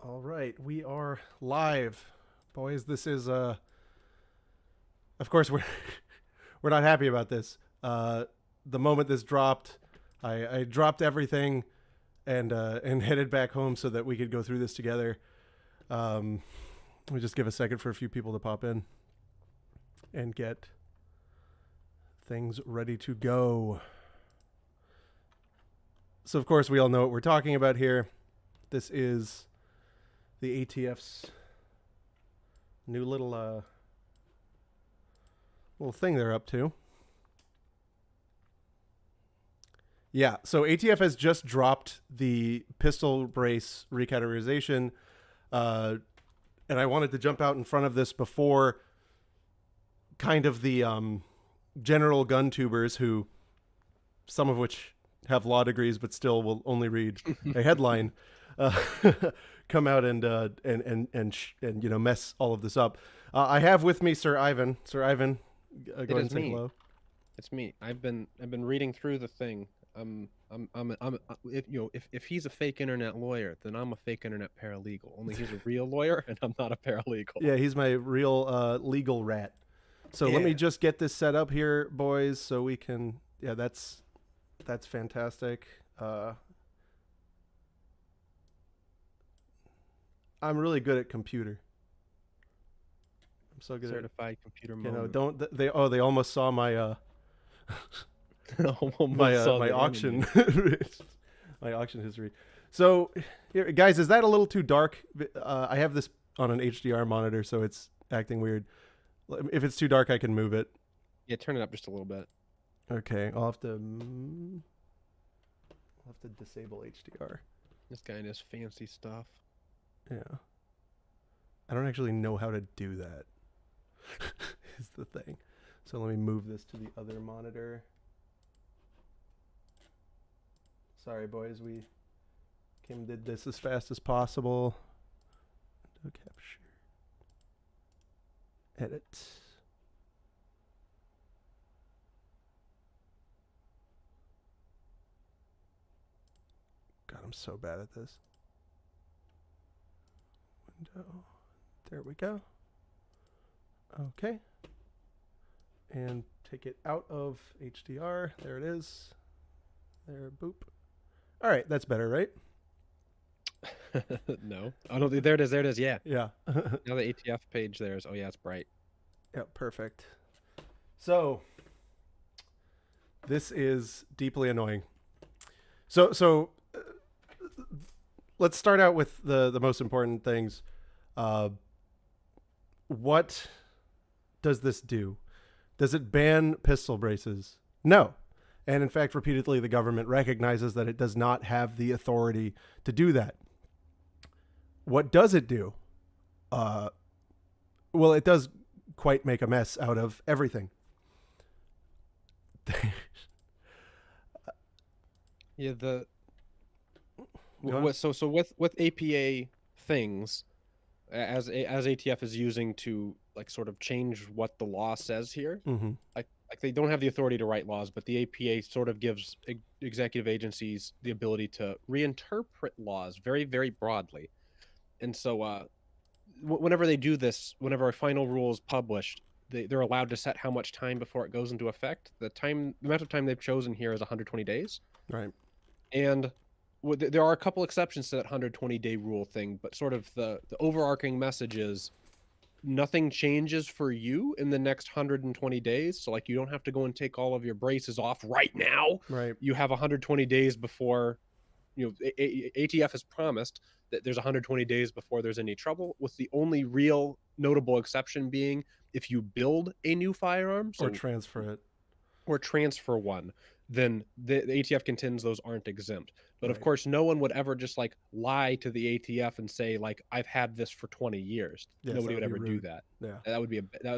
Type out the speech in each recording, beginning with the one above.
All right, we are live, boys. This is of course we're not happy about this. The moment this dropped, I dropped everything and headed back home so that we could go through this together. Let me just give a second for a few people to pop in and get things ready to go. So, of course, we all know what we're talking about here. This is the ATF's new little thing they're up to. Yeah, so ATF has just dropped the pistol brace recategorization, and I wanted to jump out in front of this before kind of the general gun tubers, who some of which have law degrees but still will only read a headline, come out and mess all of this up. I have with me Sir Ivan. Sir Ivan, go ahead and say hello. It's me. I've been reading through the thing. If he's a fake internet lawyer, then I'm a fake internet paralegal. Only he's a real lawyer, and I'm not a paralegal. Yeah, he's my real legal rat. So let me just get this set up here, boys, so we can. Yeah, that's fantastic. I'm really good at computer. I'm so good certified computer. You know, don't they? Oh, they almost saw my my auction my auction history. So, here, guys, is that a little too dark? I have this on an HDR monitor, so it's acting weird. If it's too dark, I can move it. Yeah, turn it up just a little bit. Okay, I'll have to disable HDR. This guy does fancy stuff. Yeah. I don't actually know how to do that. Is the thing. So let me move this to the other monitor. Sorry, boys. We did this as fast as possible. Window capture. Edit. God, I'm so bad at this. Window. There we go. Okay. And take it out of HDR. There it is. There, boop. All right, that's better, right? No. Oh, no, there it is. There it is. Yeah. Yeah. Now the ATF page there is. Oh, yeah, it's bright. Yeah, perfect. So, this is deeply annoying. So let's start out with the most important things. What does this do? Does it ban pistol braces? No. And in fact, repeatedly, the government recognizes that it does not have the authority to do that. What does it do? Well, it does quite make a mess out of everything. Yeah, so with APA things, as ATF is using to like sort of change what the law says here. Mm-hmm. Like they don't have the authority to write laws, but the APA sort of gives executive agencies the ability to reinterpret laws very, very broadly. And so whenever they do this, whenever a final rule is published, they're allowed to set how much time before it goes into effect. The amount of time they've chosen here is 120 days. Right. And there are a couple exceptions to that 120-day rule thing, but sort of the overarching message is nothing changes for you in the next 120 days. So like you don't have to go and take all of your braces off right now. Right. You have 120 days before, ATF has promised that there's 120 days before there's any trouble, with the only real notable exception being if you build a new firearm or transfer it. Or transfer one, then the ATF contends those aren't exempt. But Right. Of course, no one would ever just like lie to the ATF and say like I've had this for 20 years. Yes, Nobody would ever do that. Yeah, that would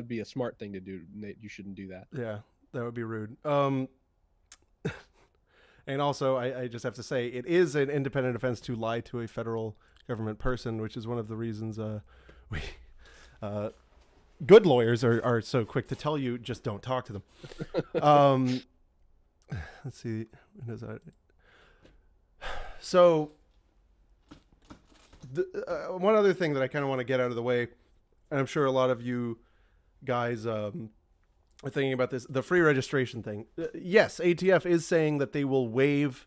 be a smart thing to do. You shouldn't do that. Yeah, that would be rude. And also, I just have to say, it is an independent offense to lie to a federal government person, which is one of the reasons we good lawyers are so quick to tell you just don't talk to them. Let's see. So One other thing that I kind of want to get out of the way, and I'm sure a lot of you guys are thinking about this, the free registration thing. Yes, ATF is saying that they will waive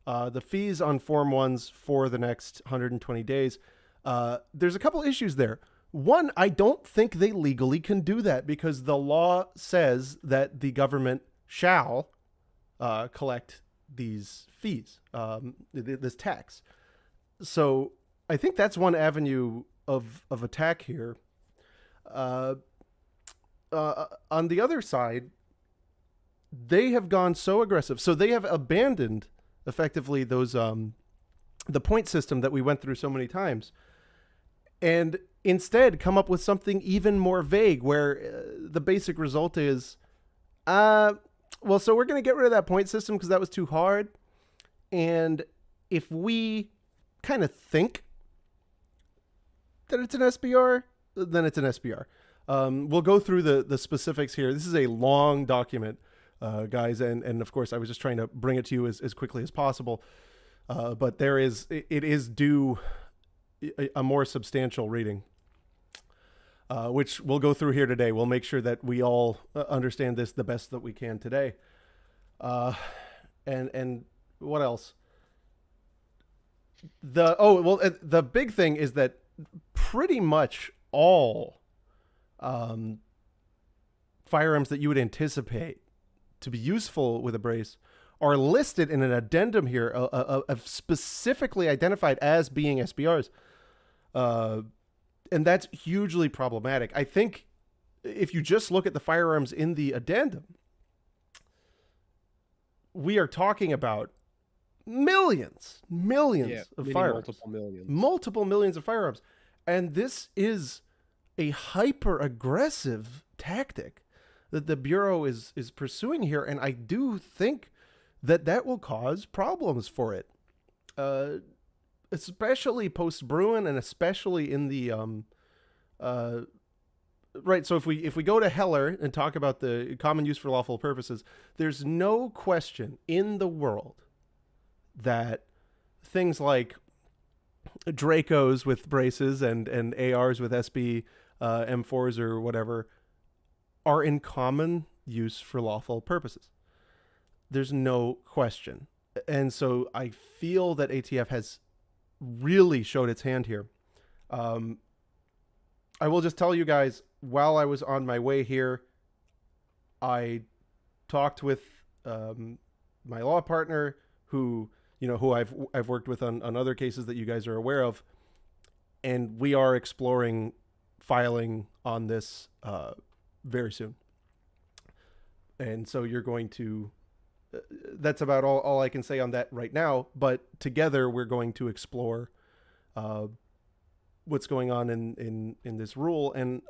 the fees on Form 1s for the next 120 days. There's a couple issues there. One, I don't think they legally can do that because the law says that the government shall collect these fees, this tax. So I think that's one avenue of attack here. On the other side, they have gone so aggressive. So they have abandoned effectively those the point system that we went through so many times, and instead come up with something even more vague, where the basic result is, well, so we're going to get rid of that point system because that was too hard, and if we kind of think that it's an SBR, then it's an SBR. We'll go through the specifics here. This is a long document, guys, and of course I was just trying to bring it to you as quickly as possible. But it is due a more substantial reading, which we'll go through here today. We'll make sure that we all understand this the best that we can today. And what else? The big thing is that pretty much all firearms that you would anticipate to be useful with a brace are listed in an addendum here, of specifically identified as being SBRs. And that's hugely problematic. I think if you just look at the firearms in the addendum, we are talking about millions of firearms. Multiple millions of firearms. And this is a hyper aggressive tactic that the Bureau is pursuing here. And I do think that will cause problems for it, especially post Bruin, and especially in the right. So if we go to Heller and talk about the common use for lawful purposes, there's no question in the world that things like Dracos with braces and ARs with SB M4s or whatever are in common use for lawful purposes. There's no question. And so I feel that ATF has really showed its hand here. I will just tell you guys, while I was on my way here, I talked with my law partner who I've worked with on other cases that you guys are aware of, and we are exploring filing on this very soon. And so you're going to that's about all I can say on that right now, but together we're going to explore what's going on in this rule. And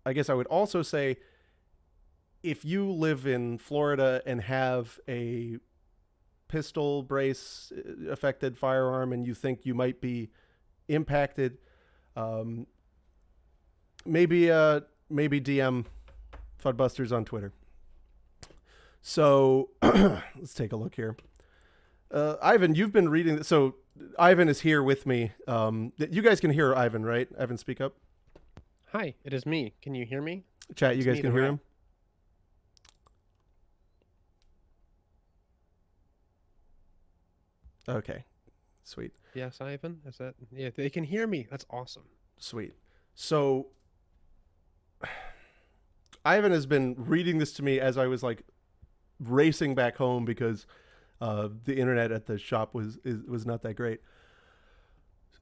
I guess I would also say, if you live in Florida and have a pistol brace affected firearm and you think you might be impacted, maybe DM Fuddbusters on Twitter. So let's take a look here. Ivan, you've been reading. So Ivan is here with me. You guys can hear Ivan, right? Ivan, speak up. Hi, it is me. Can you hear me? Chat, you guys can hear him? Okay, sweet. Yes, Ivan. Is that? Yeah, they can hear me. That's awesome. Sweet. So Ivan has been reading this to me as I was like racing back home because the internet at the shop was not that great.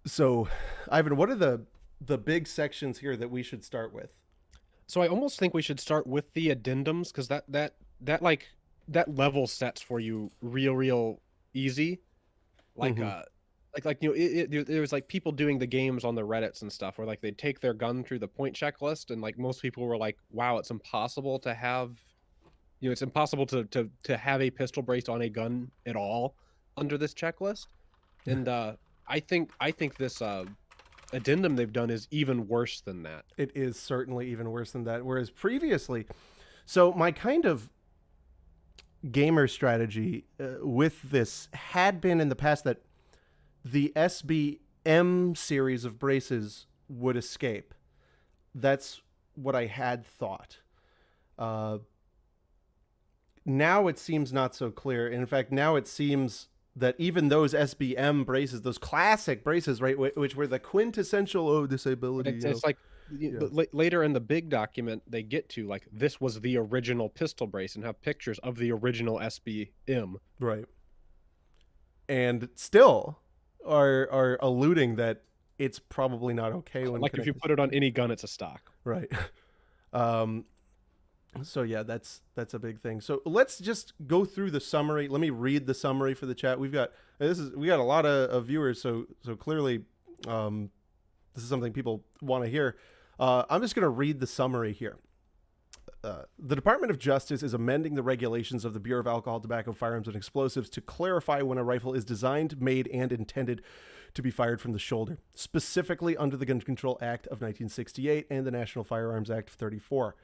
So, Ivan, what are the big sections here that we should start with? So I almost think we should start with the addendums, because that level sets for you real easy. Like there was like people doing the games on the Reddits and stuff where like they'd take their gun through the point checklist, and like most people were like, wow, it's impossible to have it's impossible to have a pistol brace on a gun at all under this checklist. And I think this addendum they've done is even worse than that. It is certainly even worse than that. Whereas previously, so my kind of gamer strategy with this had been in the past that the SB M series of braces would escape. That's what I had thought. Now it seems not so clear. In fact, now it seems that even those SBM braces, those classic braces, right, which were the quintessential disability. It's like later in the big document they get to like this was the original pistol brace and have pictures of the original SBM. Right. And still are alluding that it's probably not okay when like if you put it on any gun, it's a stock. Right. So yeah, that's a big thing. So let's just go through the summary. Let me read the summary for the chat. We got a lot of viewers, so clearly this is something people want to hear. I'm just going to read the summary here. The Department of Justice is amending the regulations of the Bureau of Alcohol, Tobacco, Firearms, and Explosives to clarify when a rifle is designed, made, and intended to be fired from the shoulder, specifically under the Gun Control Act of 1968 and the National Firearms Act of 34.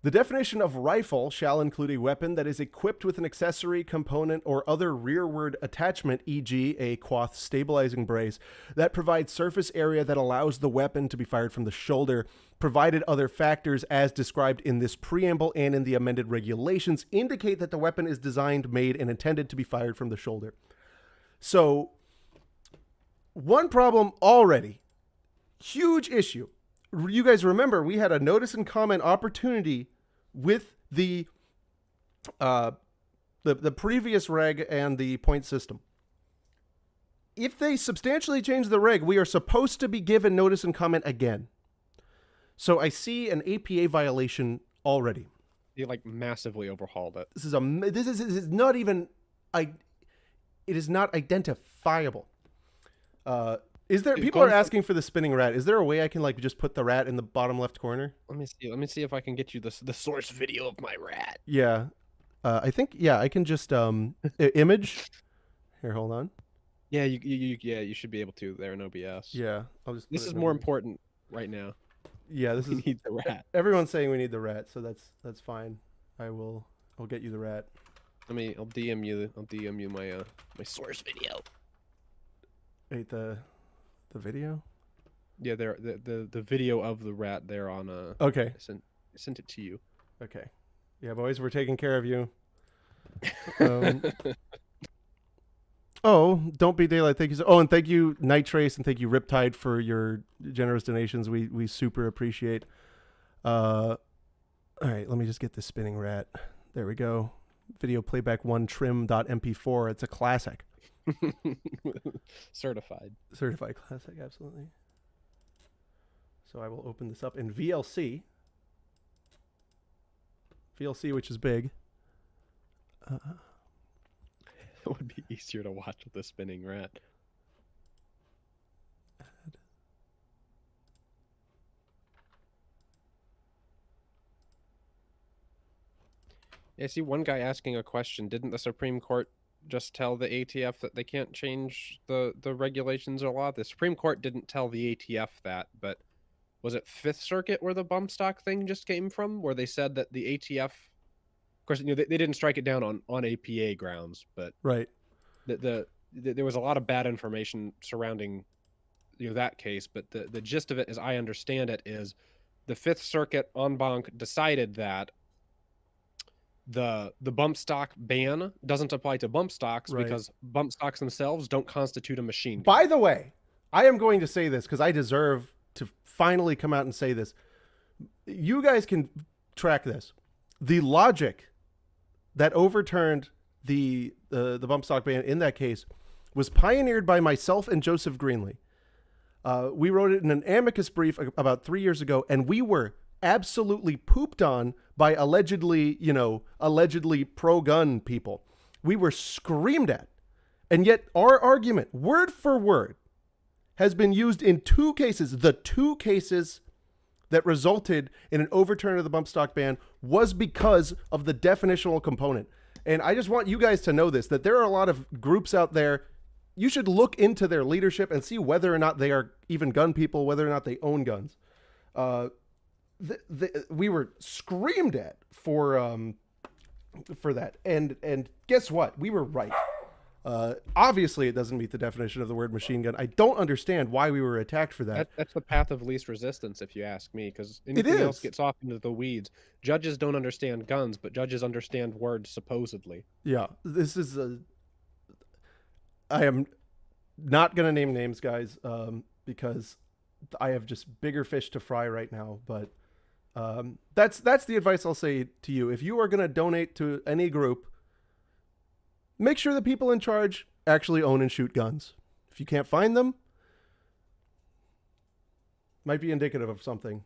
The definition of rifle shall include a weapon that is equipped with an accessory, component, or other rearward attachment, e.g. a cloth stabilizing brace, that provides surface area that allows the weapon to be fired from the shoulder, provided other factors as described in this preamble and in the amended regulations indicate that the weapon is designed, made, and intended to be fired from the shoulder. So, one problem already. Huge issue. You guys remember we had a notice and comment opportunity with the previous reg and the point system. If they substantially change the reg, we are supposed to be given notice and comment again. So I see an APA violation already. They like massively overhauled it. This is not even it is not identifiable. People are asking for the spinning rat. Is there a way I can like just put the rat in the bottom left corner? Let me see if I can get you the source video of my rat. Yeah. I think I can just image. Here, hold on. Yeah, you should be able to there in OBS. Yeah, I'll just. This is more important right now. Yeah, we need the rat. Everyone's saying we need the rat, so that's fine. I'll get you the rat. I'll DM you my my source video. Wait, the video? Yeah, the video of the rat there on okay. I sent it to you. Okay. Yeah, boys, we're taking care of you. Oh, Don't Be Daylight, thank you. And thank you, Night Trace, and thank you, Riptide, for your generous donations. We super appreciate. All right, let me just get the spinning rat. There we go. Video playback 1 trim.mp4. It's a classic. Certified classic, absolutely. So I will open this up in VLC, which is big. It would be easier to watch with a spinning rat. I see one guy asking a question. Didn't the Supreme Court just tell the ATF that they can't change the regulations or law? The Supreme Court didn't tell the ATF that, but was it Fifth Circuit where the bump stock thing just came from, where they said that the ATF, of course, they didn't strike it down on APA grounds, but right, there was a lot of bad information surrounding that case. But the gist of it, as I understand it, is the Fifth Circuit en banc decided that the bump stock ban doesn't apply to bump stocks, right, because bump stocks themselves don't constitute a machine gun. By the way, I am going to say this because I deserve to finally come out and say this. You guys can track this. The logic that overturned the bump stock ban in that case was pioneered by myself and Joseph Greenlee. We wrote it in an amicus brief about 3 years ago, and we were absolutely pooped on by allegedly pro-gun people. We were screamed at. And yet our argument, word for word, has been used in two cases. The two cases that resulted in an overturn of the bump stock ban was because of the definitional component. And I just want you guys to know this, that there are a lot of groups out there. You should look into their leadership and see whether or not they are even gun people, whether or not they own guns. We were screamed at for that, and guess what? We were right. Obviously, it doesn't meet the definition of the word machine gun. I don't understand why we were attacked for that. That's the path of least resistance, if you ask me, because It anything else is. gets off into the weeds. Judges don't understand guns, but judges understand words, supposedly. Yeah, this is a. I am not gonna name names, guys, because I have just bigger fish to fry right now. But that's the advice I'll say to you. If you are gonna donate to any group, make sure the people in charge actually own and shoot guns. If you can't find them, might be indicative of something.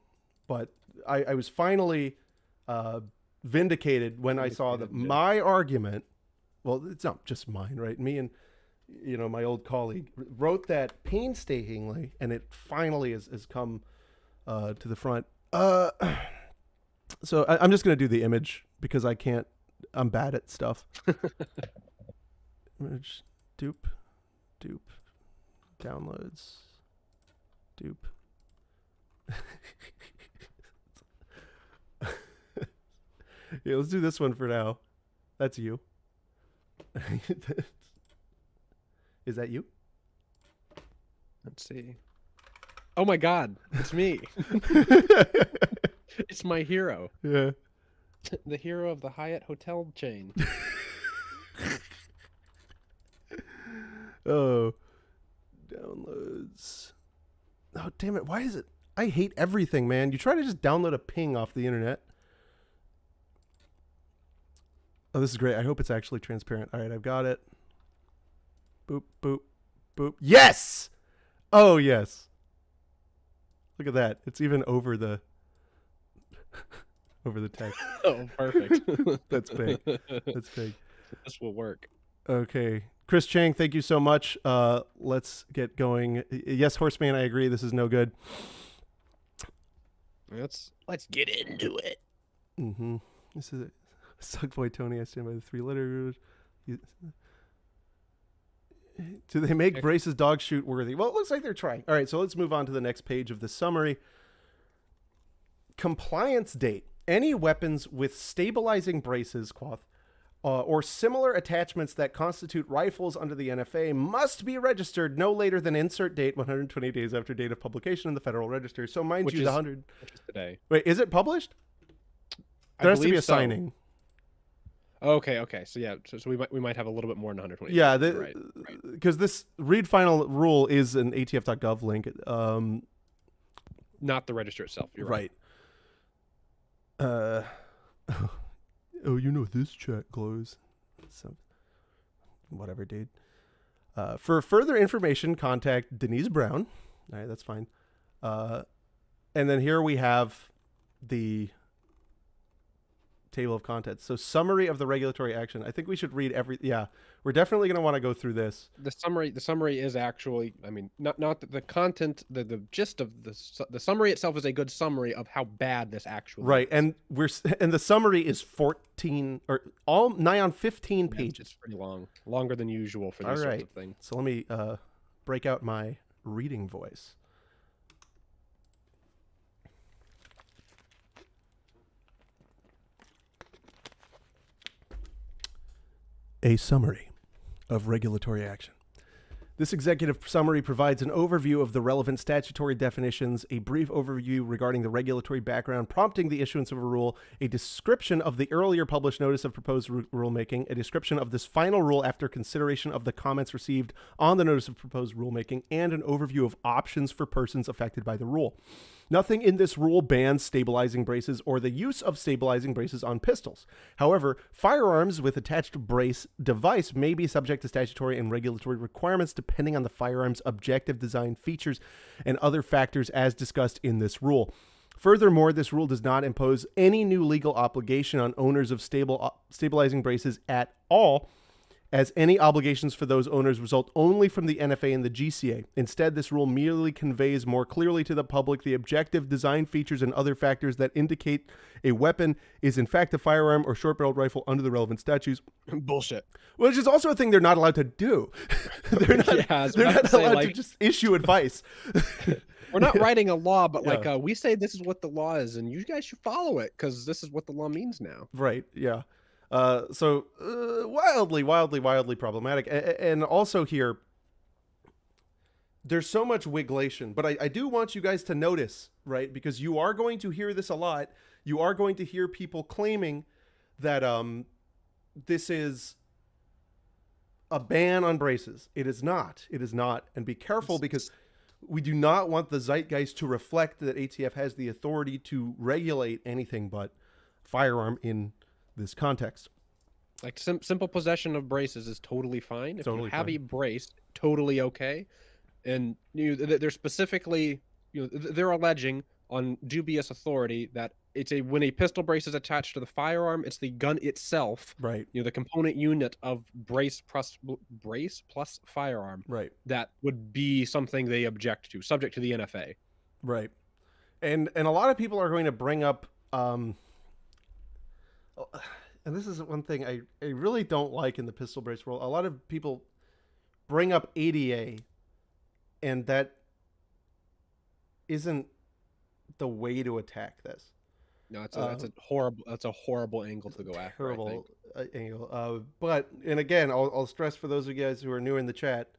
But I was finally vindicated when I saw that my argument, well, it's not just mine, right? Me and my old colleague wrote that painstakingly, and it finally has come to the front. So I'm just gonna do the image because I can't. I'm bad at stuff. Image, dupe, downloads, dupe. Yeah, let's do this one for now. That's you. Is that you? Let's see. Oh my God, it's me. It's my hero. Yeah. The hero of the Hyatt hotel chain. Oh. Downloads. Oh, damn it. Why is it? I hate everything, man. You try to just download a ping off the internet. Oh, this is great. I hope it's actually transparent. All right, I've got it. Boop, boop, boop. Yes! Oh, yes. Look at that. It's even over the text. Oh, perfect. That's big. That's big. This will work. Okay. Chris Chang, thank you so much. Let's get going. Yes, Horseman, I agree. This is no good. Let's get into it. Mm-hmm. This is it. Suckboy Tony, I stand by the 3 letters. Do they make braces dog shoot worthy? Well, it looks like they're trying. All right, so let's move on to the next page of the summary. Compliance date. Any weapons with stabilizing braces, cloth, or similar attachments that constitute rifles under the NFA must be registered no later than insert date 120 days after date of publication in the Federal Register. So mind Which you, is, the 100... Which is today. Wait, is it published? There has to be a so. signing. Okay. So yeah, so we might have a little bit more than 120. Yeah, right. Because this read final rule is an ATF.gov link. Not the register itself. You're right. Oh, this chat glows. So, whatever, dude. For further information, contact Denise Brown. All right, that's fine. And then here we have the table of contents. So summary of the regulatory action. I think we should read yeah, we're definitely going to want to go through this. The summary is actually, I mean, not the content, the gist of the summary itself is a good summary of how bad this actually right is. And the summary is 14 or all nigh on 15 pages. It's pretty long, longer than usual for these sorts of things. So let me break out my reading voice. A summary of regulatory action. This executive summary provides an overview of the relevant statutory definitions, a brief overview regarding the regulatory background prompting the issuance of a rule, a description of the earlier published notice of proposed rulemaking, a description of this final rule after consideration of the comments received on the notice of proposed rulemaking, and an overview of options for persons affected by the rule. Nothing in this rule bans stabilizing braces or the use of stabilizing braces on pistols. However, firearms with attached brace device may be subject to statutory and regulatory requirements depending on the firearm's objective design features and other factors as discussed in this rule. Furthermore, this rule does not impose any new legal obligation on owners of stabilizing braces at all, as any obligations for those owners result only from the NFA and the GCA. Instead, this rule merely conveys more clearly to the public the objective design features and other factors that indicate a weapon is in fact a firearm or short-barreled rifle under the relevant statutes. Bullshit. Which is also a thing they're not allowed to do. They're not allowed to just issue advice. We're not writing a law, but we say this is what the law is, and you guys should follow it because this is what the law means now. Right, yeah. Wildly problematic. And also here, there's so much wiglation, but I do want you guys to notice, right? Because you are going to hear this a lot. You are going to hear people claiming that this is a ban on braces. It is not. It is not. And be careful, because we do not want the zeitgeist to reflect that ATF has the authority to regulate anything but firearm in this context. Like simple possession of braces is totally fine. If Totally you have fine. a brace, totally okay. And they're specifically, they're alleging on dubious authority that when a pistol brace is attached to the firearm, it's the gun itself, Right. the component unit of brace plus firearm, Right. that would be something they object to, subject to the NFA. Right. And a lot of people are going to bring up and this is one thing I really don't like in the pistol brace world. A lot of people bring up ADA, and that isn't the way to attack this. No, that's a horrible angle to go after. Terrible angle. But, and again, I'll stress for those of you guys who are new in the chat,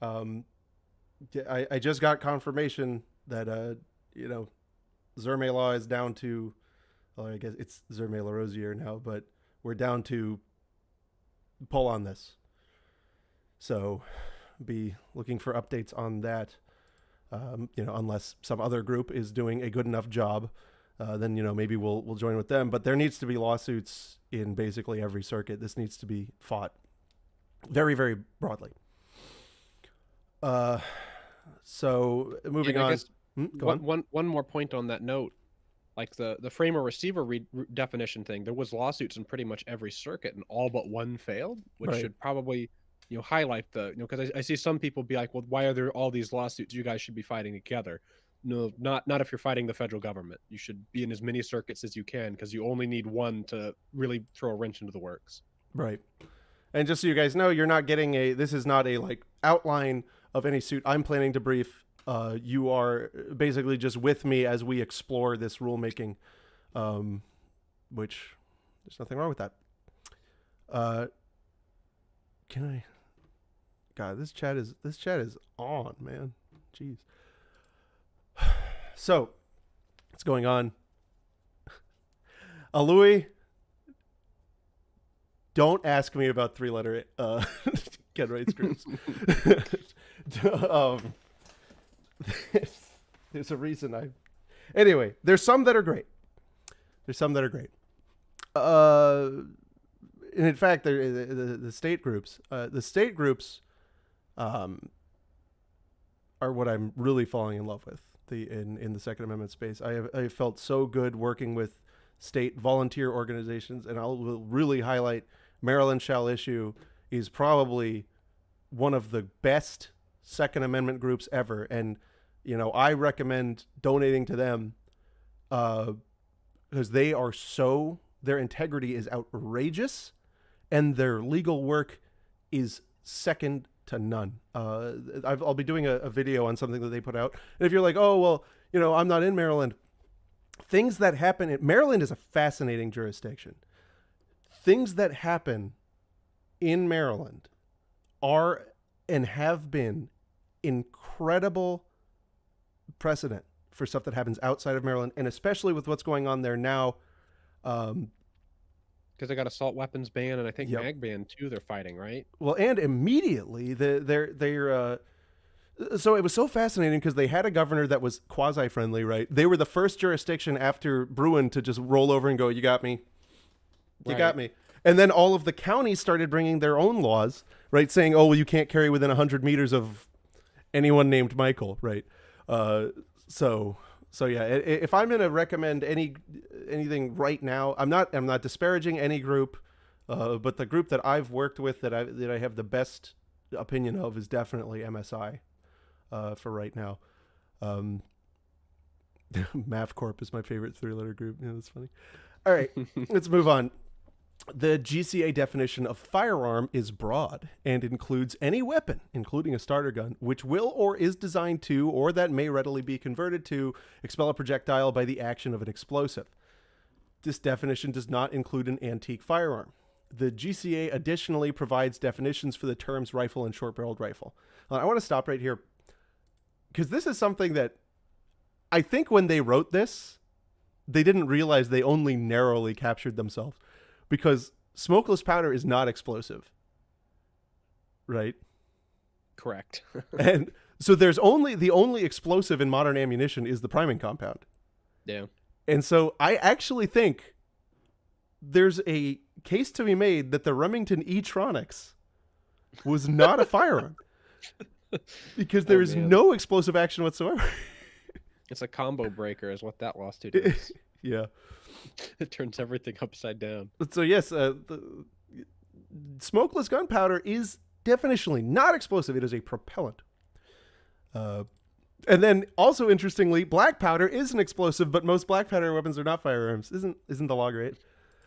I just got confirmation that Zerme law is down to, well, I guess it's Zerme LaRosiere now, but we're down to pull on this. So be looking for updates on that. Unless some other group is doing a good enough job, then maybe we'll join with them. But there needs to be lawsuits in basically every circuit. This needs to be fought very, very broadly. So moving on. One more point on that note, like the framer receiver definition thing. There was lawsuits in pretty much every circuit, and all but one failed, which Right. should probably highlight the because I see some people be like, well, why are there all these lawsuits? You guys should be fighting together. No, not if you're fighting the federal government. You should be in as many circuits as you can, because you only need one to really throw a wrench into the works. Right. And just so you guys know, you're not getting this is not a outline of any suit I'm planning to brief. You are basically just with me as we explore this rulemaking, which there's nothing wrong with that. God, this chat is on, man. Jeez. So, what's going on? Louis, don't ask me about 3-letter gun rights groups. There's a reason Anyway, there's some that are great. And in fact, the state groups, are what I'm really falling in love with in the Second Amendment space. I have felt so good working with state volunteer organizations, and will really highlight Maryland Shall Issue is probably one of the best Second Amendment groups ever. And, I recommend donating to them because their integrity is outrageous, and their legal work is second to none. I'll be doing a video on something that they put out. And if you're like, oh, well, I'm not in Maryland, things that happen Maryland is a fascinating jurisdiction. Things that happen in Maryland are and have been incredible precedent for stuff that happens outside of Maryland, and especially with what's going on there now. Because they got assault weapons ban, and I think mag ban too. They're fighting, right? Well, and immediately they're so it was so fascinating because they had a governor that was quasi-friendly, right? They were the first jurisdiction after Bruin to just roll over and go, "You got me, you got me." And then all of the counties started bringing their own laws, right? Saying, "Oh, well, you can't carry within 100 meters of anyone named Michael," right? So yeah, if I'm going to recommend anything right now, I'm not disparaging any group, but the group that I've worked with that I have the best opinion of is definitely MSI, for right now. MAVCorp is my favorite 3-letter group. Yeah, that's funny. All right, let's move on. The GCA definition of firearm is broad and includes any weapon, including a starter gun, which will or is designed to, or that may readily be converted to, expel a projectile by the action of an explosive. This definition does not include an antique firearm. The GCA additionally provides definitions for the terms rifle and short-barreled rifle. I want to stop right here because this is something that I think when they wrote this, they didn't realize they only narrowly captured themselves, because smokeless powder is not explosive, right? Correct. And so the only explosive in modern ammunition is the priming compound. Yeah. And so I actually think there's a case to be made that the Remington E-Tronics was not a firearm because there is no explosive action whatsoever. It's a combo breaker is what that lawsuit is. Yeah. It turns everything upside down. So yes, the smokeless gunpowder is definitionally not explosive. It is a propellant. And then also interestingly, black powder is an explosive, but most black powder weapons are not firearms. Isn't the law great?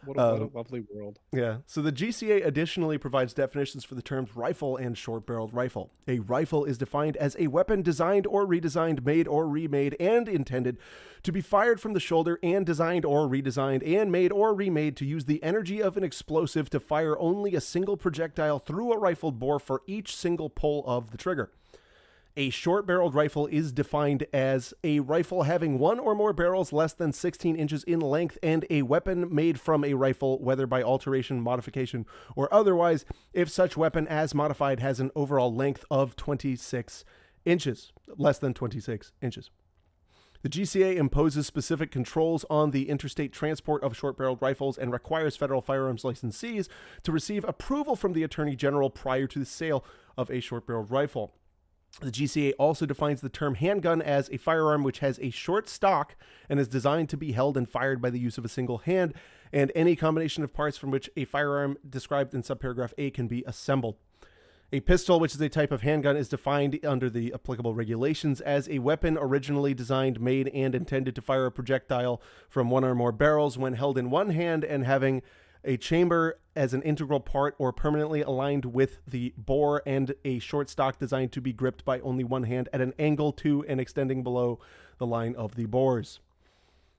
What a lovely world. Yeah. So the GCA additionally provides definitions for the terms rifle and short-barreled rifle. A rifle is defined as a weapon designed or redesigned, made or remade, and intended to be fired from the shoulder, and designed or redesigned and made or remade to use the energy of an explosive to fire only a single projectile through a rifled bore for each single pull of the trigger. A short-barreled rifle is defined as a rifle having one or more barrels less than 16 inches in length, and a weapon made from a rifle, whether by alteration, modification, or otherwise, if such weapon as modified has an overall length of 26 inches, less than 26 inches. The GCA imposes specific controls on the interstate transport of short-barreled rifles and requires federal firearms licensees to receive approval from the Attorney General prior to the sale of a short-barreled rifle. The GCA also defines the term handgun as a firearm which has a short stock and is designed to be held and fired by the use of a single hand, and any combination of parts from which a firearm described in subparagraph A can be assembled. A pistol, which is a type of handgun, is defined under the applicable regulations as a weapon originally designed, made, and intended to fire a projectile from one or more barrels when held in one hand and having a chamber as an integral part or permanently aligned with the bore, and a short stock designed to be gripped by only one hand at an angle to and extending below the line of the bores.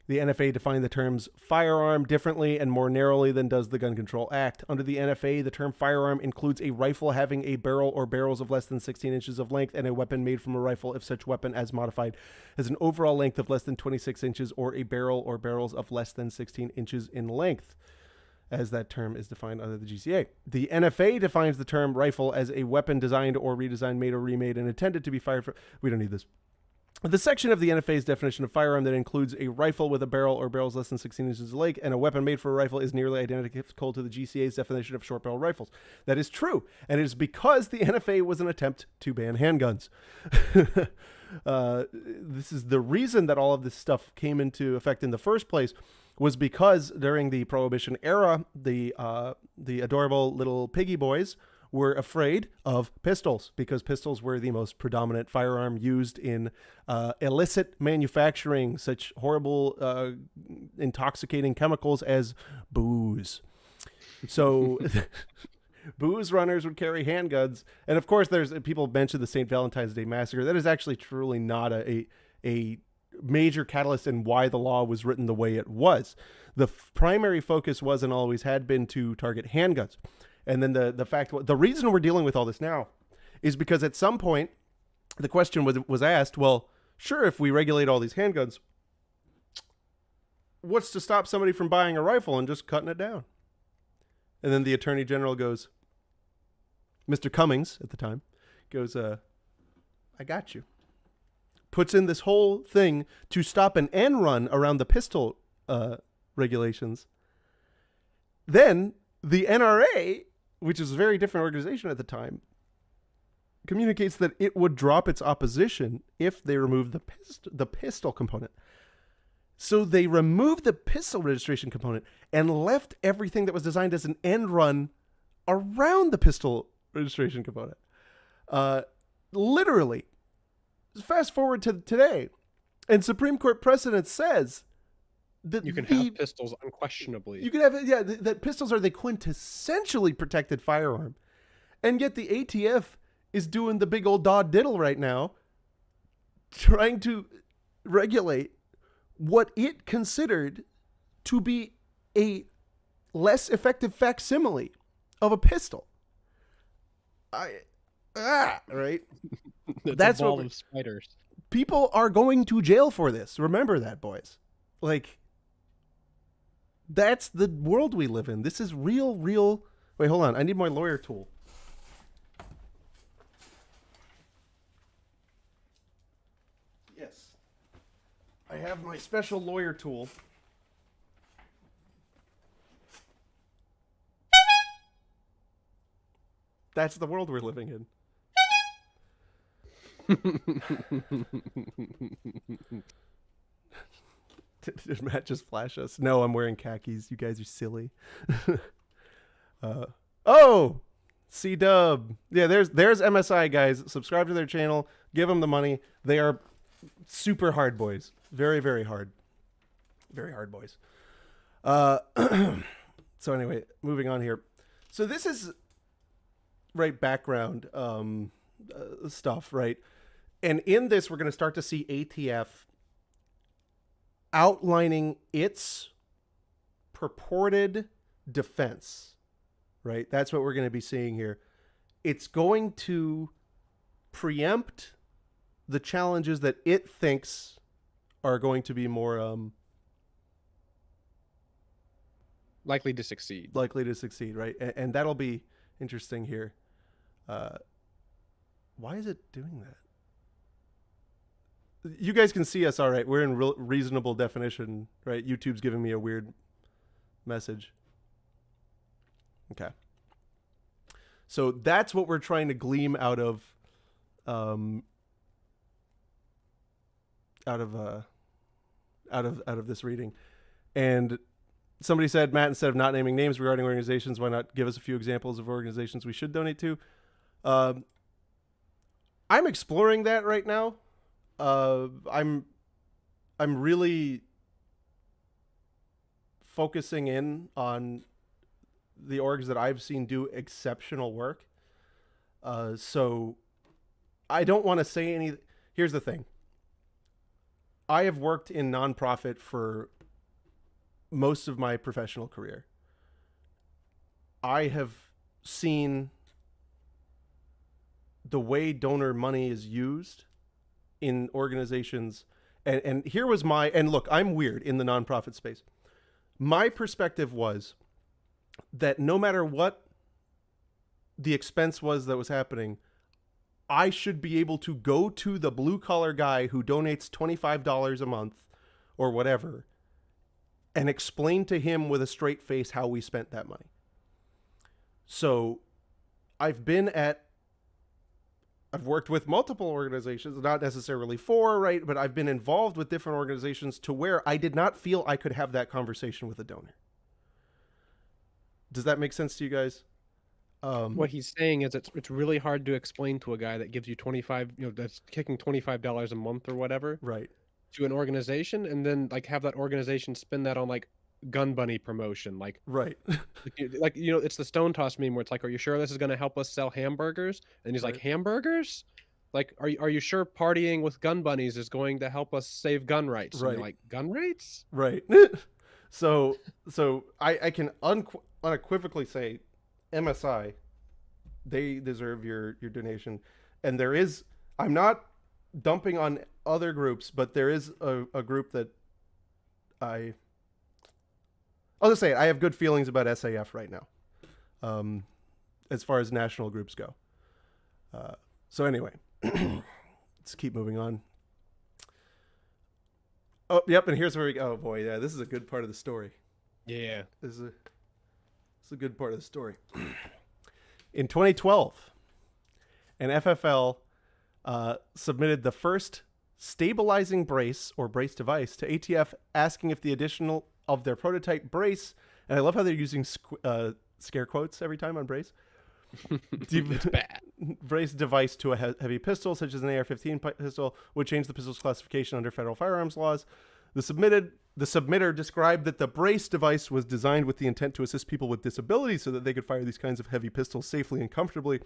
The NFA defined the terms firearm differently and more narrowly than does the Gun Control Act. Under the NFA, the term firearm includes a rifle having a barrel or barrels of less than 16 inches of length, and a weapon made from a rifle if such weapon as modified has an overall length of less than 26 inches, or a barrel or barrels of less than 16 inches in length, as that term is defined under the GCA. The NFA defines the term rifle as a weapon designed or redesigned, made or remade, and intended to be fired for... We don't need this. The section of the NFA's definition of firearm that includes a rifle with a barrel or barrels less than 16 inches in length and a weapon made for a rifle is nearly identical to the GCA's definition of short-barrel rifles. That is true, and it is because the NFA was an attempt to ban handguns. This is the reason that all of this stuff came into effect in the first place, was because during the Prohibition era, the adorable little piggy boys were afraid of pistols, because pistols were the most predominant firearm used in illicit manufacturing, such horrible, intoxicating chemicals as booze. So booze runners would carry handguns. And of course, there's people mention the St. Valentine's Day Massacre. That is actually truly not a major catalyst in why the law was written the way it was. The primary focus was and always had been to target handguns. And then the reason we're dealing with all this now is because at some point the question was asked, well, sure, if we regulate all these handguns, what's to stop somebody from buying a rifle and just cutting it down? And then the Attorney General goes, Mr. Cummings at the time goes, I got you. Puts in this whole thing to stop an end run around the pistol regulations. Then the NRA, which is a very different organization at the time, communicates that it would drop its opposition if they removed the pistol component. So they removed the pistol registration component and left everything that was designed as an end run around the pistol registration component. Literally. Fast forward to today, and Supreme Court precedent says that you can have pistols unquestionably. You can have, yeah, that pistols are the quintessentially protected firearm. And yet the ATF is doing the big old dod diddle right now, trying to regulate what it considered to be a less effective facsimile of a pistol. Right? It's That's a ball what of spiders. people are going to jail for this. Remember that, boys. Like, that's the world we live in. This is real. Wait, hold on. I need my lawyer tool. Yes. I have my special lawyer tool. That's the world we're living in. Did Matt just flash us? No, I'm wearing khakis. You guys are silly. Oh, C-Dub. Yeah, there's MSI, guys. Subscribe to their channel. Give them the money. They are super hard boys. Very, very hard. Very hard boys. So anyway, moving on here. So this is right background stuff, right? And in this, we're going to start to see ATF outlining its purported defense, right? That's what we're going to be seeing here. It's going to preempt the challenges that it thinks are going to be more Likely to succeed. Right? And that'll be interesting here. Why is it doing that? You guys can see us all right. We're in reasonable definition, right? YouTube's giving me a weird message. Okay. So that's what we're trying to glean out of this reading. And somebody said, Matt, instead of not naming names regarding organizations, why not give us a few examples of organizations we should donate to? I'm exploring that right now. I'm really focusing in on the orgs that I've seen do exceptional work. So I don't want to say any. Here's the thing. I have worked in nonprofit for most of my professional career. I have seen the way donor money is used in organizations. And here was and look, I'm weird in the nonprofit space. My perspective was that no matter what the expense was that was happening, I should be able to go to the blue collar guy who donates $25 a month or whatever and explain to him with a straight face how we spent that money. So I've worked with multiple organizations, not necessarily four, right? But I've been involved with different organizations to where I did not feel I could have that conversation with a donor. Does that make sense to you guys? What he's saying is it's really hard to explain to a guy that gives you 25, that's kicking $25 a month or whatever, right, to an organization, and then like have that organization spend that on like Gun Bunny promotion, like right, like it's the Stone Toss meme where it's like, are you sure this is going to help us sell hamburgers? And he's right. like, hamburgers? Like, are you sure partying with gun bunnies is going to help us save gun rights? Right. And you're like, gun rights? Right. So I can unequivocally say MSI, they deserve your donation. And I'm not dumping on other groups, but there is a group that I'll just say I have good feelings about SAF right now, as far as national groups go. So anyway, let's keep moving on. Oh, yep, and here's where we go. Oh boy, yeah, this is a good part of the story. Yeah. This is a good part of the story. In 2012, an FFL submitted the first stabilizing brace or brace device to ATF, asking if the additional of their prototype brace, and I love how they're using scare quotes every time on brace. It's bad. Brace device to a heavy pistol, such as an AR-15 pistol, would change the pistol's classification under federal firearms laws. The submitter described that the brace device was designed with the intent to assist people with disabilities so that they could fire these kinds of heavy pistols safely and comfortably,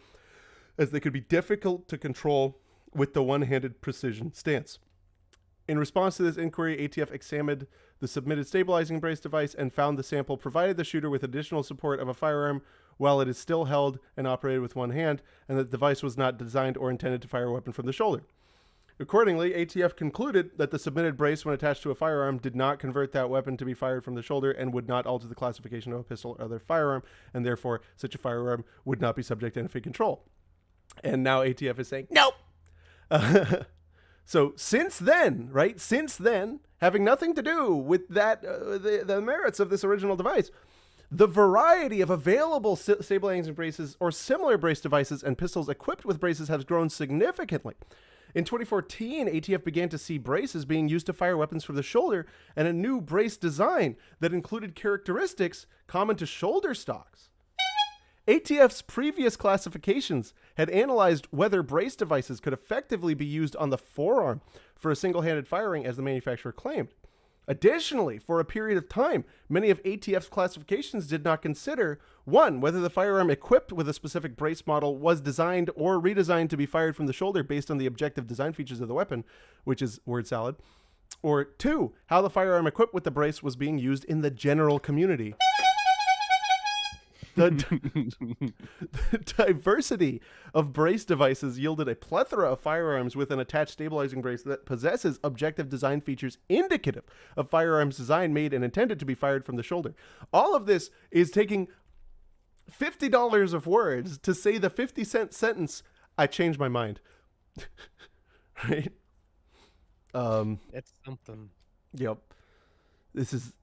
as they could be difficult to control with the one-handed precision stance. In response to this inquiry, ATF examined the submitted stabilizing brace device and found the sample provided the shooter with additional support of a firearm while it is still held and operated with one hand, and that the device was not designed or intended to fire a weapon from the shoulder. Accordingly, ATF concluded that the submitted brace, when attached to a firearm, did not convert that weapon to be fired from the shoulder and would not alter the classification of a pistol or other firearm, and therefore such a firearm would not be subject to NFA control. And now ATF is saying, nope! So since then, right, having nothing to do with that, the merits of this original device, the variety of available stabilizing braces or similar brace devices and pistols equipped with braces has grown significantly. In 2014, ATF began to see braces being used to fire weapons from the shoulder, and a new brace design that included characteristics common to shoulder stocks. ATF's previous classifications had analyzed whether brace devices could effectively be used on the forearm for a single-handed firing, as the manufacturer claimed. Additionally, for a period of time, many of ATF's classifications did not consider, one, whether the firearm equipped with a specific brace model was designed or redesigned to be fired from the shoulder based on the objective design features of the weapon, which is word salad, or two, how the firearm equipped with the brace was being used in the general community. The diversity of brace devices yielded a plethora of firearms with an attached stabilizing brace that possesses objective design features indicative of firearms designed, made, and intended to be fired from the shoulder. All of this is taking $50 of words to say the 50-cent sentence, I changed my mind. Right? It's something. Yep. This is...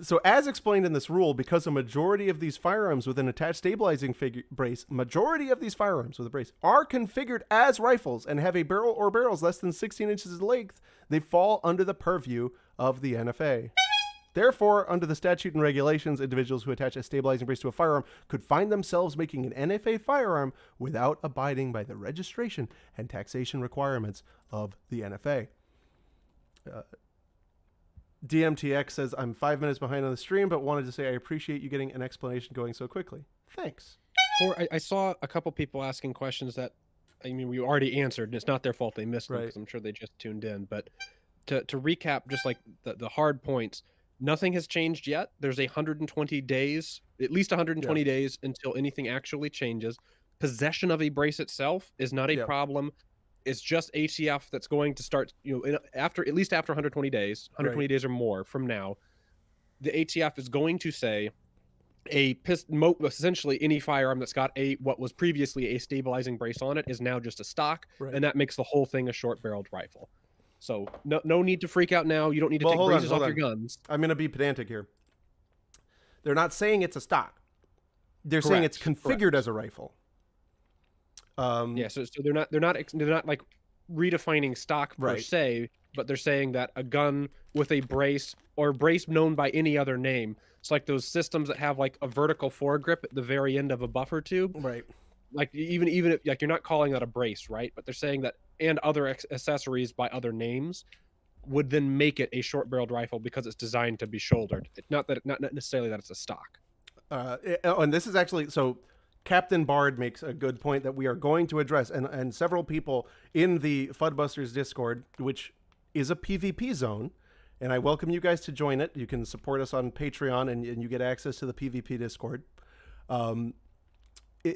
So as explained in this rule, because a majority of these firearms with an attached stabilizing brace, majority of these firearms with a brace are configured as rifles and have a barrel or barrels less than 16 inches in length, they fall under the purview of the NFA. Therefore, under the statute and regulations, individuals who attach a stabilizing brace to a firearm could find themselves making an NFA firearm without abiding by the registration and taxation requirements of the NFA. DMTX says, I'm 5 minutes behind on the stream, but wanted to say I appreciate you getting an explanation going so quickly. Thanks. I saw a couple people asking questions that, I mean, we already answered, and it's not their fault they missed them, because I'm sure they just tuned in. But to recap, just like the hard points, nothing has changed yet. There's 120 days, at least 120 days until anything actually changes. Possession of a brace itself is not a problem. It's just ATF that's going to start, after at least after 120 days, 120 days or more from now, the ATF is going to say essentially any firearm that's got what was previously a stabilizing brace on it is now just a stock, and that makes the whole thing a short-barreled rifle. So no need to freak out now. You don't need to take braces off your guns. I'm going to be pedantic here. They're not saying it's a stock. They're saying it's configured as a rifle. So they're not like redefining stock per se, but they're saying that a gun with a brace or brace known by any other name. It's like those systems that have like a vertical foregrip at the very end of a buffer tube. Right. Like even if, like, you're not calling that a brace, right? But they're saying that, and other accessories by other names would then make it a short-barreled rifle because it's designed to be shouldered. It's not necessarily that it's a stock. And this is actually so. Captain Bard makes a good point that we are going to address, and several people in the Fuddbusters Discord, which is a PvP zone, and I welcome you guys to join it. You can support us on Patreon, and you get access to the PvP Discord.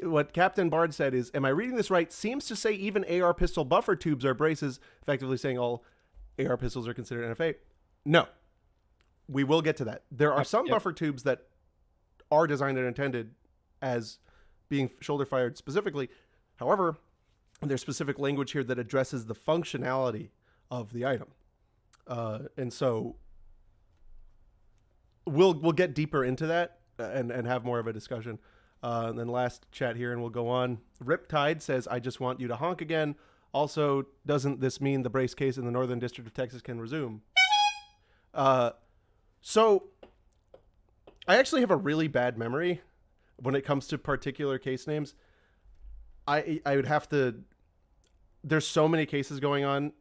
What Captain Bard said is, am I reading this right? Seems to say even AR pistol buffer tubes are braces, effectively saying all AR pistols are considered NFA. No. We will get to that. There are some buffer tubes that are designed and intended as being shoulder fired specifically. However, there's specific language here that addresses the functionality of the item. And so we'll get deeper into that and have more of a discussion. And then last chat here, and we'll go on. Riptide says, I just want you to honk again. Also, doesn't this mean the brace case in the Northern District of Texas can resume? So I actually have a really bad memory when it comes to particular case names. I would have to, there's so many cases going on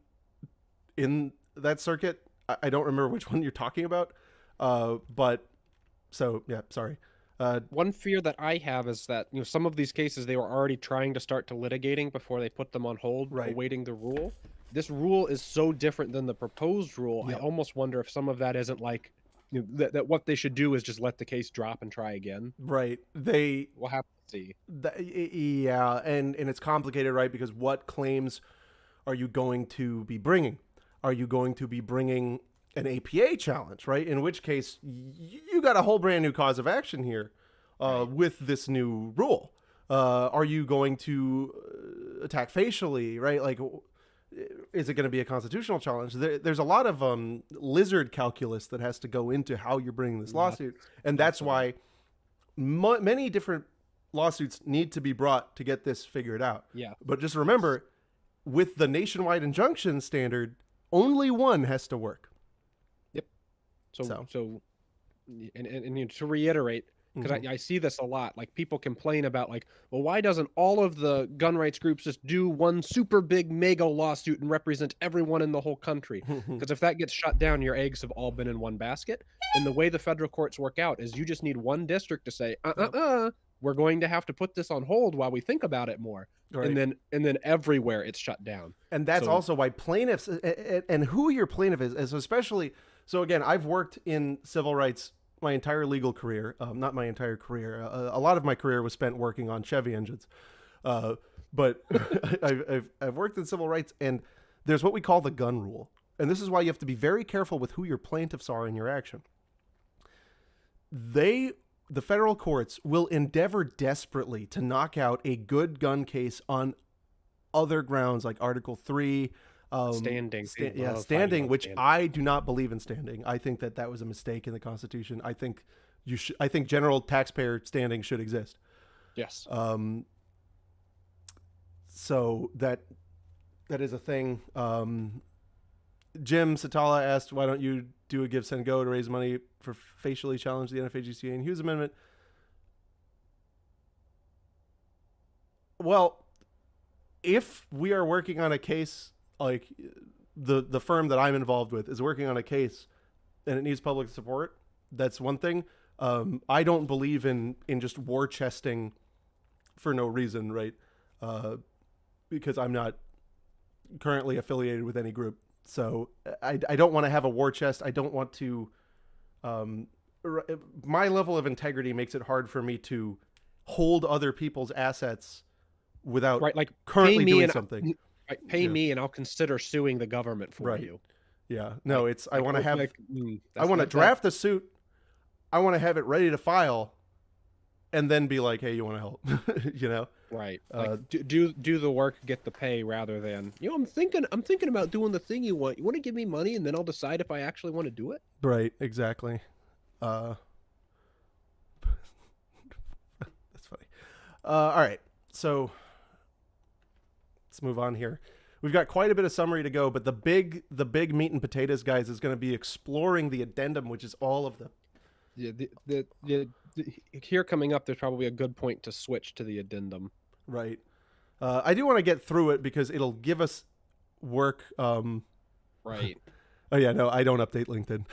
in that circuit. I don't remember which one you're talking about. But so, yeah, sorry. One fear that I have is that, some of these cases they were already trying to start to litigating before they put them on hold, awaiting the rule. this rule is so different than the proposed rule. I Yep. almost wonder if some of that isn't like that what they should do is just let the case drop and try again. Right. We'll have to see. Yeah, and it's complicated, right? Because what claims are you going to be bringing? Are you going to be bringing an APA challenge, right? In which case, you got a whole brand new cause of action here with this new rule. Are you going to attack facially, right? Like, is it going to be a constitutional challenge? There's a lot of lizard calculus that has to go into how you're bringing this lawsuit, and that's why many different lawsuits need to be brought to get this figured out. Yeah. But just remember, with the nationwide injunction standard, only one has to work. Yep. So and to reiterate, because I see this a lot, like people complain about like, well, why doesn't all of the gun rights groups just do one super big mega lawsuit and represent everyone in the whole country? Because if that gets shut down, your eggs have all been in one basket. And the way the federal courts work out is you just need one district to say, we're going to have to put this on hold while we think about it more. Right. And then everywhere it's shut down. And that's also why plaintiffs and who your plaintiff is especially. So again, I've worked in civil rights my entire legal career. Not my entire career. A lot of my career was spent working on Chevy engines. But I've worked in civil rights, and there's what we call the gun rule. And this is why you have to be very careful with who your plaintiffs are in your action. The federal courts will endeavor desperately to knock out a good gun case on other grounds like Article 3, standing, standing, which I do not believe in standing. I think that was a mistake in the Constitution. I think I think general taxpayer standing should exist. Yes. So that is a thing. Jim Satala asked, why don't you do a give, send, go to raise money for facially challenge the NFAGCA and Hughes Amendment? Well, if we are working on a case, like the firm that I'm involved with is working on a case and it needs public support, that's one thing. I don't believe in just war chesting for no reason, right? Because I'm not currently affiliated with any group. So I don't want to have a war chest. I don't want to. My level of integrity makes it hard for me to hold other people's assets without currently doing something. Pay me, and I'll consider suing the government for you. Yeah. No, it's I want to have. I want to draft the suit. I want to have it ready to file, and then be like, "Hey, you want to help?" You know. Right. Do the work, get the pay, rather than I'm thinking about doing the thing you want. You want to give me money, and then I'll decide if I actually want to do it. Right. Exactly. That's funny. All right. So let's move on here. We've got quite a bit of summary to go, but the big meat and potatoes, guys, is going to be exploring the addendum, which is all of the. Yeah. Here coming up, there's probably a good point to switch to the addendum. Right. I do want to get through it because it'll give us work. Right. Oh yeah, no, I don't update LinkedIn.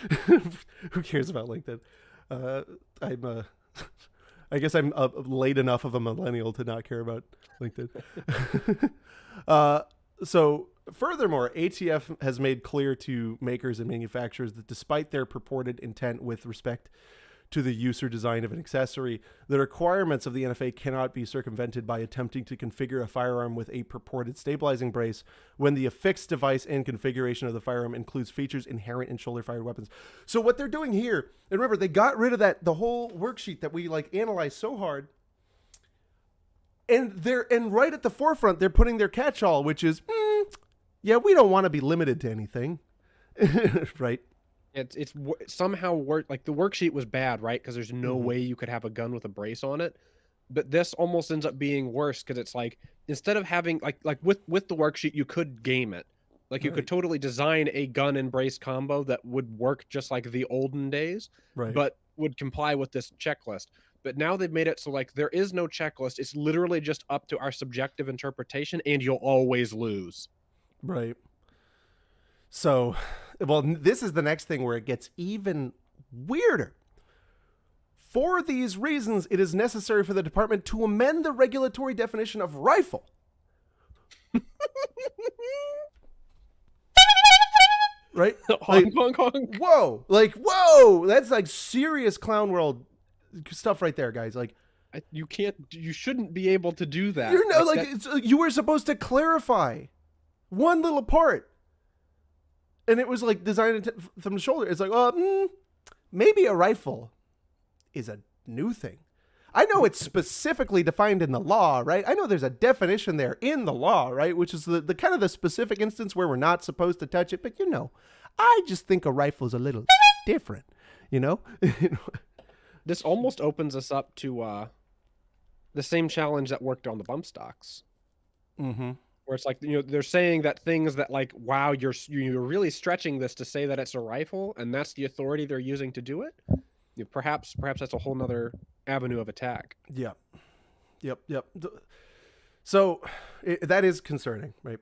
Who cares about LinkedIn? I guess I'm late enough of a millennial to not care about LinkedIn. So furthermore, ATF has made clear to makers and manufacturers that despite their purported intent with respect to the use or design of an accessory, the requirements of the NFA cannot be circumvented by attempting to configure a firearm with a purported stabilizing brace when the affixed device and configuration of the firearm includes features inherent in shoulder-fired weapons. So what they're doing here, and remember, they got rid of the whole worksheet that we analyzed so hard, and right at the forefront, they're putting their catch-all, which is, yeah, we don't want to be limited to anything, right? It's somehow worked. Like the worksheet was bad, right? Because there's no way you could have a gun with a brace on it. But this almost ends up being worse because it's like instead of having like with the worksheet, you could game it. Like you could totally design a gun and brace combo that would work just like the olden days, but would comply with this checklist. But now they've made it so like there is no checklist. It's literally just up to our subjective interpretation, and you'll always lose. Right. So, well, this is the next thing where it gets even weirder. For these reasons, it is necessary for the department to amend the regulatory definition of rifle. right? Honk, honk, honk. Whoa, like, whoa, that's like serious Clown World stuff right there, guys. Like, You can't, you shouldn't be able to do that. you know, like that, it's, you were supposed to clarify one little part, and it was like designed from the shoulder. It's like, maybe a rifle is a new thing. I know it's specifically defined in the law, right? I know there's a definition there in the law, right? Which is the kind of the specific instance where we're not supposed to touch it. But, you know, I just think a rifle is a little different, you know? This almost opens us up to the same challenge that worked on the bump stocks. Mm-hmm. Where it's like, you know, they're saying that things that like, wow, you're really stretching this to say that it's a rifle, and that's the authority they're using to do it. You know, perhaps that's a whole nother avenue of attack. Yep. So that is concerning, right?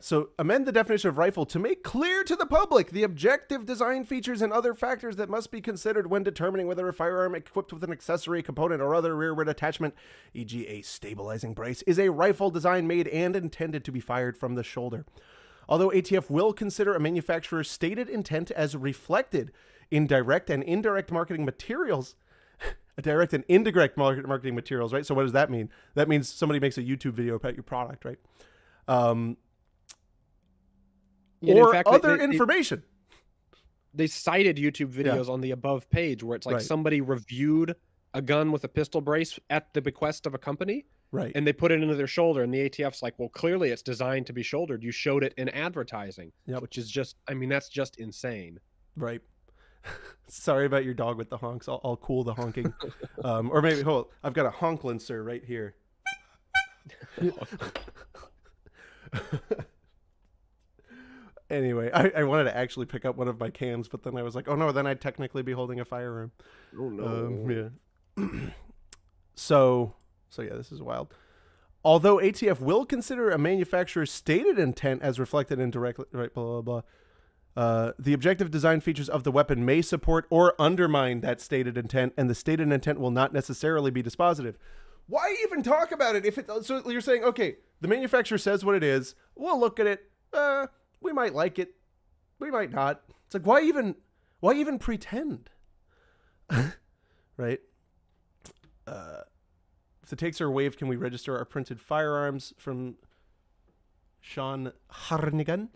So amend the definition of rifle to make clear to the public the objective design features and other factors that must be considered when determining whether a firearm equipped with an accessory component or other rearward attachment, e.g. a stabilizing brace, is a rifle design made and intended to be fired from the shoulder. Although ATF will consider a manufacturer's stated intent as reflected in direct and indirect marketing materials, direct and indirect marketing materials, right? So what does that mean? That means somebody makes a YouTube video about your product, right? Or in fact, other information. They cited YouTube videos on the above page where it's like somebody reviewed a gun with a pistol brace at the bequest of a company. Right. And they put it into their shoulder, and the ATF's like, well, clearly it's designed to be shouldered. You showed it in advertising, which is just, I mean, that's just insane. Right. Sorry about your dog with the honks. I'll cool the honking. Or maybe, hold on. I've got a honklancer right here. Anyway, I wanted to actually pick up one of my cans, but then I was like, oh no, then I'd technically be holding a firearm. Oh no. Yeah. So yeah, this is wild. Although ATF will consider a manufacturer's stated intent as reflected in directly, right, blah, blah, blah. The objective design features of the weapon may support or undermine that stated intent, and the stated intent will not necessarily be dispositive. Why even talk about it? So you're saying, okay, the manufacturer says what it is. We'll look at it. We might like it. We might not. It's like, why even pretend? Right? If the takes are waived, can we register our printed firearms? From Sean Harnigan.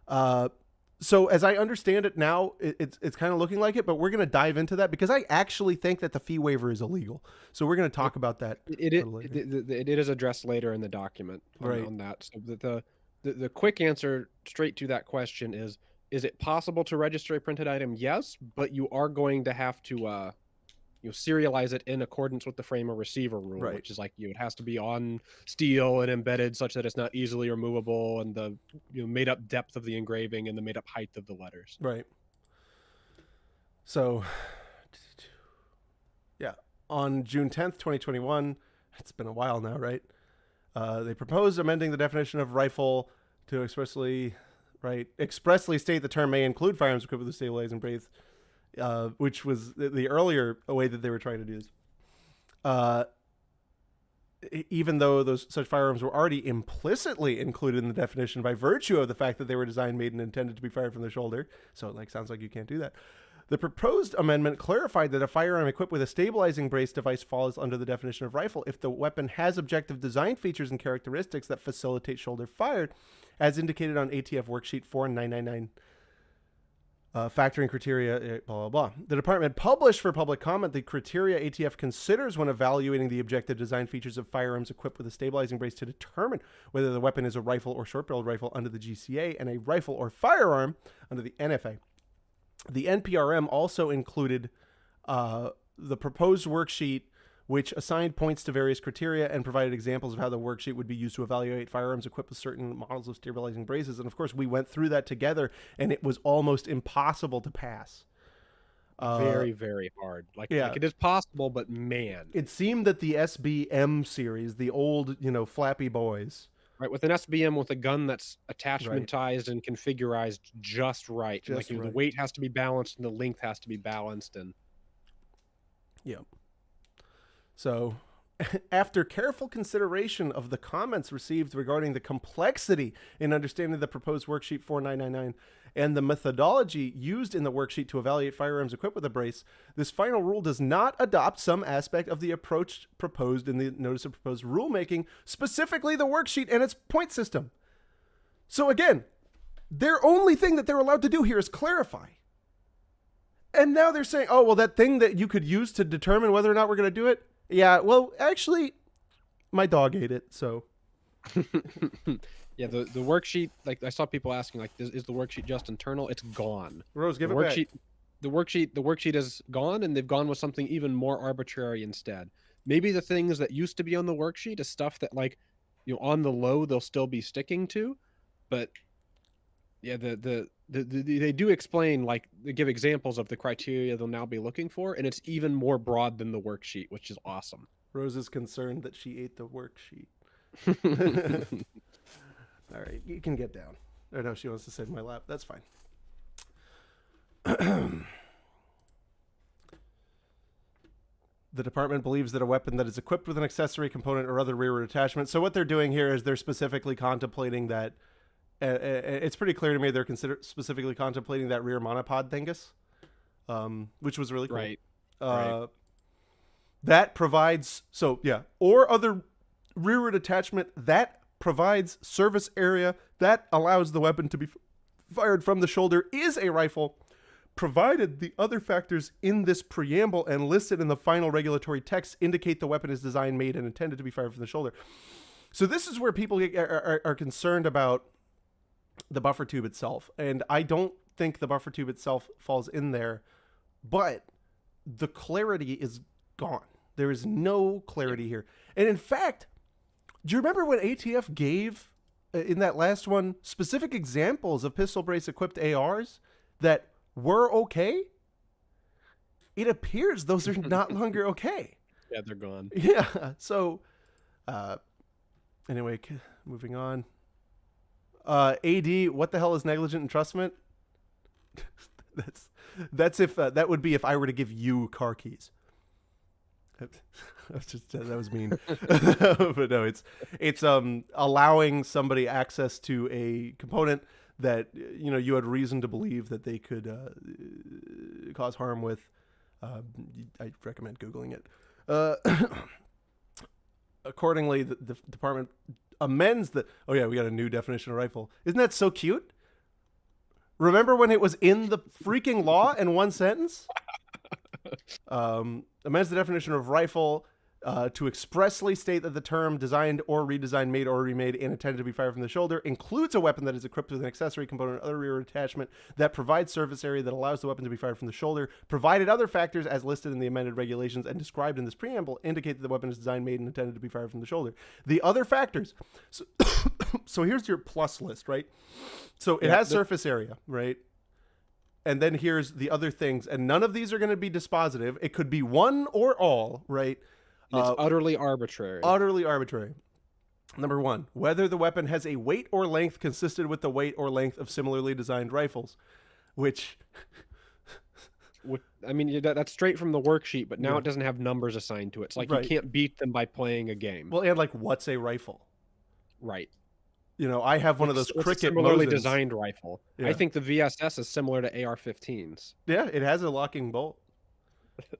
So as I understand it now, it's kind of looking like it, but we're going to dive into that because I actually think that the fee waiver is illegal. So we're going to talk about that. It is addressed later in the document on that. So the quick answer straight to that question is it possible to register a printed item? Yes, but you are going to have to serialize it in accordance with the frame or receiver rule, which is like it has to be on steel and embedded such that it's not easily removable, and the made up depth of the engraving and the made up height of the letters. Right. So, yeah, on June 10th, 2021, it's been a while now, right? They proposed amending the definition of rifle to expressly state the term may include firearms equipped with a stabilizing brace. Which was the earlier way that they were trying to do this. Even though such firearms were already implicitly included in the definition by virtue of the fact that they were designed, made, and intended to be fired from the shoulder. So it sounds like you can't do that. The proposed amendment clarified that a firearm equipped with a stabilizing brace device falls under the definition of rifle if the weapon has objective design features and characteristics that facilitate shoulder fire, as indicated on ATF Worksheet 4999. Factoring criteria, blah, blah, blah. The department published for public comment the criteria ATF considers when evaluating the objective design features of firearms equipped with a stabilizing brace to determine whether the weapon is a rifle or short-barreled rifle under the GCA and a rifle or firearm under the NFA. The NPRM also included the proposed worksheet, which assigned points to various criteria and provided examples of how the worksheet would be used to evaluate firearms equipped with certain models of stabilizing braces. And of course, we went through that together, and it was almost impossible to pass. Very, very hard. Like it is possible, but man. It seemed that the SBM series, the old, Flappy Boys. Right, with an SBM with a gun that's attachmentized and configurized just right. The weight has to be balanced and the length has to be balanced. And yeah. So, after careful consideration of the comments received regarding the complexity in understanding the proposed worksheet 4999, and the methodology used in the worksheet to evaluate firearms equipped with a brace, this final rule does not adopt some aspect of the approach proposed in the notice of proposed rulemaking, specifically the worksheet and its point system. So again, their only thing that they're allowed to do here is clarify. And now they're saying, oh, well, that thing that you could use to determine whether or not we're going to do it. Yeah, well, actually, my dog ate it, so. Yeah, the worksheet, like I saw people asking, like, is the worksheet just internal? It's gone. Rose, give the it worksheet, back. The worksheet is gone, and they've gone with something even more arbitrary instead. Maybe the things that used to be on the worksheet is stuff that, like, on the low they'll still be sticking to, but yeah, they do explain, like, they give examples of the criteria they'll now be looking for, and it's even more broad than the worksheet, which is awesome. Rose is concerned that she ate the worksheet. All right, you can get down. Oh, no, she wants to sit in my lap. That's fine. The department believes that a weapon that is equipped with an accessory component or other rearward attachment. So what they're doing here is they're specifically contemplating that. It's pretty clear to me they're specifically contemplating that rear monopod thingus, which was really cool. Right. That provides, so yeah, or other rearward attachment that provides service area that allows the weapon to be fired from the shoulder is a rifle, provided the other factors in this preamble and listed in the final regulatory text indicate the weapon is designed, made, and intended to be fired from the shoulder. So this is where people are concerned about the buffer tube itself. And I don't think the buffer tube itself falls in there, but the clarity is gone. There is no clarity here. And in fact, do you remember when ATF gave, in that last one, specific examples of pistol brace equipped ARs that were okay? It appears those are not longer okay. Yeah, they're gone. Yeah. So, anyway, moving on. AD, what the hell is negligent entrustment? That's if that would be if I were to give you car keys. That was mean. But no, it's allowing somebody access to a component that you had reason to believe that they could cause harm with. I recommend Googling it. Accordingly, the department amends the. Oh yeah, we got a new definition of rifle. Isn't that so cute? Remember when it was in the freaking law in one sentence? Amends the definition of rifle to expressly state that the term designed or redesigned, made or remade, and intended to be fired from the shoulder includes a weapon that is equipped with an accessory component or other rear attachment that provides surface area that allows the weapon to be fired from the shoulder, provided other factors as listed in the amended regulations and described in this preamble indicate that the weapon is designed, made, and intended to be fired from the shoulder. The other factors. So here's your plus list, right? So it has surface area, right? And then here's the other things, and none of these are going to be dispositive. It could be one or all, right? It's utterly arbitrary. Utterly arbitrary. Number one, whether the weapon has a weight or length consistent with the weight or length of similarly designed rifles, which... I mean, that's straight from the worksheet, but now it doesn't have numbers assigned to it. It's like you can't beat them by playing a game. Well, and like, what's a rifle? Right. I have one of those cricket similarly Mosins. designed rifle. Yeah. I think the VSS is similar to AR-15s. Yeah, it has a locking bolt.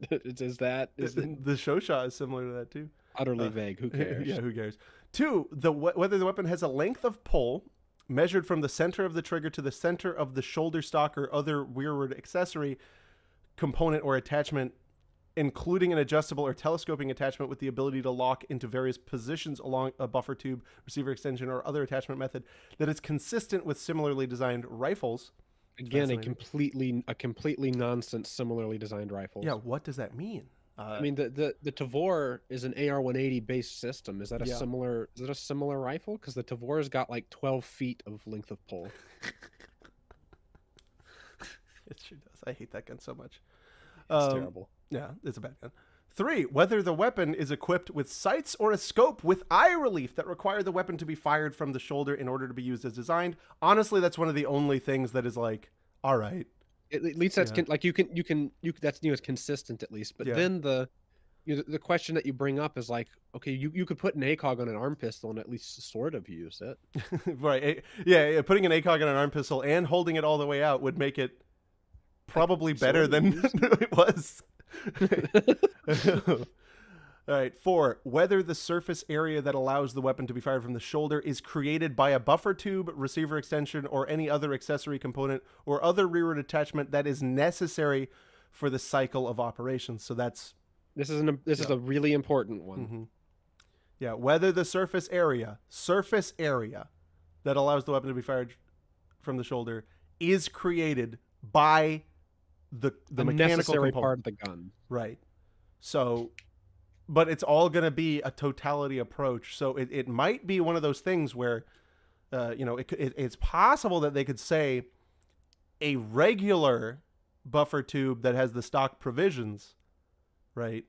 The show shot is similar to that too. Utterly vague. Who cares? Yeah, who cares? Two, whether the weapon has a length of pull measured from the center of the trigger to the center of the shoulder stock or other rearward accessory component or attachment, including an adjustable or telescoping attachment with the ability to lock into various positions along a buffer tube, receiver extension, or other attachment method that is consistent with similarly designed rifles. Again, a completely nonsense similarly designed rifle. Yeah, what does that mean? I mean, the Tavor is an AR-180 based system. Is that a similar? Is it a similar rifle? Because the Tavor's got like 12 feet of length of pull. It sure does. I hate that gun so much. It's terrible. Yeah, it's a bad gun. 3, whether the weapon is equipped with sights or a scope with eye relief that require the weapon to be fired from the shoulder in order to be used as designed. Honestly, that's one of the only things that is like, all right. At least that's like you can that's it's consistent at least. But then the The question that you bring up is like, okay, you could put an ACOG on an arm pistol and at least sort of use it. Right. Yeah, putting an ACOG on an arm pistol and holding it all the way out would make it Like, probably sort better of than useful. it was. All right. 4. Whether the surface area that allows the weapon to be fired from the shoulder is created by a buffer tube, receiver extension, or any other accessory component or other rearward attachment that is necessary for the cycle of operations. So that's This is a really important one. yeah. Whether the surface area that allows the weapon to be fired from the shoulder is created by the A mechanical necessary component. part of the gun. Right. So, but it's all going to be a totality approach. So it might be one of those things where, it's possible that they could say a regular buffer tube that has the stock provisions, right,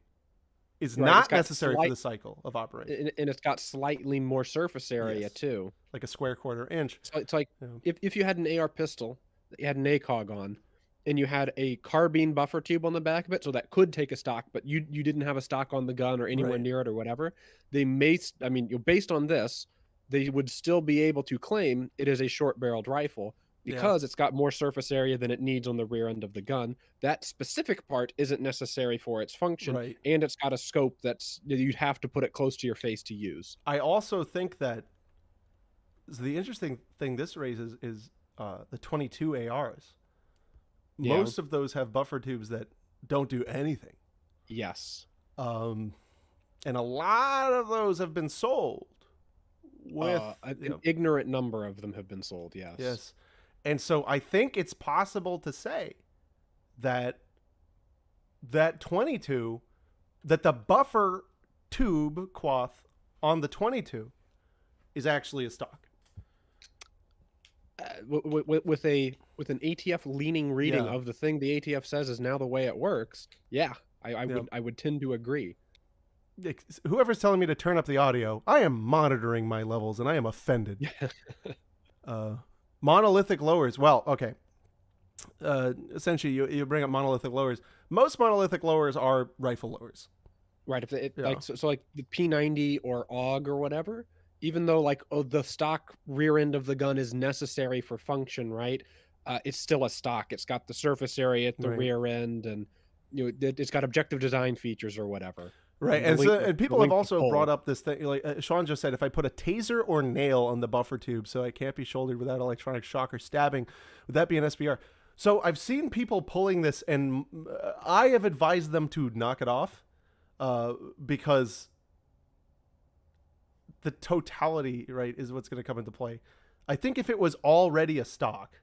is Right, not necessary for the cycle of operation. and it's got slightly more surface area Yes. too. Like a square quarter inch. So it's like Yeah. if you had an AR pistol that you had an ACOG on, and you had a carbine buffer tube on the back of it, so that could take a stock, but you didn't have a stock on the gun or anywhere Right. near it or whatever. They may, I mean, based on this, they would still be able to claim it is a short-barreled rifle because it's got more surface area than it needs on the rear end of the gun. That specific part isn't necessary for its function, Right. and it's got a scope that you'd have to put it close to your face to use. I also think that the interesting thing this raises is the 22 ARs. Yeah. Most of those have buffer tubes that don't do anything. Yes. And a lot of those have been sold with An ignorant number of them have been sold. Yes. Yes. And so I think it's possible to say that 22, that the buffer tube cloth on the 22 is actually a stock. With an ATF leaning reading of the thing the ATF says is now the way it works, I would tend to agree. Whoever's telling me to turn up the audio, I am monitoring my levels and I am offended. Monolithic lowers. Well, okay. Essentially, you bring up monolithic lowers. Most monolithic lowers are rifle lowers. Right. If it like so like the P90 or AUG or whatever, even though like the stock rear end of the gun is necessary for function, right? It's still a stock. It's got the surface area at the rear end, and it's got objective design features or whatever. Right, and people have also brought up this thing. Like Sean just said, if I put a taser or nail on the buffer tube, so it can't be shouldered without electronic shock or stabbing, would that be an SBR? So I've seen people pulling this, and I have advised them to knock it off, because the totality, right, is what's going to come into play. I think if it was already a stock,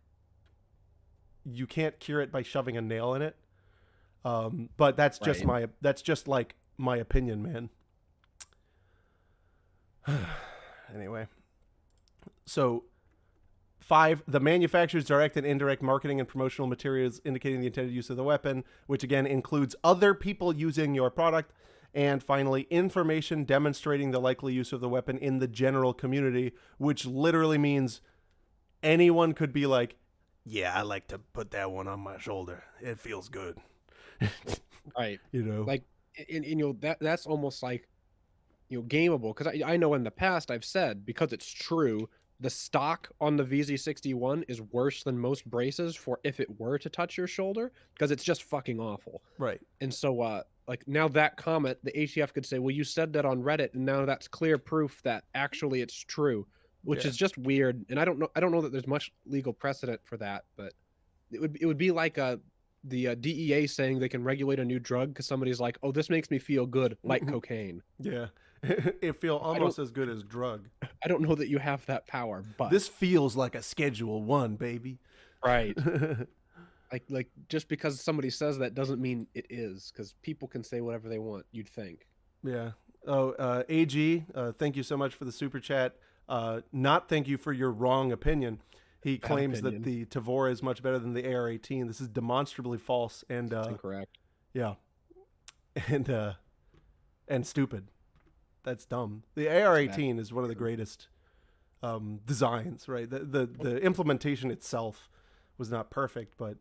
you can't cure it by shoving a nail in it. But that's just my opinion, man. Anyway, so 5, the manufacturer's direct and indirect marketing and promotional materials indicating the intended use of the weapon, which again includes other people using your product. And finally, information demonstrating the likely use of the weapon in the general community, which literally means anyone could be like, yeah, I like to put that one on my shoulder. It feels good. Right. Like, that's almost like, gameable. Because I know in the past I've said, because it's true, the stock on the VZ61 is worse than most braces for if it were to touch your shoulder, because it's just fucking awful. Right. And so, like now that comment, the ATF could say, well, you said that on Reddit, and now that's clear proof that actually it's true, which is just weird. And I don't know that there's much legal precedent for that, but it would be like the DEA saying they can regulate a new drug because somebody's like, oh, this makes me feel good, like cocaine. Yeah. It feels almost as good as drug. I don't know that you have that power, but this feels like a Schedule 1, baby. Right. like just because somebody says that doesn't mean it is, because people can say whatever they want, you'd think. Yeah. Oh, AG, thank you so much for the super chat. Not thank you for your wrong opinion. He claims that the Tavor is much better than the AR-18. This is demonstrably false and That's incorrect. Yeah. And stupid. That's dumb. The AR-18 is one of the greatest designs, right? The implementation itself was not perfect, but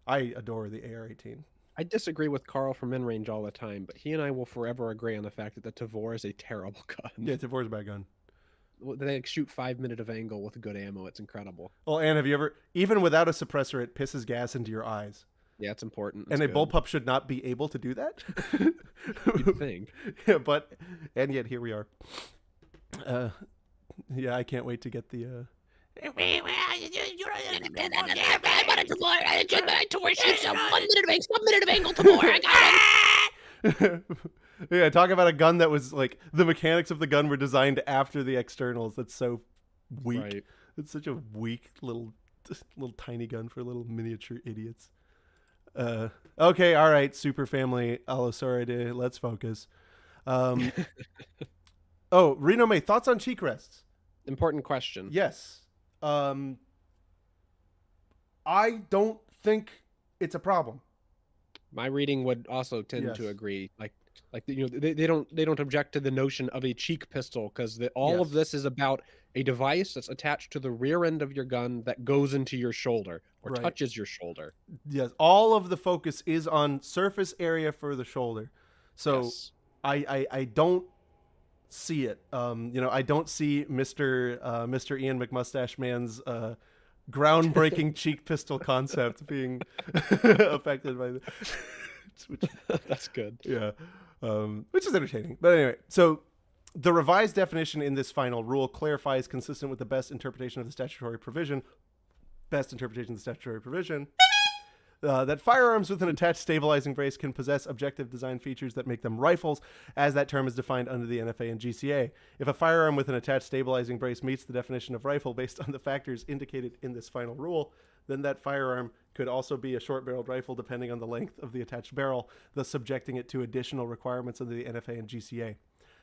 I adore the AR-18. I disagree with Carl from In Range all the time, but he and I will forever agree on the fact that the Tavor is a terrible gun. Yeah, Tavor's a bad gun. They like, shoot 5 minute of angle with good ammo. It's incredible. Well, Anne, have you ever, even without a suppressor, it pisses gas into your eyes. Yeah, it's important. And a bullpup should not be able to do that. You'd think. Yeah, and yet here we are. Yeah, I can't wait to get the. I shoot some 1 minute of angle Tavor. I got it. Yeah, talk about a gun that was like the mechanics of the gun were designed after the externals. That's so weak. Right. It's such a weak little tiny gun for little miniature idiots. Okay, all right, super family Allosauridae, let's focus. Oh, Reno May, thoughts on cheek rests? Important question. Yes. I don't think it's a problem. My reading would also tend to agree. They don't object to the notion of a cheek pistol because all of this is about a device that's attached to the rear end of your gun that goes into your shoulder or touches your shoulder. Yes, all of the focus is on surface area for the shoulder. So I don't see it. I don't see Mr. Ian McMustache Man's groundbreaking cheek pistol concept being affected by That's good. Yeah. Which is entertaining. But anyway, so the revised definition in this final rule clarifies, consistent with the best interpretation of the statutory provision, that firearms with an attached stabilizing brace can possess objective design features that make them rifles, as that term is defined under the NFA and GCA. If a firearm with an attached stabilizing brace meets the definition of rifle based on the factors indicated in this final rule, then that firearm could also be a short-barreled rifle depending on the length of the attached barrel, thus subjecting it to additional requirements under the NFA and GCA.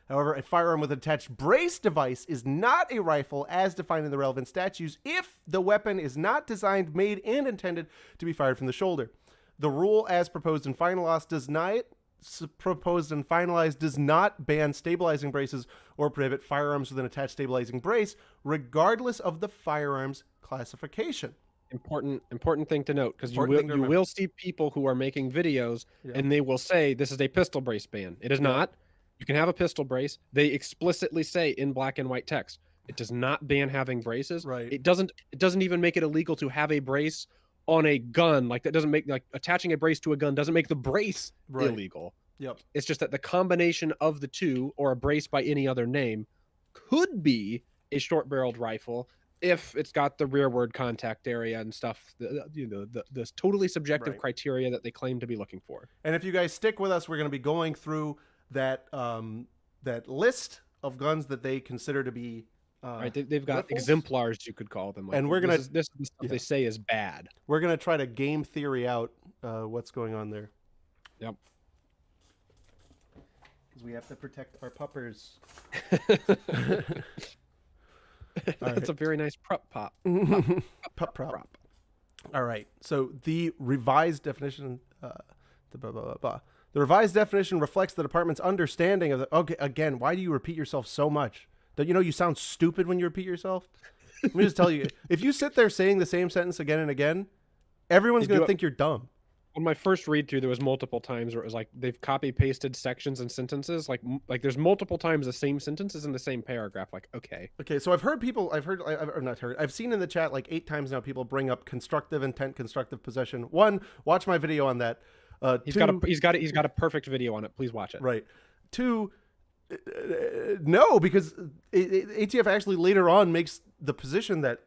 However, a firearm with an attached brace device is not a rifle as defined in the relevant statutes if the weapon is not designed, made, and intended to be fired from the shoulder. The rule as proposed and finalized does not ban stabilizing braces or prohibit firearms with an attached stabilizing brace, regardless of the firearm's classification. Important thing to note, because you will see people who are making videos and they will say this is a pistol brace ban. It is not. You can have a pistol brace. They explicitly say in black and white text, it does not ban having braces. Right. It doesn't even make it illegal to have a brace on a gun. Like that doesn't make attaching a brace to a gun doesn't make the brace illegal. Yep. It's just that the combination of the two, or a brace by any other name, could be a short-barreled rifle if it's got the rearward contact area and stuff. The totally subjective criteria that they claim to be looking for. And if you guys stick with us, we're going to be going through that list of guns that they consider to be right. They've got rifles. Exemplars, you could call them. And we're gonna this is the stuff they say is bad. We're gonna try to game theory out what's going on there. Yep. Because we have to protect our puppers. That's a very nice prop. Prop. All right. So the revised definition. The revised definition reflects the department's understanding of the. Okay, again, why do you repeat yourself so much? Don't you know you sound stupid when you repeat yourself? Let me just tell you, if you sit there saying the same sentence again and again, everyone's going to think you're dumb. On my first read through, there was multiple times where it was like they've copy pasted sections and sentences. Like there's multiple times the same sentences in the same paragraph. Like, okay. So I've seen in the chat like 8 times now people bring up constructive intent, constructive possession. 1, watch my video on that. He's 2, got a perfect video on it. Please watch it. Right. 2, no, because ATF actually later on makes the position that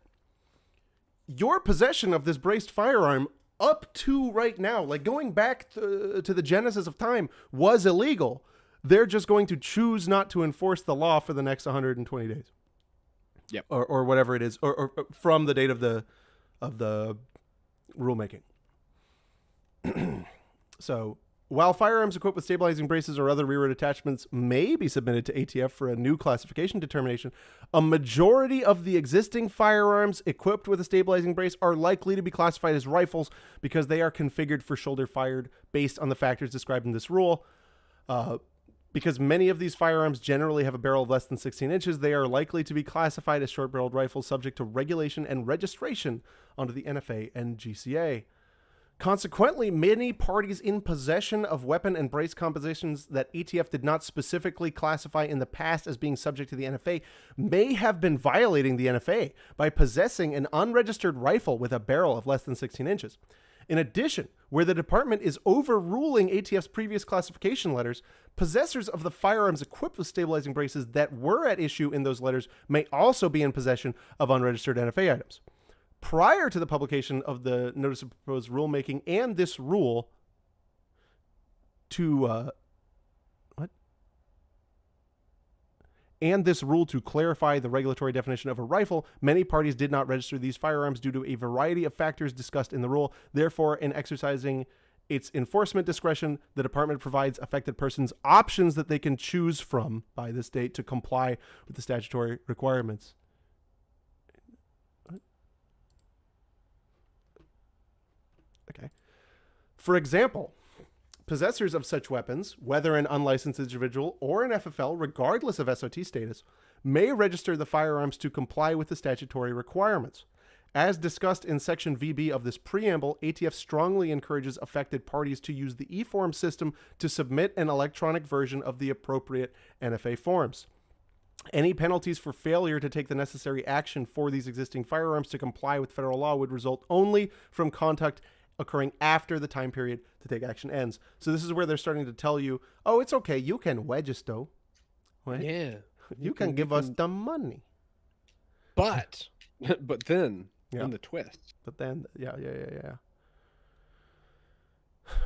your possession of this braced firearm up to right now, like going back to the genesis of time, was illegal. They're just going to choose not to enforce the law for the next 120 days. Yep. Or whatever it is, or from the date of the rulemaking. So, while firearms equipped with stabilizing braces or other rearward attachments may be submitted to ATF for a new classification determination, a majority of the existing firearms equipped with a stabilizing brace are likely to be classified as rifles because they are configured for shoulder fired based on the factors described in this rule. Because many of these firearms generally have a barrel of less than 16 inches, they are likely to be classified as short-barreled rifles subject to regulation and registration under the NFA and GCA. Consequently, many parties in possession of weapon and brace compositions that ATF did not specifically classify in the past as being subject to the NFA may have been violating the NFA by possessing an unregistered rifle with a barrel of less than 16 inches. In addition, where the department is overruling ATF's previous classification letters, possessors of the firearms equipped with stabilizing braces that were at issue in those letters may also be in possession of unregistered NFA items. Prior to the publication of the Notice of Proposed Rulemaking and this rule to clarify the regulatory definition of a rifle, many parties did not register these firearms due to a variety of factors discussed in the rule. Therefore, in exercising its enforcement discretion, the department provides affected persons options that they can choose from by this date to comply with the statutory requirements. Okay. For example, possessors of such weapons, whether an unlicensed individual or an FFL, regardless of SOT status, may register the firearms to comply with the statutory requirements. As discussed in Section VB of this preamble, ATF strongly encourages affected parties to use the e-form system to submit an electronic version of the appropriate NFA forms. Any penalties for failure to take the necessary action for these existing firearms to comply with federal law would result only from conduct occurring after the time period to take action ends. So this is where they're starting to tell you, oh, it's okay, you can register. Right? Yeah. You can give us the money. But then, Yeah. in the twist. But then, yeah.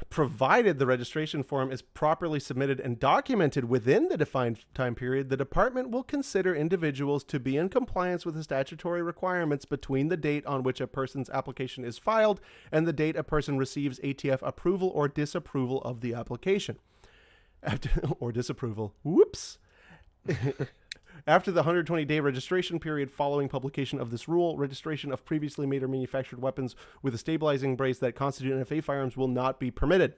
Provided the registration form is properly submitted and documented within the defined time period, the department will consider individuals to be in compliance with the statutory requirements between the date on which a person's application is filed and the date a person receives ATF approval or disapproval of the application. Or disapproval. Whoops. After the 120-day registration period following publication of this rule, registration of previously made or manufactured weapons with a stabilizing brace that constitute NFA firearms will not be permitted.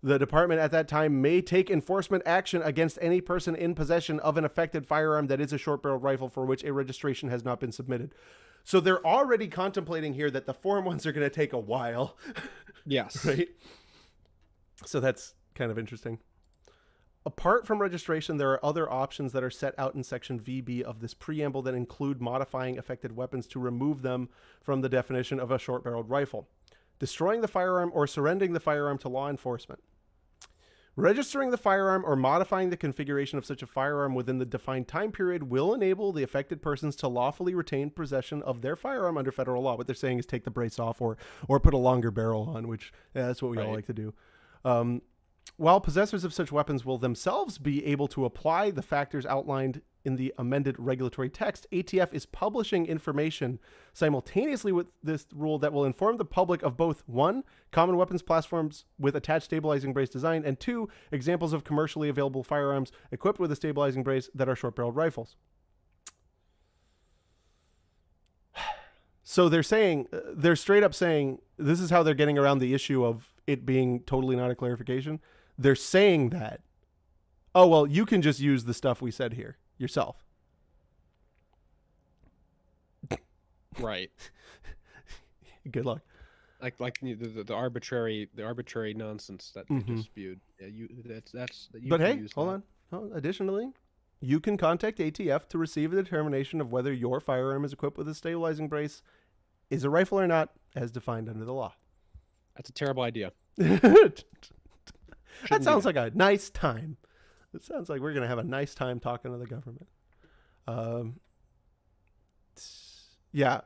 The department at that time may take enforcement action against any person in possession of an affected firearm that is a short-barreled rifle for which a registration has not been submitted. So they're already contemplating here that the form ones are going to take a while. Yes. Right? So that's kind of interesting. Apart from registration, there are other options that are set out in Section VB of this preamble that include modifying affected weapons to remove them from the definition of a short-barreled rifle, destroying the firearm, or surrendering the firearm to law enforcement. Registering the firearm or modifying the configuration of such a firearm within the defined time period will enable the affected persons to lawfully retain possession of their firearm under federal law. What they're saying is take the brace off or put a longer barrel on, which that's what we all like to do. While possessors of such weapons will themselves be able to apply the factors outlined in the amended regulatory text, ATF is publishing information simultaneously with this rule that will inform the public of both, 1, common weapons platforms with attached stabilizing brace design, and 2, examples of commercially available firearms equipped with a stabilizing brace that are short-barreled rifles. So they're straight up saying, this is how they're getting around the issue of it being totally not a clarification. They're saying that, oh, well, you can just use the stuff we said here yourself. Right. Good luck. Like the arbitrary nonsense that they just spewed. Yeah, But hey, hold on. Additionally, you can contact ATF to receive a determination of whether your firearm is equipped with a stabilizing brace, is a rifle or not, as defined under the law. That's a terrible idea. That sounds like a nice time. It sounds like we're going to have a nice time talking to the government. Yeah.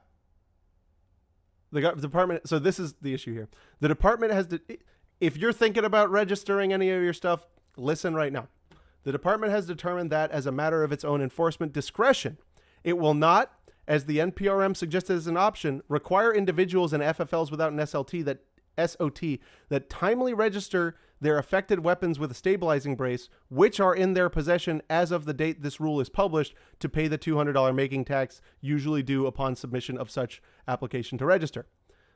The department. So this is the issue here. The department has to, if you're thinking about registering any of your stuff, listen right now. The department has determined that as a matter of its own enforcement discretion, it will not, as the NPRM suggested as an option, require individuals and FFLs without an SOT that timely register their affected weapons with a stabilizing brace, which are in their possession as of the date this rule is published, to pay the $200 making tax usually due upon submission of such application to register.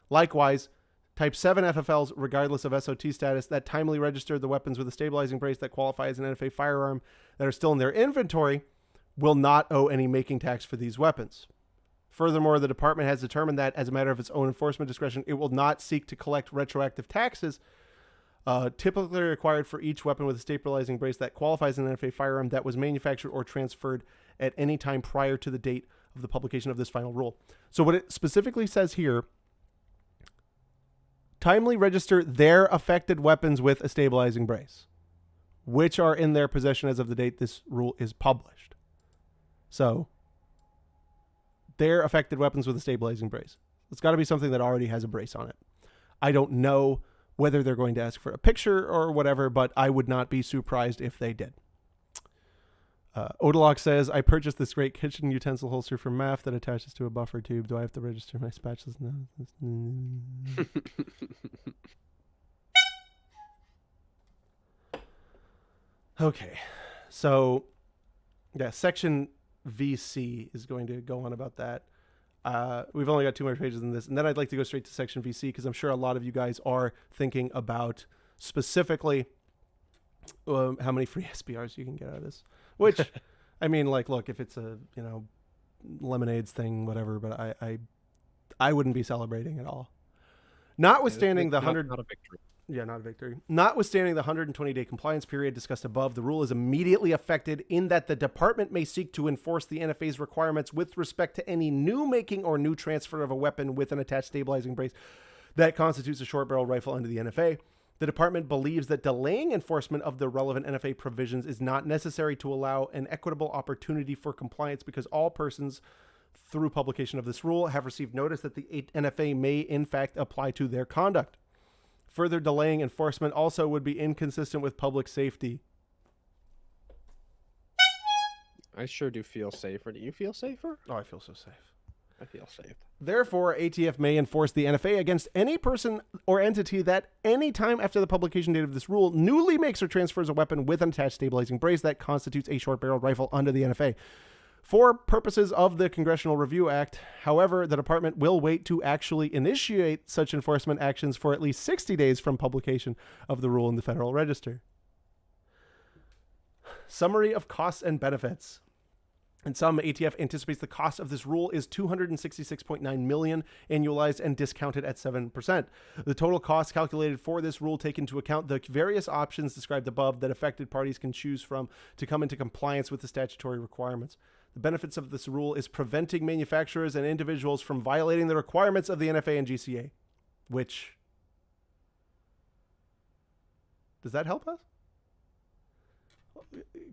Likewise, Type 7 FFLs, regardless of SOT status, that timely register the weapons with a stabilizing brace that qualify as an NFA firearm that are still in their inventory will not owe any making tax for these weapons. Furthermore, the department has determined that, as a matter of its own enforcement discretion, it will not seek to collect retroactive taxes typically required for each weapon with a stabilizing brace that qualifies an NFA firearm that was manufactured or transferred at any time prior to the date of the publication of this final rule. So what it specifically says here, timely register their affected weapons with a stabilizing brace, which are in their possession as of the date this rule is published. So their affected weapons with a stabilizing brace. It's got to be something that already has a brace on it. I don't know whether they're going to ask for a picture or whatever, but I would not be surprised if they did. Odalock says, I purchased this great kitchen utensil holster from MAF that attaches to a buffer tube. Do I have to register my spatulas? No. Okay. So, yeah, section VC is going to go on about that. We've only got 2 more pages in this, and then I'd like to go straight to section VC because I'm sure a lot of you guys are thinking about specifically how many free SBRs you can get out of this. Which, I mean, like, look, if it's a lemonades thing, whatever, but I wouldn't be celebrating at all. Notwithstanding the 100. Not a victory. Yeah, not a victory. Notwithstanding the 120-day compliance period discussed above, the rule is immediately affected in that the department may seek to enforce the NFA's requirements with respect to any new making or new transfer of a weapon with an attached stabilizing brace that constitutes a short barrel rifle under the NFA. The department believes that delaying enforcement of the relevant NFA provisions is not necessary to allow an equitable opportunity for compliance because all persons through publication of this rule have received notice that the NFA may in fact apply to their conduct. Further delaying enforcement also would be inconsistent with public safety. I sure do feel safer. Do you feel safer? Oh, I feel so safe. I feel safe. Therefore, ATF may enforce the NFA against any person or entity that any time after the publication date of this rule newly makes or transfers a weapon with an attached stabilizing brace that constitutes a short-barreled rifle under the NFA. For purposes of the Congressional Review Act, however, the department will wait to actually initiate such enforcement actions for at least 60 days from publication of the rule in the Federal Register. Summary of costs and benefits. In sum, ATF anticipates the cost of this rule is $266.9 million annualized and discounted at 7%. The total cost calculated for this rule take into account the various options described above that affected parties can choose from to come into compliance with the statutory requirements. The benefits of this rule is preventing manufacturers and individuals from violating the requirements of the NFA and GCA, which... Does that help us?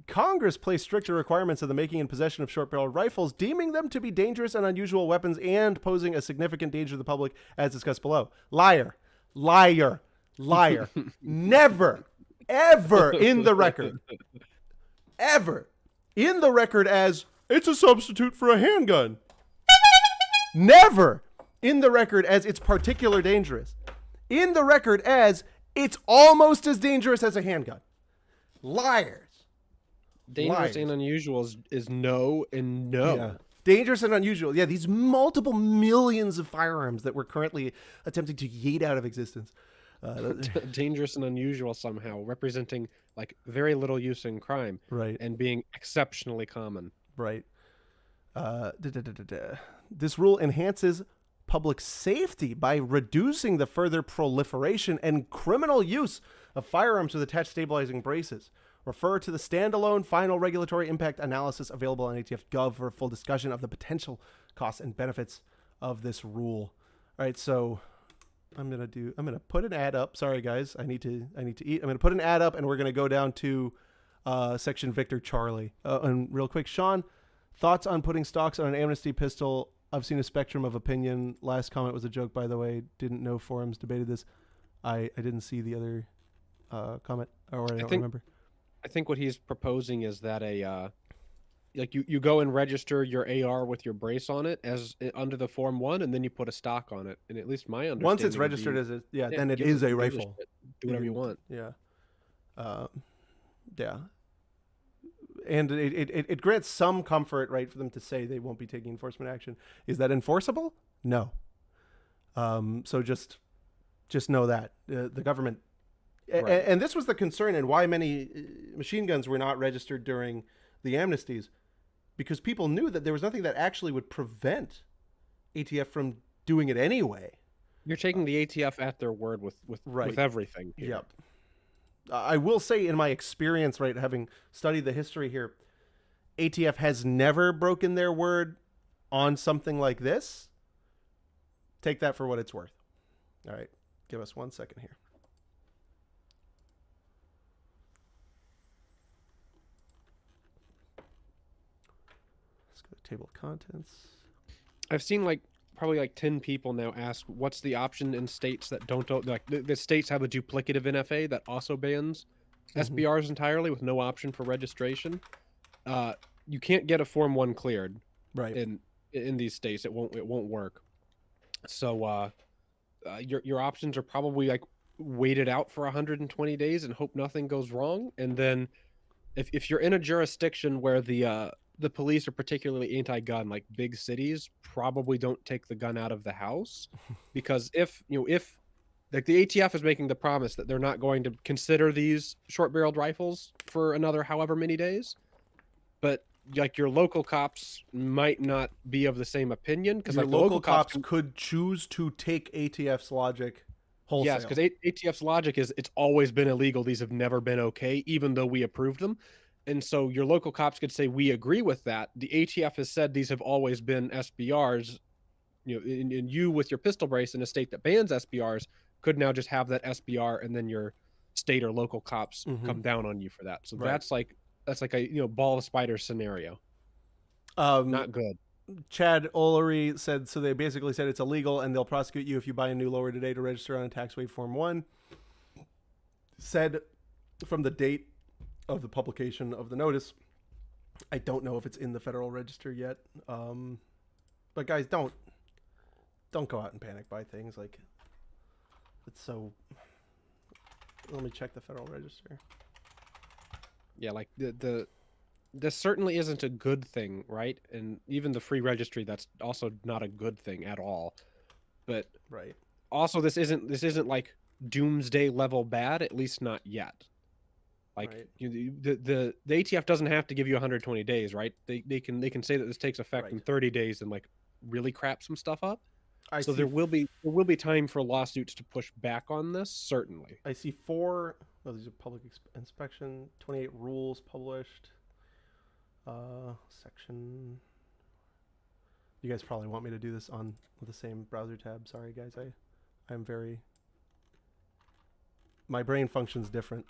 Congress placed stricter requirements of the making and possession of short-barreled rifles, deeming them to be dangerous and unusual weapons and posing a significant danger to the public, as discussed below. Liar. Liar. Liar. Never, ever in the record, ever in the record as it's a substitute for a handgun. Never in the record as it's particular dangerous. In the record as it's almost as dangerous as a handgun. Liars. Dangerous Liars. and unusual is no and no. Yeah. Dangerous and unusual. Yeah, these multiple millions of firearms that we're currently attempting to yeet out of existence. Dangerous and unusual somehow, representing like very little use in crime, Right. and being exceptionally common. Right. This rule enhances public safety by reducing the further proliferation and criminal use of firearms with attached stabilizing braces. Refer to the standalone final regulatory impact analysis available on ATF.gov for a full discussion of the potential costs and benefits of this rule. All right, so I'm gonna put an ad up. Sorry guys, I need to eat. I'm gonna put an ad up, and we're gonna go down to section Victor Charlie. And real quick, Sean, thoughts on putting stocks on an amnesty pistol? I've seen a spectrum of opinion. Last comment was a joke, by the way. Didn't know forums debated this. I didn't see the other comment, or I don't remember. I think what he's proposing is that like you go and register your AR with your brace on it as under the Form 1, and then you put a stock on it. And at least my understanding, Once it's registered as a then it is a rifle. Do whatever you want. Yeah. Yeah. And it grants some comfort, right, for them to say they won't be taking enforcement action. Is that enforceable? No. So just know that the government. Right. And this was the concern and why many machine guns were not registered during the amnesties, because people knew that there was nothing that actually would prevent ATF from doing it anyway. You're taking the ATF at their word with Right. everything here. Yep. I will say, in my experience, right, having studied the history here, ATF has never broken their word on something like this. Take that for what it's worth. All right. Give us 1 second here. Let's go to table of contents. I've seen probably 10 people now ask what's the option in states that don't like the states have a duplicative NFA that also bans SBRs entirely with no option for registration. You can't get a Form 1 cleared Right. in these states. It won't work. So your options are probably wait it out for 120 days and hope nothing goes wrong. And then if you're in a jurisdiction where the police are particularly anti-gun, like big cities, probably don't take the gun out of the house, because if like the ATF is making the promise that they're not going to consider these short-barreled rifles for another however many days, but like your local cops might not be of the same opinion, because Your like local cops could choose to take ATF's logic wholesale. Yes, because ATF's logic is it's always been illegal. These have never been okay, even though we approved them. And so your local cops could say, we agree with that. The ATF has said these have always been SBRs. And you with your pistol brace in a state that bans SBRs could now just have that SBR, and then your state or local cops come down on you for that. So Right. that's like a ball of spiders scenario. Not good. Chad Olery said, so they basically said it's illegal and they'll prosecute you if you buy a new lower today to register on a tax waive Form 1. Said from the date of the publication of the notice, I don't know if it's in the Federal Register yet. But guys, don't go out and panic buy things. Like, it's so... Let me check the Federal Register. Yeah, like this certainly isn't a good thing, right? And even the free registry, that's also not a good thing at all. But right. Also, this isn't like doomsday level bad, at least not yet. Like right. The ATF doesn't have to give you 120 days, right? They can say that this takes effect right. in 30 days and like really crap some stuff up. So there will be time for lawsuits to push back on this, certainly. I see 4. Oh, these are public inspection. 28 rules published. Section. You guys probably want me to do this on the same browser tab. Sorry, guys. I'm very. My brain functions different.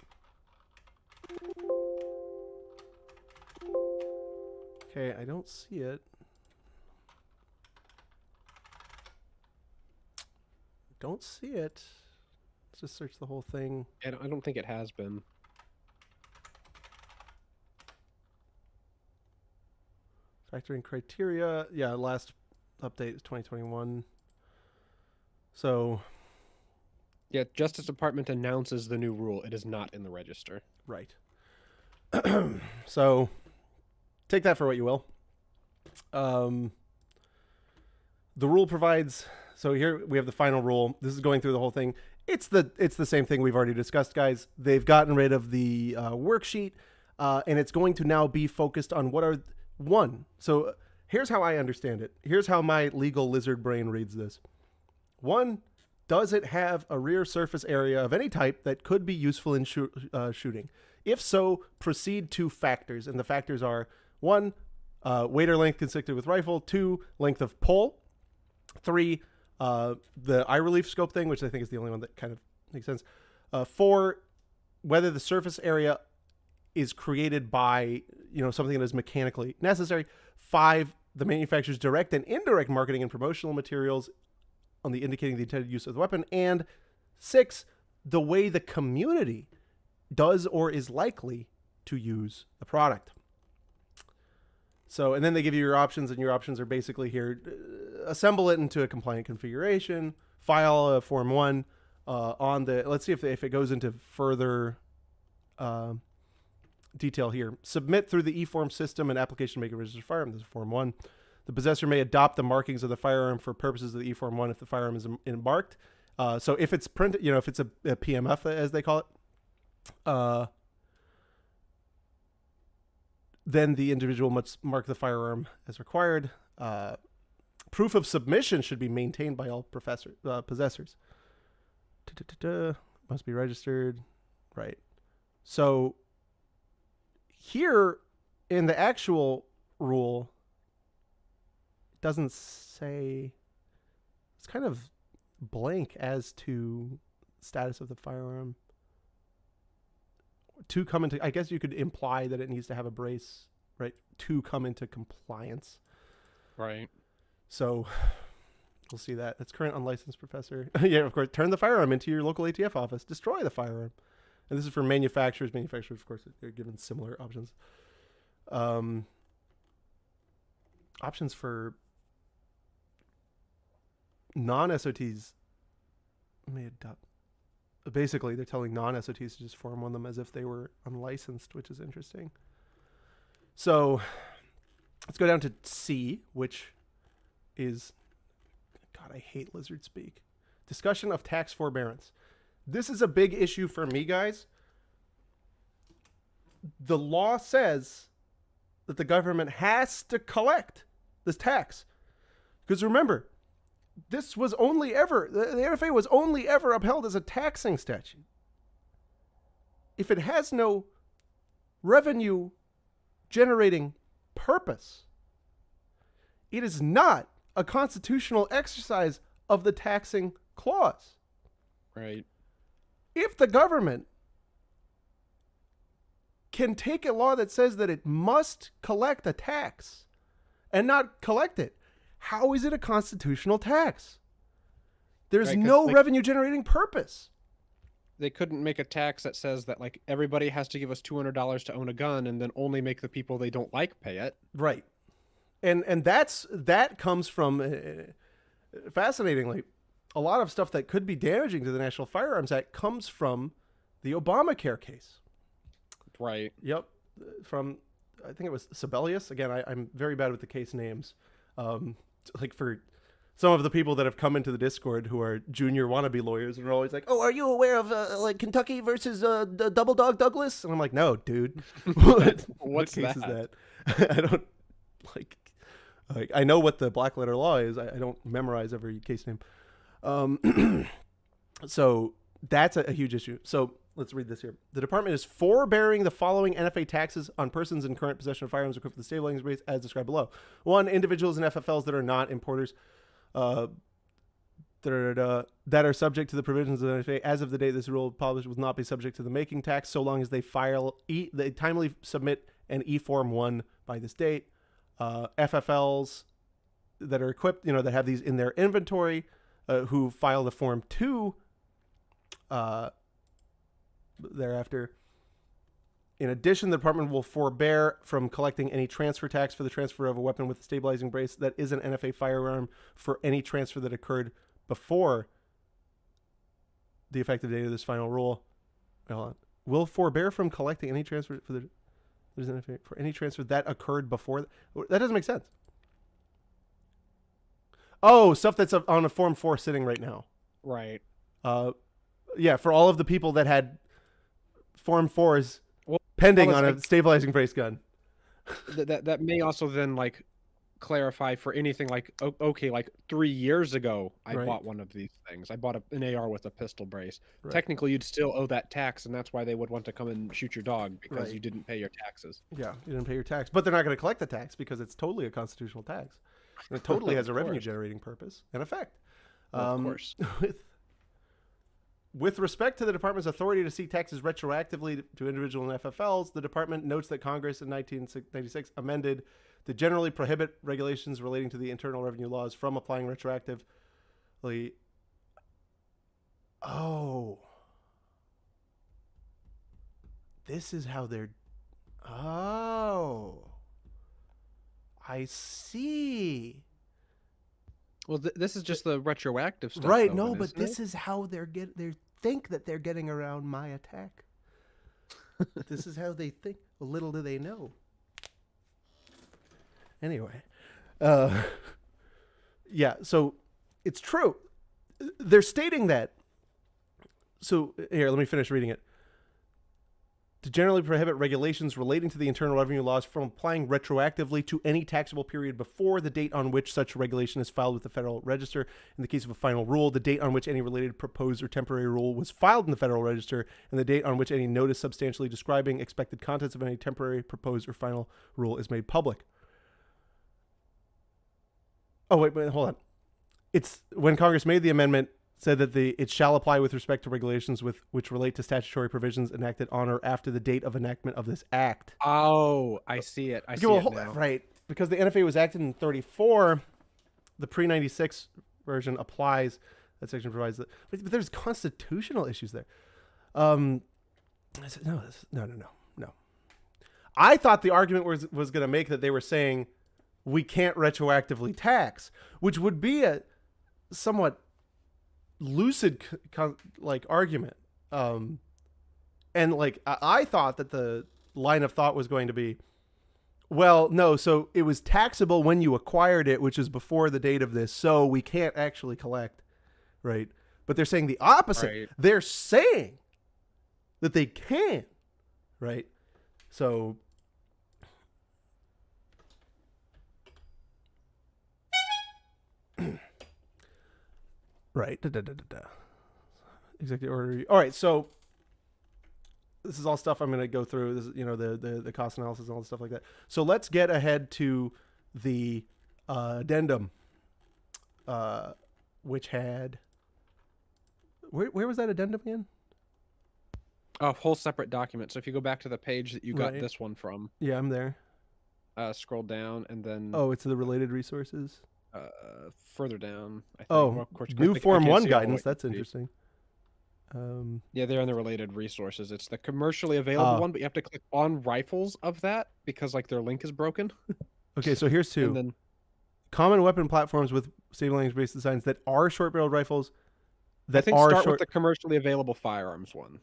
Okay, I don't see it. Don't see it. Let's just search the whole thing. And I don't think it has been. Factoring criteria. Yeah, last update is 2021. So. Yeah, Justice Department announces the new rule. It is not in the register. Right. So, take that for what you will. The rule provides... So here we have the final rule. This is going through the whole thing. It's the same thing we've already discussed, guys. They've gotten rid of the worksheet, and it's going to now be focused on what are... One, so here's how I understand it. Here's how my legal lizard brain reads this. One, does it have a rear surface area of any type that could be useful in shooting? If so, proceed to factors. And the factors are 1, weight or length consistent with rifle. 2, length of pull. 3, the eye relief scope thing, which I think is the only one that kind of makes sense. 4, whether the surface area is created by something that is mechanically necessary. 5, the manufacturer's direct and indirect marketing and promotional materials on the indicating the intended use of the weapon. And 6, the way the community does or is likely to use the product. So, and then they give you your options, and your options are basically here. Assemble it into a compliant configuration, file a Form 1 on the, let's see if it goes into further detail here. Submit through the e-form system an application to make a registered firearm. This is Form 1. The possessor may adopt the markings of the firearm for purposes of the e-form 1 if the firearm is embarked. So if it's printed, if it's a PMF as they call it, then the individual must mark the firearm as required. Proof of submission should be maintained by all possessors. Must be registered. Right. So here in the actual rule, it doesn't say, it's kind of blank as to status of the firearm. To come into, I guess you could imply that it needs to have a brace, right, to come into compliance. Right. So we'll see that. That's current unlicensed professor. Yeah, of course. Turn the firearm into your local ATF office. Destroy the firearm. And this is for manufacturers. Manufacturers, of course, they're given similar options. Options for non-SOTs. Basically, they're telling non-SOTs to just form on them as if they were unlicensed, which is interesting. So let's go down to C, which is, God, I hate lizard speak. Discussion of tax forbearance. This is a big issue for me, guys. The law says that the government has to collect this tax. Because remember, this was only ever, the NFA was only ever upheld as a taxing statute. If it has no revenue generating purpose, it is not a constitutional exercise of the taxing clause. Right. If the government can take a law that says that it must collect a tax and not collect it, how is it a constitutional tax? There's Right, no revenue generating purpose. They couldn't make a tax that says that like everybody has to give us $200 to own a gun and then only make the people they don't like pay it. Right. And that comes from, fascinatingly, a lot of stuff that could be damaging to the National Firearms Act comes from the Obamacare case. Right. Yep. From, I think it was Sibelius. Again, I'm very bad with the case names. Like for some of the people that have come into the Discord who are junior wannabe lawyers and are always like, oh, are you aware of like Kentucky versus the Double Dog Douglas? And I'm like, no, dude. What case is that? I don't like I know what the black letter law is. I don't memorize every case name. So that's a huge issue. So let's read this here. The department is forbearing the following NFA taxes on persons in current possession of firearms equipped with the stabilizing brace as described below. 1, individuals and FFLs that are not importers that are subject to the provisions of the NFA as of the date this rule published will not be subject to the making tax so long as they they timely submit an E-Form 1 by this date. FFLs that are equipped, that have these in their inventory, who file the Form 2 thereafter. In addition, the department will forbear from collecting any transfer tax for the transfer of a weapon with a stabilizing brace that is an NFA firearm for any transfer that occurred before the effective date of this final rule. Hold on. Will forbear from collecting any transfer for any transfer that occurred before. That doesn't make sense. Oh, stuff that's on a Form 4 sitting right now. Right. Yeah, for all of the people that had Form 4s pending on a stabilizing brace gun. That may also then like clarify for anything like, okay, like 3 years ago, I bought one of these things. I bought an AR with a pistol brace. Right. Technically, you'd still owe that tax, and that's why they would want to come and shoot your dog because you didn't pay your taxes. Yeah, you didn't pay your tax. But they're not going to collect the tax because it's totally a constitutional tax. And it totally has a revenue-generating purpose and effect. Of course. With respect to the department's authority to seek taxes retroactively to individual and FFLs, the department notes that Congress in 1996 amended to generally prohibit regulations relating to the Internal Revenue laws from applying retroactively. Oh. This is how they're... Oh. I see. Well, this is just the retroactive stuff. Right, no, but this is how they think that they're getting around my attack. This is how they think. Well, little do they know. Anyway. Yeah, so it's true. They're stating that. So here, let me finish reading it. to generally prohibit regulations relating to the Internal Revenue laws from applying retroactively to any taxable period before the date on which such regulation is filed with the Federal Register. In the case of a final rule, the date on which any related proposed or temporary rule was filed in the Federal Register, and the date on which any notice substantially describing expected contents of any temporary, proposed, or final rule is made public. Oh, wait, hold on. It's when Congress made the amendment, said that it shall apply with respect to regulations which relate to statutory provisions enacted on or after the date of enactment of this act. Oh, I see it. I see it now. Right. Because the NFA was acted in 34, the pre-96 version applies. That section provides that. But there's constitutional issues there. I said, no. I thought the argument was going to make that they were saying we can't retroactively tax, which would be a somewhat lucid argument, and I thought that the line of thought was going to be, well, no, so it was taxable when you acquired it, which is before the date of this, so we can't actually collect, right? But they're saying the opposite. Right. They're saying that they can, right? So right. Executive order. All right. So this is all stuff I'm going to go through. This is, the cost analysis and all the stuff like that. So let's get ahead to the addendum, which had, where was that addendum again? A whole separate document. So if you go back to the page that you got Right. this one from, Yeah, I'm there. scroll down and then Oh, it's the related resources. further down. I think. Oh, Well, of course, new I Form can't 1 see all the guidance. way That's to the- interesting. Yeah, they're in the related resources. It's the commercially available Ah. one, but you have to click on rifles of that because like their link is broken. Okay, so here's two. And then Common weapon platforms with stabilizing-based designs that are short-barreled rifles I that think are start short. with the commercially available firearms one.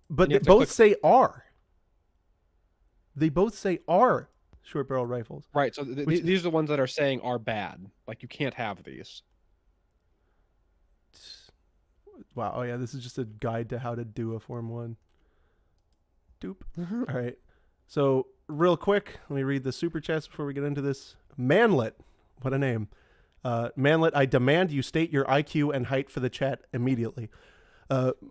But and they you have to both click- say are. They both say are short-barreled rifles. Right. So Which- these are the ones that are saying are bad. Like you can't have these. Wow. Oh yeah, this is just a guide to how to do a Form 1. Doop. All right. So real quick, let me read the super chats before we get into this. Manlet, what a name. Manlet, I demand you state your IQ and height for the chat immediately.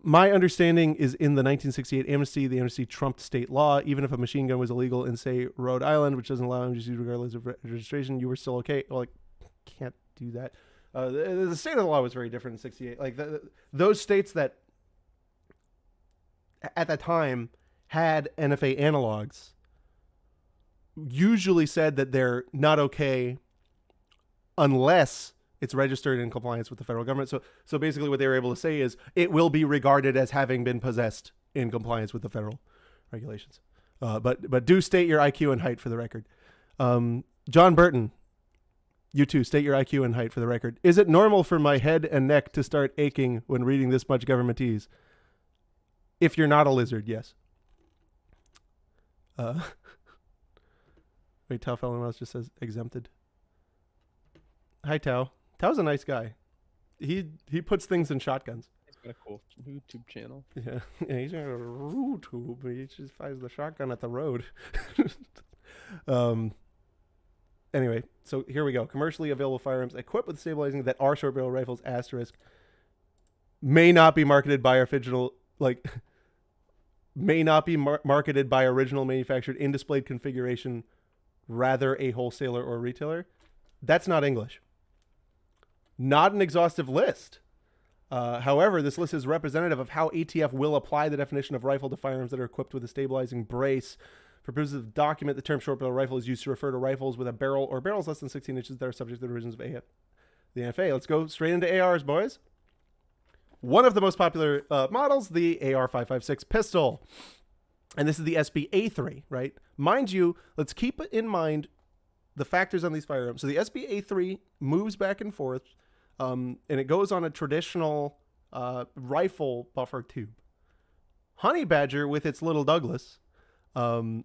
My understanding is in the 1968 amnesty, the amnesty trumped state law. Even if a machine gun was illegal in, say, Rhode Island, which doesn't allow amnesty regardless of registration, you were still okay. Well, I can't do that. The state of the law was very different in 68. Like those states that at that time had NFA analogs usually said that they're not okay unless it's registered in compliance with the federal government. So basically what they were able to say is it will be regarded as having been possessed in compliance with the federal regulations. But do state your IQ and height for the record. John Burton, you too, state your IQ and height for the record. Is it normal for my head and neck to start aching when reading this much governmentese? If you're not a lizard, yes. Wait, Tao Fallon Mouse just says exempted. Hi, Tao. Tao's a nice guy. He puts things in shotguns. He's got a cool YouTube channel. Yeah, he's got a YouTube. He just finds the shotgun at the road. Anyway, so here we go. Commercially available firearms equipped with stabilizing that are short barrel rifles, asterisk, may not be marketed by original, may not be marketed by original manufactured in displayed configuration, rather a wholesaler or retailer. That's not English. Not an exhaustive list. However, this list is representative of how ATF will apply the definition of rifle to firearms that are equipped with a stabilizing brace. For purposes of the document, the term short barrel rifle is used to refer to rifles with a barrel or barrels less than 16 inches that are subject to the provisions of the NFA. Let's go straight into ARs, boys. One of the most popular models, the AR-556 pistol. And this is the SB-A3, right? Mind you, let's keep in mind the factors on these firearms. So the SB-A3 moves back and forth, and it goes on a traditional rifle buffer tube. Honey Badger with its Little Douglas, the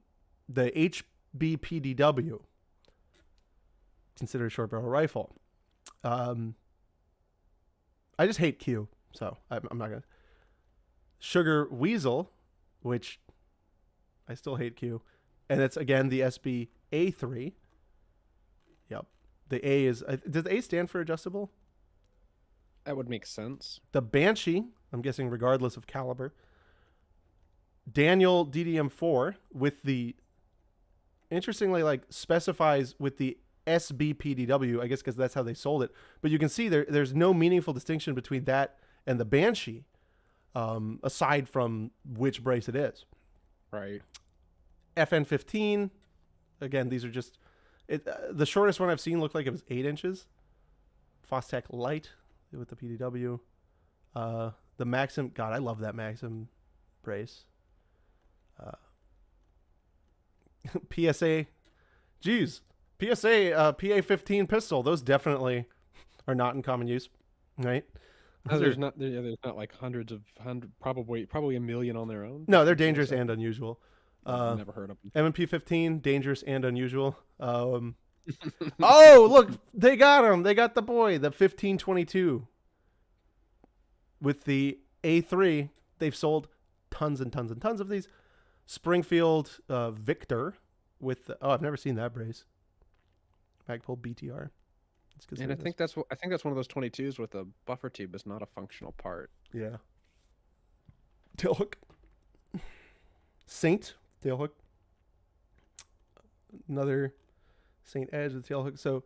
HBPDW, considered a short barrel rifle. I just hate Q, so I'm not gonna. Sugar Weasel, which I still hate Q. And it's, again, the SB A3. Yep. The A is... does the A stand for adjustable? That would make sense. The Banshee, I'm guessing regardless of caliber. Daniel DDM4 with the... Interestingly, like, specifies with the SBPDW, I guess because that's how they sold it. But you can see there's no meaningful distinction between that and the Banshee, aside from which brace it is. Right. FN15, again, these are just... the shortest one I've seen looked like it was 8 inches. Fostech Light with the PDW. The Maxim, God, I love that Maxim brace. PSA, geez, PSA PA-15 pistol. Those definitely are not in common use, right? There's not like probably a million on their own. No, they're dangerous and unusual. I've never heard of them. M&P-15, dangerous and unusual. Oh, look, they got him. They got the boy, the 1522. With the A3, they've sold tons and tons and tons of these. Springfield Victor with the, I've never seen that brace. Magpul BTR. And I think that's one of those 22s with a buffer tube is not a functional part. Yeah. Tailhook. Saint tailhook. Another Saint Edge with tailhook. So,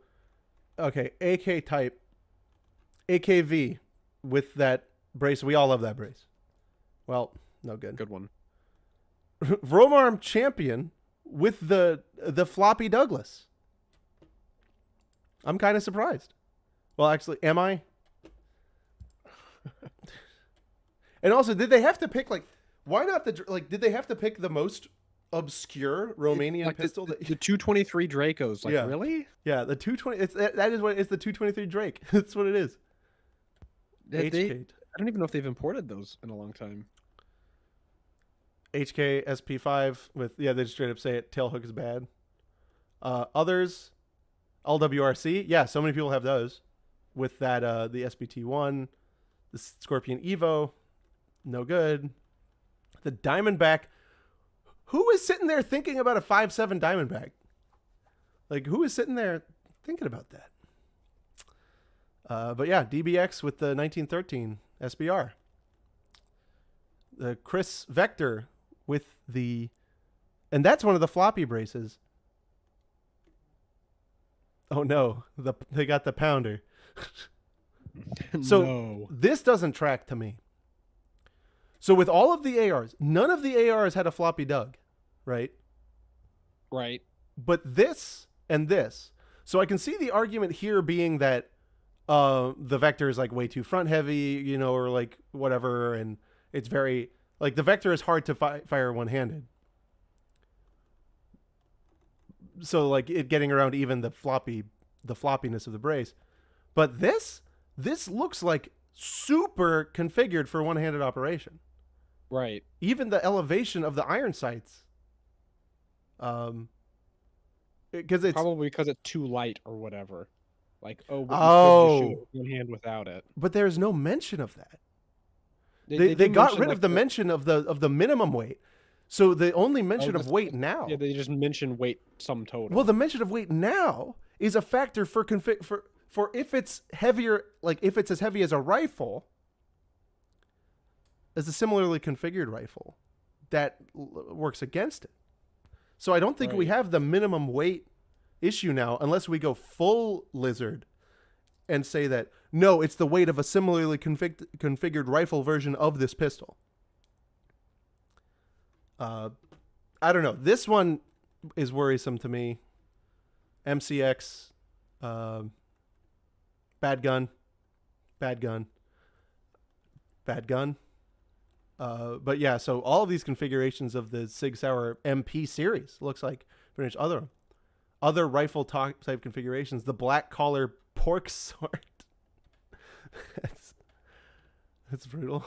okay, AK type, AKV with that brace. We all love that brace. Well, no good. Good one. Romarm Champion with the floppy Douglas. I'm kind of surprised. Well, actually, am I? And also, did they have to pick, like, why not did they have to pick the most obscure Romanian like pistol? The 223 Dracos. Like, Yeah. Really? Yeah, the 220. That is what it's the 223 Drake. That's what it is. HK. I don't even know if they've imported those in a long time. HK SP5 with, yeah, they just straight up say it. Tailhook is bad. Others, LWRC. Yeah, so many people have those. With that, the SBT1, the Scorpion Evo, no good. The Diamondback. Who is sitting there thinking about a 5.7 Diamondback? Like, who is sitting there thinking about that? But yeah, DBX with the 1913 SBR. The Chris Vector with the... And that's one of the floppy braces. Oh, no. They got the pounder. So No. this doesn't track to me. So with all of the ARs, none of the ARs had a floppy Doug, right? Right. But this and this. So I can see the argument here being that the Vector is like way too front heavy, you know, or like whatever. And it's very, like, the Vector is hard to fire one-handed. So like it getting around even the floppiness of the brace. But this looks like super configured for one-handed operation. Right. Even the elevation of the iron sights. Because it's Probably because it's too light or whatever. Like, but you could Oh. just shoot it with one hand without it. but there's no mention of that. They They do got mention, rid like, of the mention of the minimum weight. So the only mention of that's- weight now. Yeah, they just mention weight sum total. Well, the mention of weight now is a factor for if it's heavier, like if it's as heavy as a rifle, as a similarly configured rifle, that works against it. So I don't think we Right. have the minimum weight issue now, unless we go full lizard and say that, no, it's the weight of a similarly configured rifle version of this pistol. I don't know. This one is worrisome to me. MCX, bad gun. But yeah, so all of these configurations of the Sig Sauer MP series looks like pretty much other rifle type configurations. The black collar pork sword. that's brutal.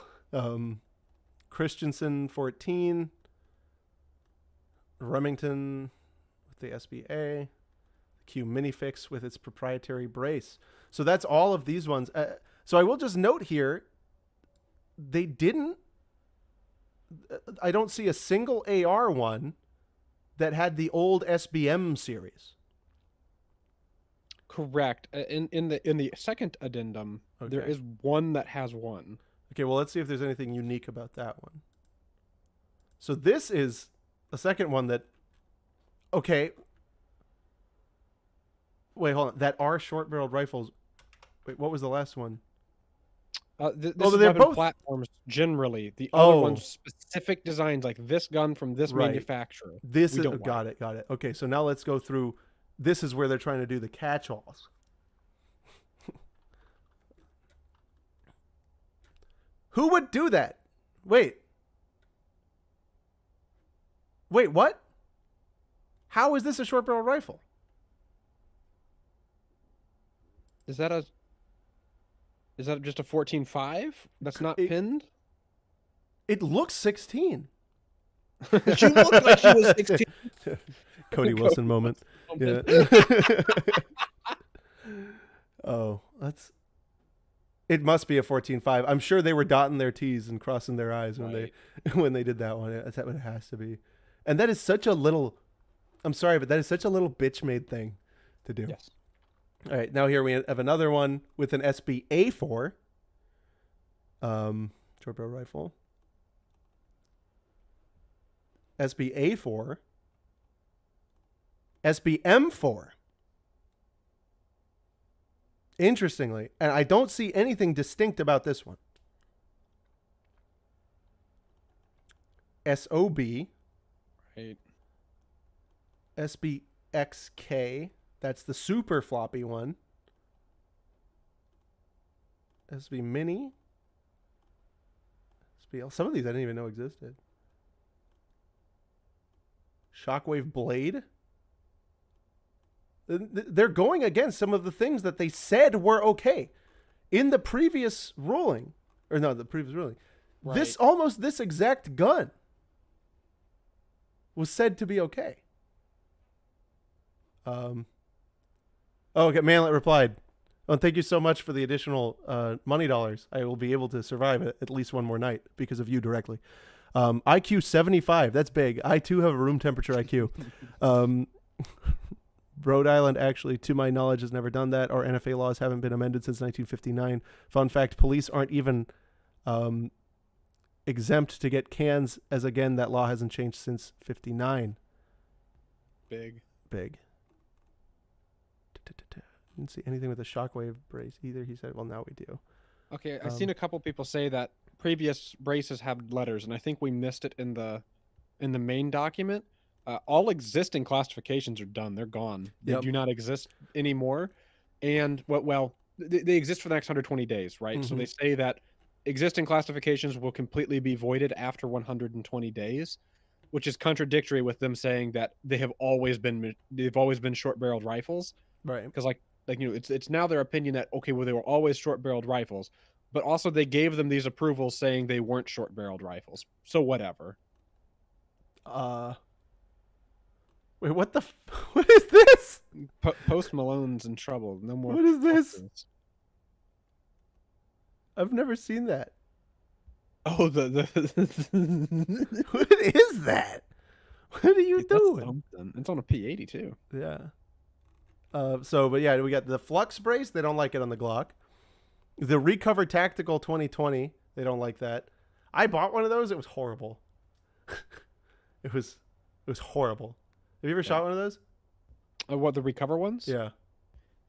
Christensen 14. Remington with the SBA. Q Minifix with its proprietary brace. So that's all of these ones. So I will just note here, I don't see a single AR one that had the old SBM series. Correct. In the second addendum, there Okay. is one that has one. Okay, well, let's see if there's anything unique about that one. So this is a second one that, okay. Wait, hold on. That are short-barreled rifles. Wait, what was the last one? This Oh, is they're weapon both- platforms generally. The other Oh. ones, specific designs like this gun from this Right. manufacturer. This we is don't got it. Okay, so now let's go through. This is where they're trying to do the catch-alls. Who would do that? Wait, what? How is this a short barrel rifle? Is that just a 14.5? That's not pinned? It looks 16. She looked like she was 16. Cody Wilson moment. Yeah. Oh, it must be a 14.5. I'm sure they were dotting their T's and crossing their I's when they did that one. That's what it has to be. And that is such a little, I'm sorry, but that is such a little bitch made thing to do. Yes. All right, now here we have another one with an SBA4 short barrel rifle. SBA4, SBM4. Interestingly, and I don't see anything distinct about this one. SOB, Right. SBXK, that's the super floppy one. SB Mini. SBL. Some of these I didn't even know existed. Shockwave Blade. They're going against some of the things that they said were okay in the previous ruling, or no, the previous ruling. Right. This exact gun was said to be okay. Oh, okay. Manlet replied, "Oh, thank you so much for the additional money dollars. I will be able to survive at least one more night because of you directly." IQ 75. That's big. I too have a room temperature IQ. Rhode Island, actually, to my knowledge, has never done that. Our NFA laws haven't been amended since 1959. Fun fact, police aren't even exempt to get cans, as again, that law hasn't changed since 59. Big. Didn't see anything with a shockwave brace either. He said, well, now we do. Okay, I've seen a couple people say that previous braces had letters, and I think we missed it in the main document. All existing classifications are done. They're gone. They do not exist anymore. And they exist for the next 120 days, right? Mm-hmm. So they say that existing classifications will completely be voided after 120 days, which is contradictory with them saying that they've always been short-barreled rifles. Right. Because it's now their opinion that okay, well, they were always short-barreled rifles, but also they gave them these approvals saying they weren't short-barreled rifles. So whatever. Wait, what what is this? Post Malone's in trouble. No more. What is this? questions. I've never seen that. Oh, What is that? What are you doing? Something. It's on a P80 too. Yeah. But yeah, we got the Flux brace. They don't like it on the Glock. The Recover Tactical 2020. They don't like that. I bought one of those. It was horrible. It was horrible. Have you ever shot one of those? What, the Recover ones? Yeah.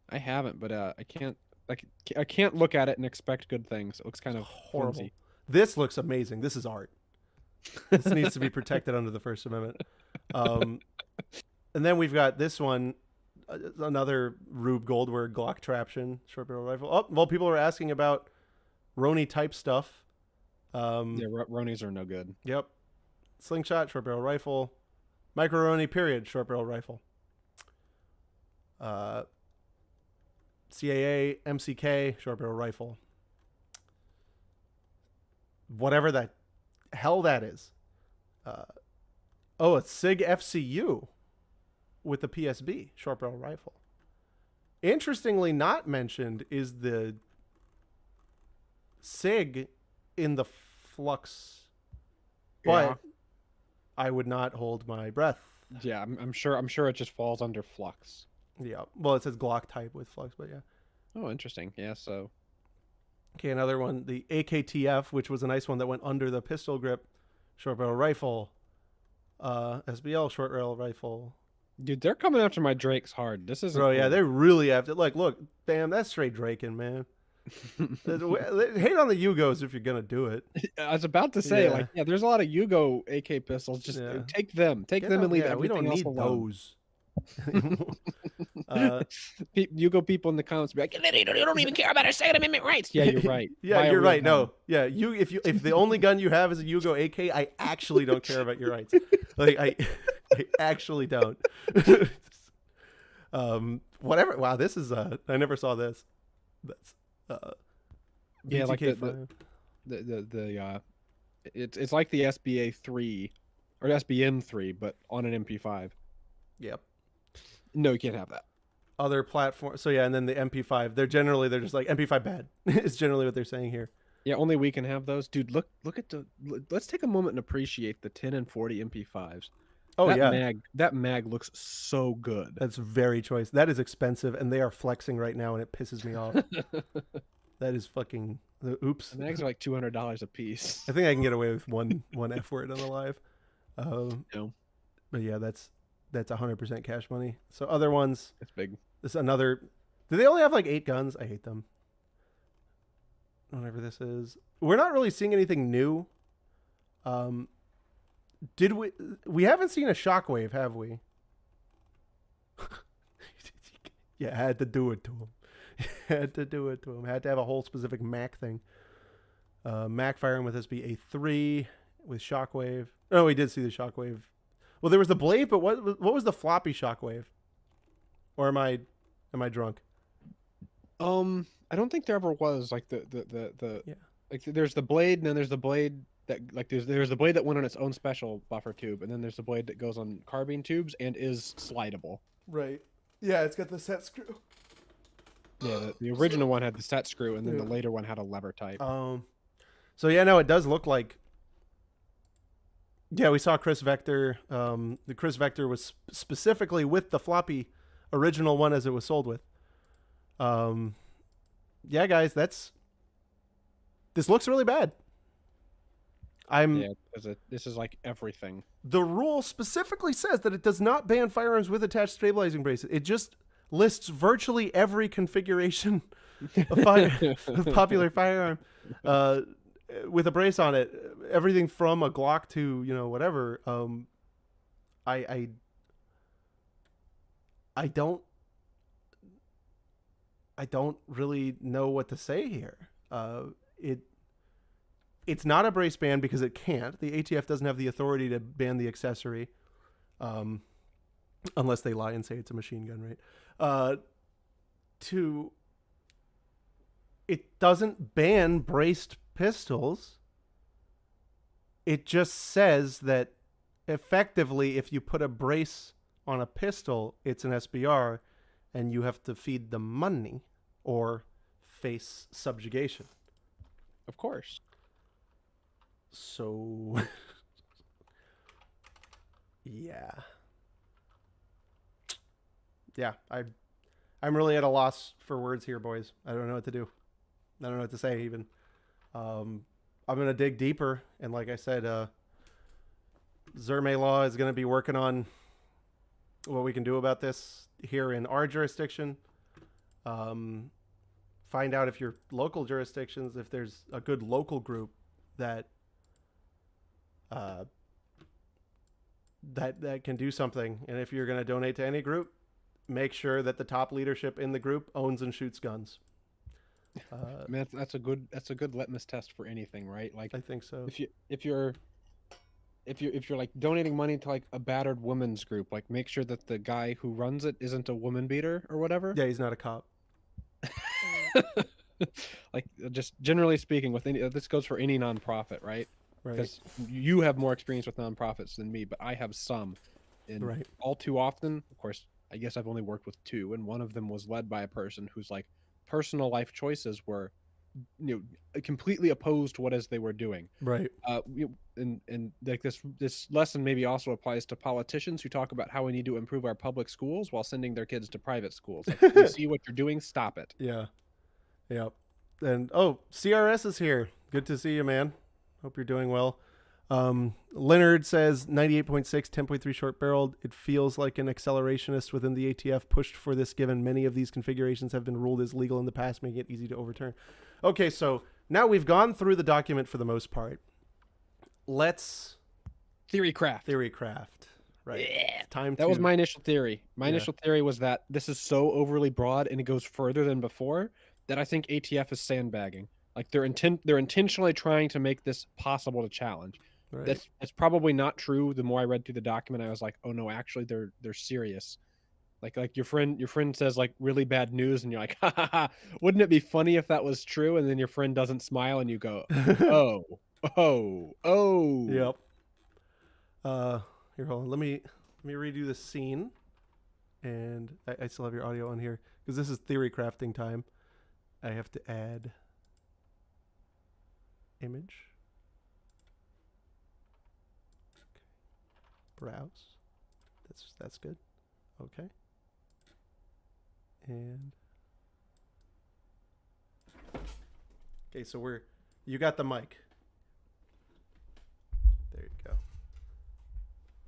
I haven't, but I can't look at it and expect good things. It looks kind of Horrible. flimsy. This looks amazing. This is art. This needs to be protected under the First Amendment. And then we've got this one, another Rube Goldberg Glock Traption short barrel rifle. Oh, well, people are asking about Roni type stuff. Yeah, Ronis are no good. Yep. Slingshot short barrel rifle. Micro Roni period short barrel rifle. CAA MCK short barrel rifle. Whatever the hell that is. A SIG FCU with the PSB short barrel rifle. Interestingly not mentioned is the SIG in the Flux, but I would not hold my breath Yeah, I'm sure. I'm sure it just falls under flux. Yeah. Well, it says Glock type with flux, but yeah. Oh, interesting. Yeah. So Okay, another one, the AKTF, which was a nice one that went under the pistol grip, short barrel rifle, SBL short barrel rifle. dude, they're coming after my Drakes hard. This isn't Bro, yeah, cool. they really have to. Like, look, bam, that's straight Draken, man. Hate on the Yugos if you're gonna do it. I was about to say, Yeah. like, yeah, there's a lot of Yugo AK pistols. Just Yeah. take them, Get them, them- and leave yeah, we everything don't else need alone. those. uh, Yugo people in the comments be like, You don't even care about our Second Amendment rights. yeah, you're right. yeah, Buy a you're real right. gun. No, yeah, if the only gun you have is a Yugo AK, I actually don't care about your rights. Like I actually don't. Whatever. Wow, this is I never saw this. That's Yeah, like BTK5. it's like the SBA 3 or SBM 3, but on an MP5. Yep. No, you can't have that. Other platform. So yeah, and then the MP5. They're just like MP5 bad. Is generally what they're saying here. Yeah, only we can have those, dude. Look at let's take a moment and appreciate the 10 and 40 MP5s. Oh that yeah, that mag looks so good. that's very choice. That is expensive, and they are flexing right now, and it pisses me off. That is fucking. Oops. The mags are like $200 a piece. I think I can get away with one F word on the live. No. But yeah, that's 100% cash money. So other ones. It's big. This is another. Do they only have like 8 guns? I hate them. Whatever this is, we're not really seeing anything new. Did we haven't seen a shockwave, have we? Yeah, had to do it to him. Had to do it to him. Had to have a whole specific Mac thing. Mac firing with SB-A3 with shockwave. Oh, we did see the shockwave. Well, there was the blade, but what was the floppy shockwave? Or am I drunk? I don't think there ever was like the Yeah. like there's the blade and then there's the blade that like there's the blade that went on its own special buffer tube and then there's the blade that goes on carbine tubes and is slidable. Right. Yeah, it's got the set screw. Yeah, the original one had the set screw and then the Yeah. later one had a lever type. So yeah, no, it does look like. Yeah, we saw Chris Vector. The Chris Vector was specifically with the floppy original one as it was sold with. Yeah, guys, this looks really bad. Yeah, because this is like everything. The rule specifically says that it does not ban firearms with attached stabilizing braces. It just lists virtually every configuration of popular firearm with a brace on it. Everything from a Glock to whatever. I don't really know what to say here. It's not a brace ban because it can't. The ATF doesn't have the authority to ban the accessory, unless they lie and say it's a machine gun, right? It doesn't ban braced pistols. It just says that effectively, if you put a brace on a pistol, it's an SBR, and you have to feed them money or face subjugation. Of course. So, yeah, I'm really at a loss for words here, boys. I don't know what to do. I don't know what to say even. I'm gonna dig deeper, and like I said, Zerme Law is gonna be working on what we can do about this here in our jurisdiction. Find out if your local jurisdictions, if there's a good local group that that can do something. And if you're going to donate to any group, make sure that the top leadership in the group owns and shoots guns. I mean, that's a good litmus test for anything, right? Like I think so. if you're like donating money to like a battered women's group, like make sure that the guy who runs it isn't a woman beater or whatever. Yeah, he's not a cop. Like just generally speaking, with any this goes for any nonprofit, right? Right. Because you have more experience with nonprofits than me, but I have some. And Right. all too often, of course, I guess I've only worked with 2, and one of them was led by a person whose like personal life choices were completely opposed to what as they were doing. Right. And like this lesson maybe also applies to politicians who talk about how we need to improve our public schools while sending their kids to private schools. Like, you see what you're doing, stop it. Yeah. Yep. And CRS is here. Good to see you, man. Hope you're doing well. Leonard says 98.6, 10.3 short barreled. It feels like an accelerationist within the ATF pushed for this, given many of these configurations have been ruled as legal in the past, making it easy to overturn. Okay, so now we've gone through the document for the most part. Let's Theory craft. Right. Yeah. That was my initial theory. My Yeah. initial theory was that this is so overly broad and it goes further than before that I think ATF is sandbagging. Like they're intentionally trying to make this possible to challenge. Right. That's probably not true. The more I read through the document, I was like, oh no, actually they're serious. Like your friend says like really bad news and you're like, ha ha ha, wouldn't it be funny if that was true? And then your friend doesn't smile and you go, oh. Yep. Here, hold on. Let me redo the scene, and I still have your audio on here because this is theory crafting time. I have to add image. Okay. Browse. That's good. Okay. And okay, so you got the mic. There you go.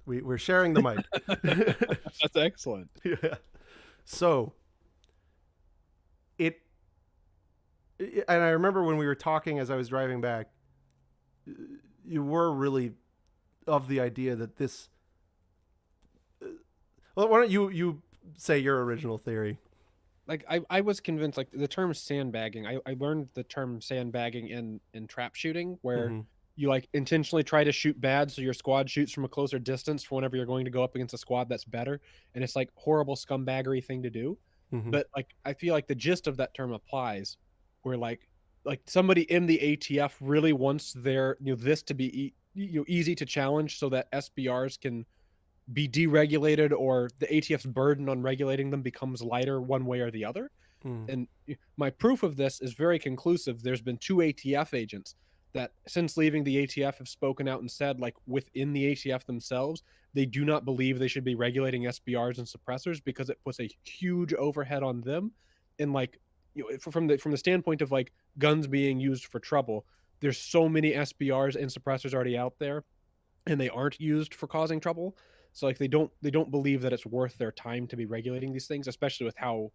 We're sharing the mic. That's excellent. Yeah. So and I remember when we were talking as I was driving back, you were really of the idea that this. Well, why don't you say your original theory? Like I was convinced like the term sandbagging. I learned the term sandbagging in trap shooting where Mhm. you like intentionally try to shoot bad so your squad shoots from a closer distance for whenever you're going to go up against a squad that's better, and it's like horrible scumbaggery thing to do. Mhm. But like I feel like the gist of that term applies where like somebody in the ATF really wants their this to be easy to challenge so that SBRs can be deregulated or the ATF's burden on regulating them becomes lighter one way or the other. Mhm. And my proof of this is very conclusive. There's been 2 ATF agents that since leaving the ATF have spoken out and said like within the ATF themselves, they do not believe they should be regulating SBRs and suppressors because it puts a huge overhead on them. And like from the standpoint of like guns being used for trouble, there's so many SBRs and suppressors already out there and they aren't used for causing trouble. So like they don't believe that it's worth their time to be regulating these things, especially with how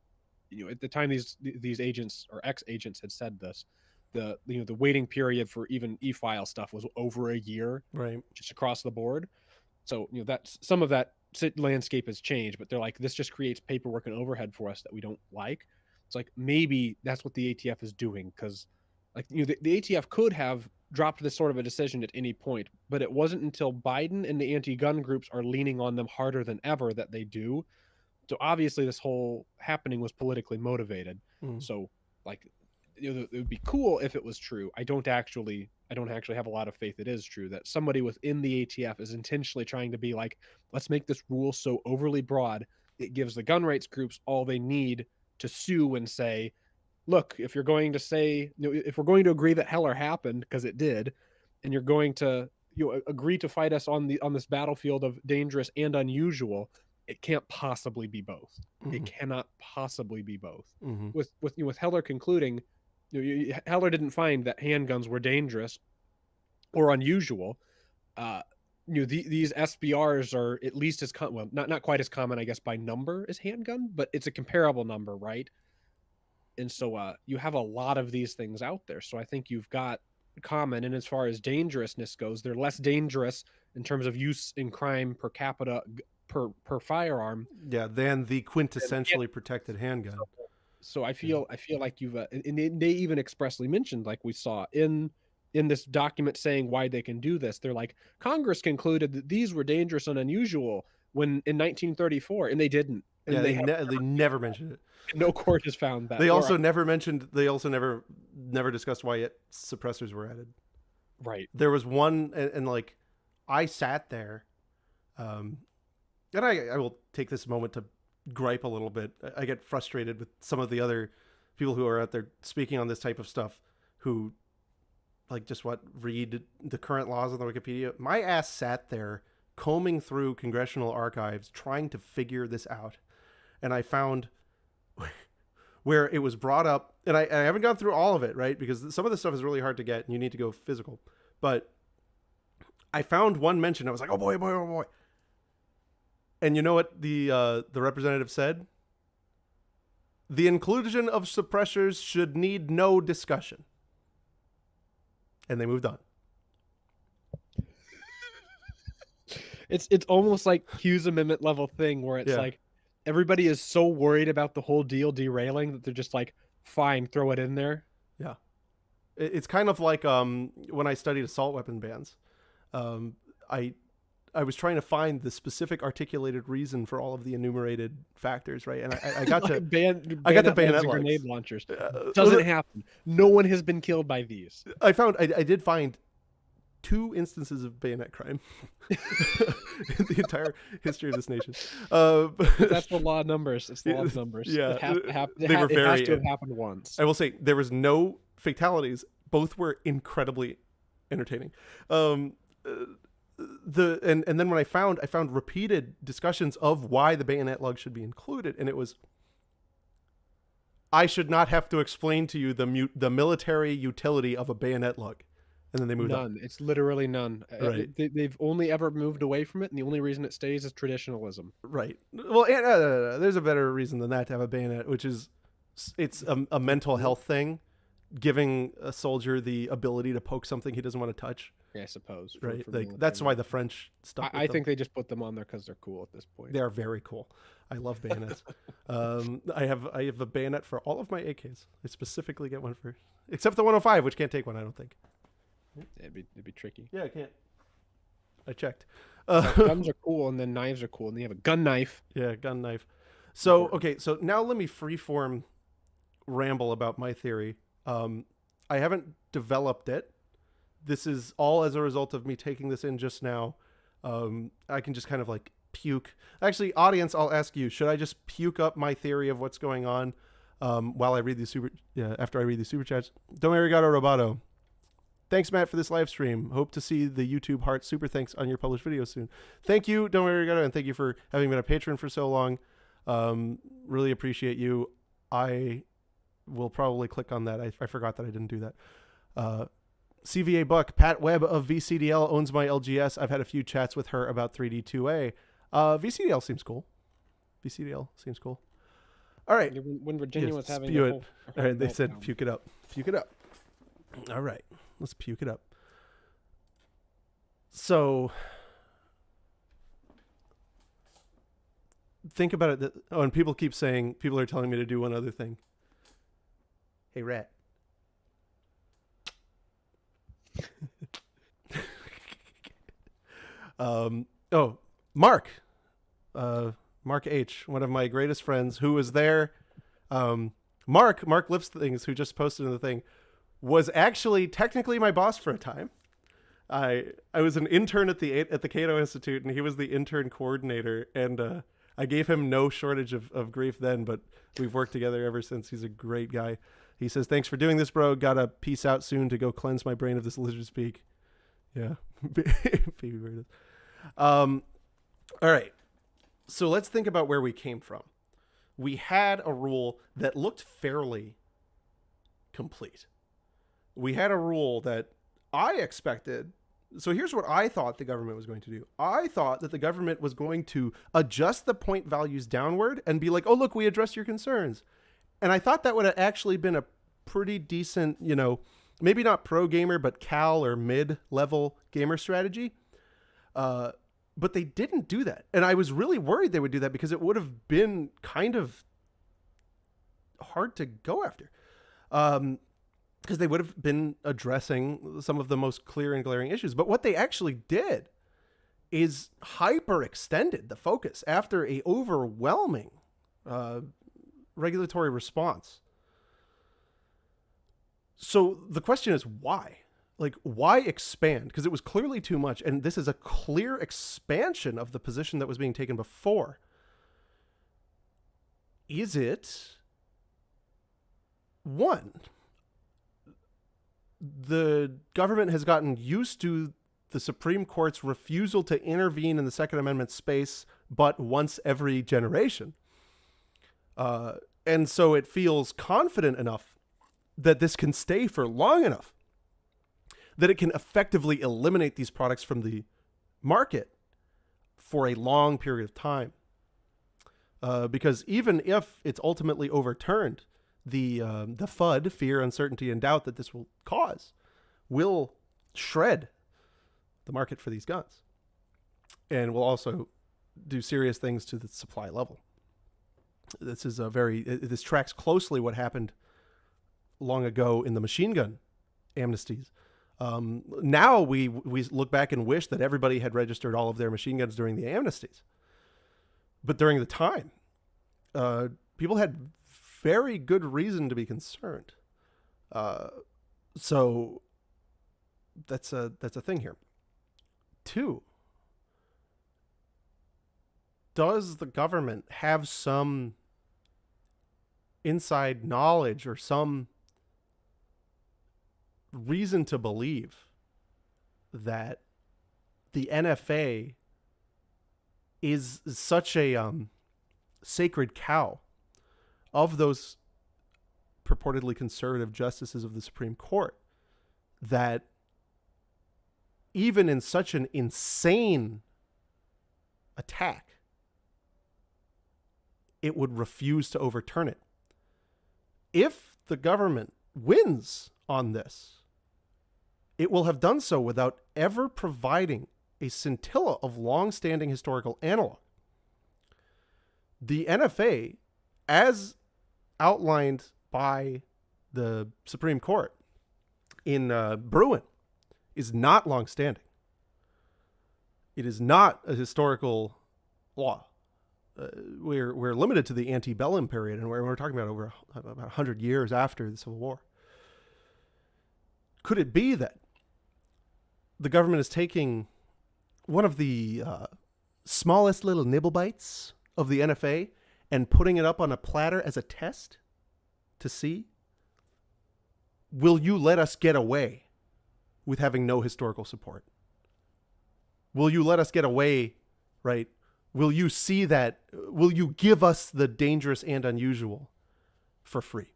at the time these agents or ex agents had said this, the the waiting period for even e-file stuff was over a year, Right. just across the board. So that's some of that landscape has changed, but they're like this just creates paperwork and overhead for us that we don't like. It's like maybe that's what the ATF is doing because like the ATF could have dropped this sort of a decision at any point, but it wasn't until Biden and the anti-gun groups are leaning on them harder than ever that they do. So obviously this whole happening was politically motivated. Mm. So like it would be cool if it was true. I don't actually have a lot of faith it is true that somebody within the ATF is intentionally trying to be like, let's make this rule so overly broad it gives the gun rights groups all they need to sue and say, look, if you're going to say, if we're going to agree that Heller happened because it did, and you're going to agree to fight us on this battlefield of dangerous and unusual, it can't possibly be both. Mhm. It cannot possibly be both. Mhm. With Heller concluding, Heller didn't find that handguns were dangerous or unusual. These SBRs are at least as well, not quite as common, I guess, by number as handgun, but it's a comparable number, right? And so you have a lot of these things out there. So I think you've got common, and as far as dangerousness goes, they're less dangerous in terms of use in crime per capita per firearm. Yeah, than the quintessentially protected handgun. So I feel like you've and they even expressly mentioned, like we saw in this document saying why they can do this. They're like, Congress concluded that these were dangerous and unusual when in 1934, and they didn't. And Yeah, they they never mentioned it. no court has found that. They also never mentioned. They also never discussed why suppressors were added. Right. There was one, and like I sat there, and I will take this moment to gripe a little bit. I get frustrated with some of the other people who are out there speaking on this type of stuff. who like just read the current laws on the Wikipedia. My ass sat there combing through congressional archives trying to figure this out. And I found where it was brought up, and I haven't gone through all of it, right? Because some of this stuff is really hard to get and you need to go physical. But I found one mention. I was like, oh boy, boy, oh boy. And you know what the representative said? The inclusion of suppressors should need no discussion. And they moved on. It's almost like Hughes Amendment level thing where it's like everybody is so worried about the whole deal derailing that they're just like, fine, throw it in there. Yeah. It's kind of like when I studied assault weapon bans. I was trying to find the specific articulated reason for all of the enumerated factors, right? And I got like to I got the bayonet grenade launchers. Doesn't happen. No one has been killed by these. I did find 2 instances of bayonet crime in the entire history of this nation. That's the law of numbers. It's the law of numbers. Yeah, it has to have happened once. I will say there was no fatalities. Both were incredibly entertaining. And then when I found repeated discussions of why the bayonet lug should be included, and it was, I should not have to explain to you the military utility of a bayonet lug. And then they moved on. None. It's literally none. Right. They've only ever moved away from it, and the only reason it stays is traditionalism. Right. Well, there's a better reason than that to have a bayonet, which is it's a mental health thing, giving a soldier the ability to poke something he doesn't want to touch. Yeah, I suppose. Right. Like that's why the French stuck. I think they just put them on there because they're cool at this point. They are very cool. I love bayonets. I have a bayonet for all of my AKs. I specifically get one for, except the 105, which can't take one. I don't think. It'd be tricky. Yeah, I can't. I checked. Guns are cool, and then knives are cool, and you have a gun knife. Yeah, gun knife. So okay, so now let me freeform ramble about my theory. I haven't developed it. This is all as a result of me taking this in just now. I can just kind of like puke. Actually, audience, I'll ask you: should I just puke up my theory of what's going on while I read the after I read the super chats? Dome Arigato Roboto. Thanks, Matt, for this live stream. Hope to see the YouTube heart super thanks on your published video soon. Thank you, Dome Arigato, and thank you for having been a patron for so long. Really appreciate you. I will probably click on that. I forgot that I didn't do that. CVA Buck, Pat Webb of VCDL owns my LGS. I've had a few chats with her about 3D2A. VCDL seems cool. VCDL seems cool. All right. When Virginia was having spew a it. whole All right, they said meltdown. puke it up. Puke it up. All right. Let's puke it up. So think about it. And people keep saying, people are telling me to do one other thing. Hey, Rat. Mark. Mark H., one of my greatest friends, who was there. Mark Lips Things, who just posted in the thing, was actually technically my boss for a time. I was an intern at the Cato Institute, and he was the intern coordinator, and I gave him no shortage of grief then, but we've worked together ever since. He's a great guy. He says, thanks for doing this, bro. Gotta peace out soon to go cleanse my brain of this lizard speak. Yeah. Baby bird. All right. So let's think about where we came from. We had a rule that looked fairly complete. We had a rule that I expected. So here's what I thought the government was going to do. I thought that the government was going to adjust the point values downward and be like, oh, look, we addressed your concerns. And I thought that would have actually been a pretty decent, maybe not pro gamer, but cal or mid-level gamer strategy. But they didn't do that. And I was really worried they would do that because it would have been kind of hard to go after. Because they would have been addressing some of the most clear and glaring issues. But what they actually did is hyper-extended the focus after a overwhelming regulatory response. So the question is why? Like, why expand? Because it was clearly too much, and this is a clear expansion of the position that was being taken before. Is it, one, the government has gotten used to the Supreme Court's refusal to intervene in the Second Amendment space, but once every generation. And so it feels confident enough that this can stay for long enough that it can effectively eliminate these products from the market for a long period of time. Because even if it's ultimately overturned, the FUD, fear, uncertainty, and doubt that this will cause, will shred the market for these guns, and will also do serious things to the supply level. This tracks closely what happened long ago in the machine gun amnesties. Now we look back and wish that everybody had registered all of their machine guns during the amnesties. But during the time, people had very good reason to be concerned. So that's a thing here. 2, does the government have some inside knowledge or some reason to believe that the NFA is such a sacred cow of those purportedly conservative justices of the Supreme Court that even in such an insane attack, it would refuse to overturn it? If the government wins on this, it will have done so without ever providing a scintilla of long-standing historical analog. The NFA, as outlined by the Supreme Court in Bruin, is not long-standing. It is not a historical law. We're limited to the antebellum period, and we're talking about about 100 years after the Civil War. Could it be that the government is taking one of the smallest little nibble bites of the NFA and putting it up on a platter as a test to see, will you let us get away with having no historical support? Will you let us get away, right? Will you see that? Will you give us the dangerous and unusual for free,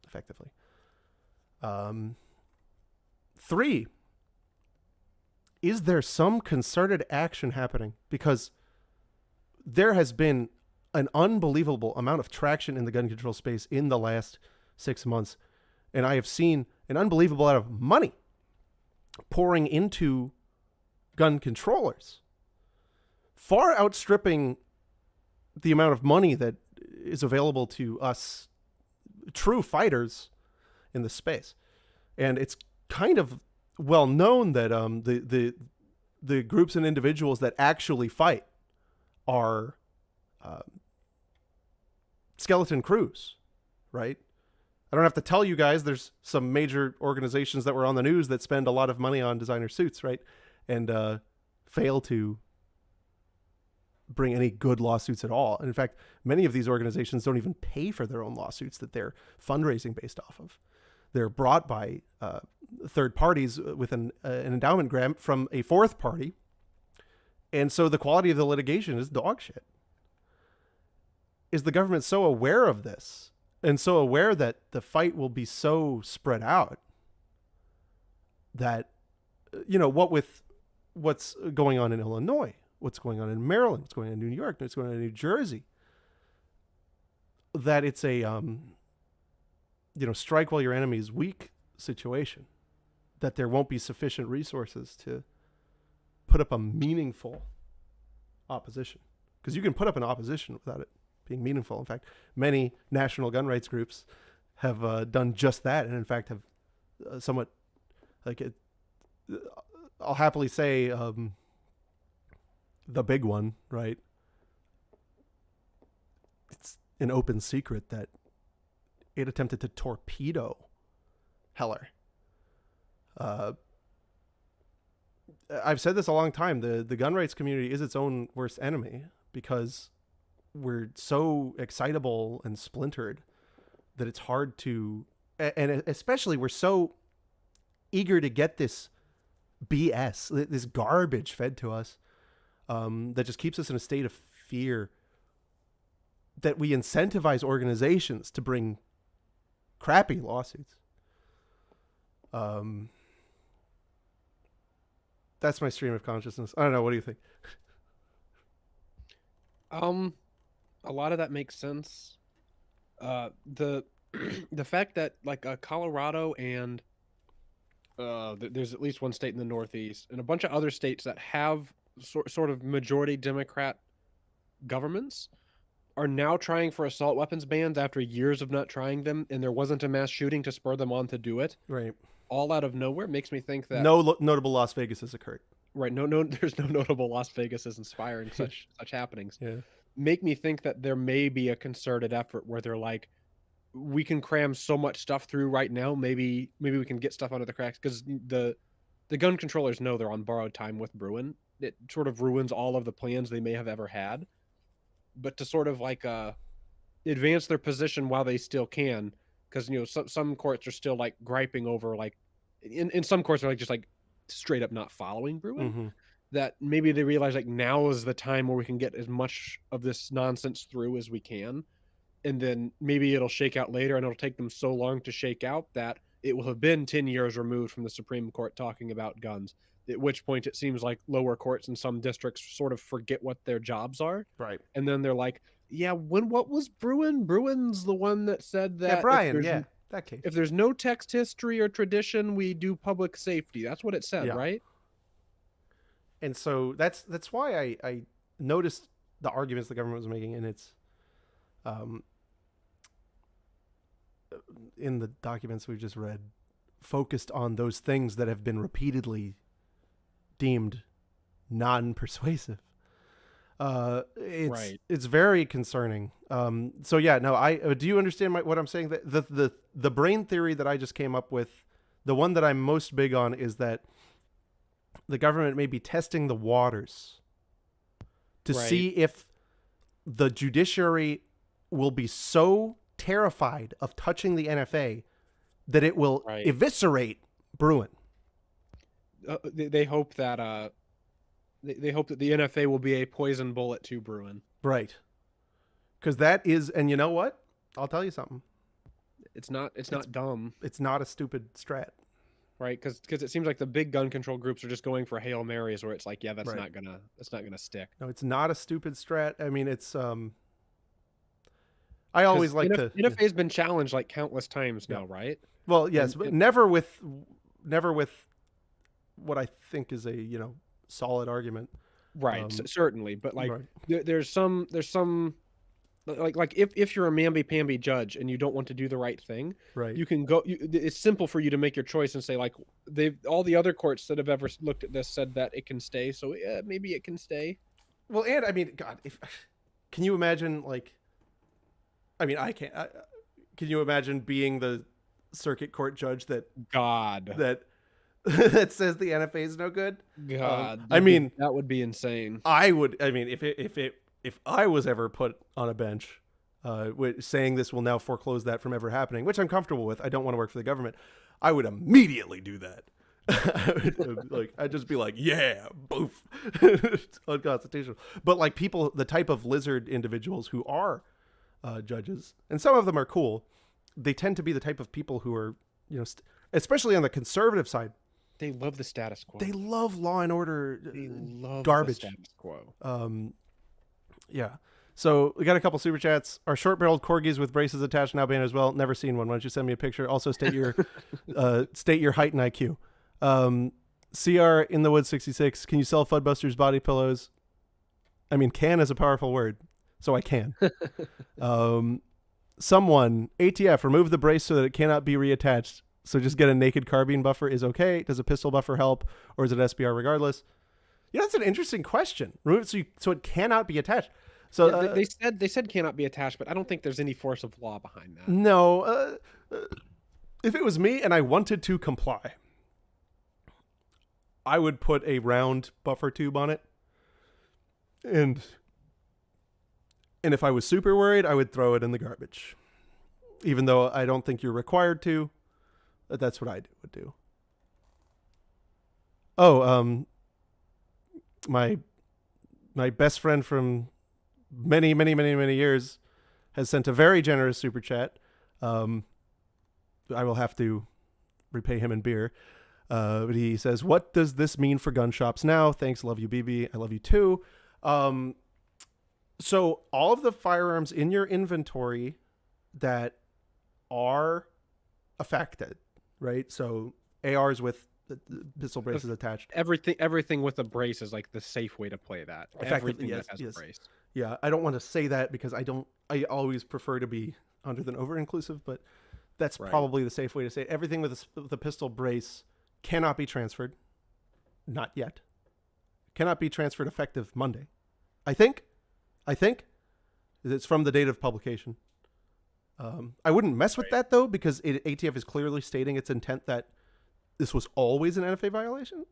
effectively? 3, is there some concerted action happening? Because there has been an unbelievable amount of traction in the gun control space in the last 6 months. And I have seen an unbelievable amount of money pouring into gun controllers, far outstripping the amount of money that is available to us true fighters in the space. And it's kind of well known that the groups and individuals that actually fight are skeleton crews, right? I don't have to tell you guys, there's some major organizations that were on the news that spend a lot of money on designer suits, right? And fail to bring any good lawsuits at all. And in fact, many of these organizations don't even pay for their own lawsuits that they're fundraising based off of. They're brought by third parties with an endowment grant from a fourth party. And so the quality of the litigation is dog shit. Is the government so aware of this and so aware that the fight will be so spread out that, you know, what's going on in Illinois, what's going on in Maryland, what's going on in New York, what's going on in New Jersey, that it's a, strike while your enemy is weak situation, that there won't be sufficient resources to put up a meaningful opposition? Because you can put up an opposition without it being meaningful. In fact, many national gun rights groups have done just that, and in fact have somewhat, like it, I'll happily say, the big one, right? It's an open secret that it attempted to torpedo Heller. I've said this a long time. The gun rights community is its own worst enemy because we're so excitable and splintered that it's hard to, and especially we're so eager to get this BS, this garbage fed to us, that just keeps us in a state of fear, that we incentivize organizations to bring crappy lawsuits. That's my stream of consciousness. I don't know. What do you think? A lot of that makes sense. The the fact that like Colorado and there's at least one state in the Northeast and a bunch of other states that have sort of majority Democrat governments are now trying for assault weapons bans after years of not trying them, and there wasn't a mass shooting to spur them on to do it. Right. All out of nowhere makes me think that no notable Las Vegas has occurred. Right. No, there's no notable Las Vegas is inspiring such happenings. Yeah. Make me think that there may be a concerted effort where they're like, we can cram so much stuff through right now. Maybe we can get stuff under the cracks, because the gun controllers know they're on borrowed time with Bruin. It sort of ruins all of the plans they may have ever had. But to sort of like advance their position while they still can, because some courts are still like griping over like in some courts are like just like straight up not following Bruin. Mm-hmm. That maybe they realize like now is the time where we can get as much of this nonsense through as we can, and then maybe it'll shake out later, and it'll take them so long to shake out that it will have been 10 years removed from the Supreme Court talking about guns, at which point it seems like lower courts in some districts sort of forget what their jobs are. Right. And then they're like, yeah, what was Bruin? Bruin's the one that said that. Yeah, Brian, that case. If there's no text history or tradition, we do public safety. That's what it said, right? And so that's why I noticed the arguments the government was making, and it's in the documents we've just read, focused on those things that have been repeatedly deemed non-persuasive. It's very concerning. So yeah, no, do you understand what I'm saying? That the brain theory that I just came up with, the one that I'm most big on, is that the government may be testing the waters to see if the judiciary will be so terrified of touching the NFA that it will eviscerate Bruin. They hope that they hope that the NFA will be a poison bullet to Bruin. Right. Because that is, and you know what? I'll tell you something. It's not dumb. It's not a stupid strat. Right, because it seems like the big gun control groups are just going for Hail Marys, where it's like, yeah, that's not gonna stick. No, it's not a stupid strat. I mean, it's I always like to. NFA's been challenged like countless times now, right? Well, yes, but never with what I think is a solid argument. Right, certainly, but like there's some like if you're a mamby-pamby judge and you don't want to do the right thing, you can go. It's simple for you to make your choice and say like all the other courts that have ever looked at this said that it can stay, so yeah, maybe it can stay. Well, and I mean, God, can you imagine I can't. Can you imagine being the circuit court judge that that says the NFA is no good? God, I mean, that would be insane. I would. I mean, if I was ever put on a bench saying this will now foreclose that from ever happening, which I'm comfortable with, I don't want to work for the government, I would immediately do that. I'd just be like, yeah, boof. It's unconstitutional. But like people, the type of lizard individuals who are judges, and some of them are cool, they tend to be the type of people who are, especially on the conservative side, they love the status quo. They love law and order. They love garbage. The status quo. Yeah. So we got a couple super chats. Are short-barreled corgis with braces attached now banned as well? Never seen one. Why don't you send me a picture? Also state your height and IQ. CR in the Woods 66. Can you sell Fuddbusters body pillows? I mean, can is a powerful word, so I can. Someone, ATF, remove the brace so that it cannot be reattached. So just get a naked carbine buffer is okay. Does a pistol buffer help, or is it SBR regardless? That's an interesting question. Remove it so it cannot be attached. So they said cannot be attached, but I don't think there's any force of law behind that. No. If it was me and I wanted to comply, I would put a round buffer tube on it. And if I was super worried, I would throw it in the garbage. Even though I don't think you're required to, but that's what I would do. Oh, my best friend from many years has sent a very generous super chat. I will have to repay him in beer. But he says, "What does this mean for gun shops now? Thanks, love you, BB. I love you too." So all of the firearms in your inventory that are affected, right? So ARs with the pistol braces attached. Everything with a brace is like the safe way to play that. Everything Yes, that has yes. a brace. Yeah, I don't want to say that because I always prefer to be under than over inclusive, but that's Right. probably the safe way to say it. Everything with the pistol brace cannot be transferred. Not yet. Cannot be transferred effective Monday. I think it's from the date of publication. I wouldn't mess with that though, because ATF is clearly stating its intent that this was always an NFA violation.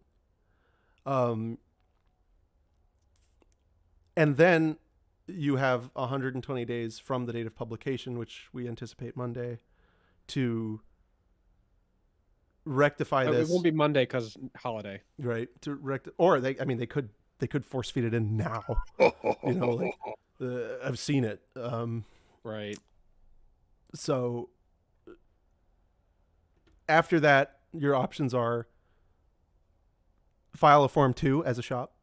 And then you have 120 days from the date of publication, which we anticipate Monday, to rectify this. It won't be Monday because holiday. Right. Or they could force feed it in now. I've seen it. Right. So after that, your options are file a Form 2 as a shop,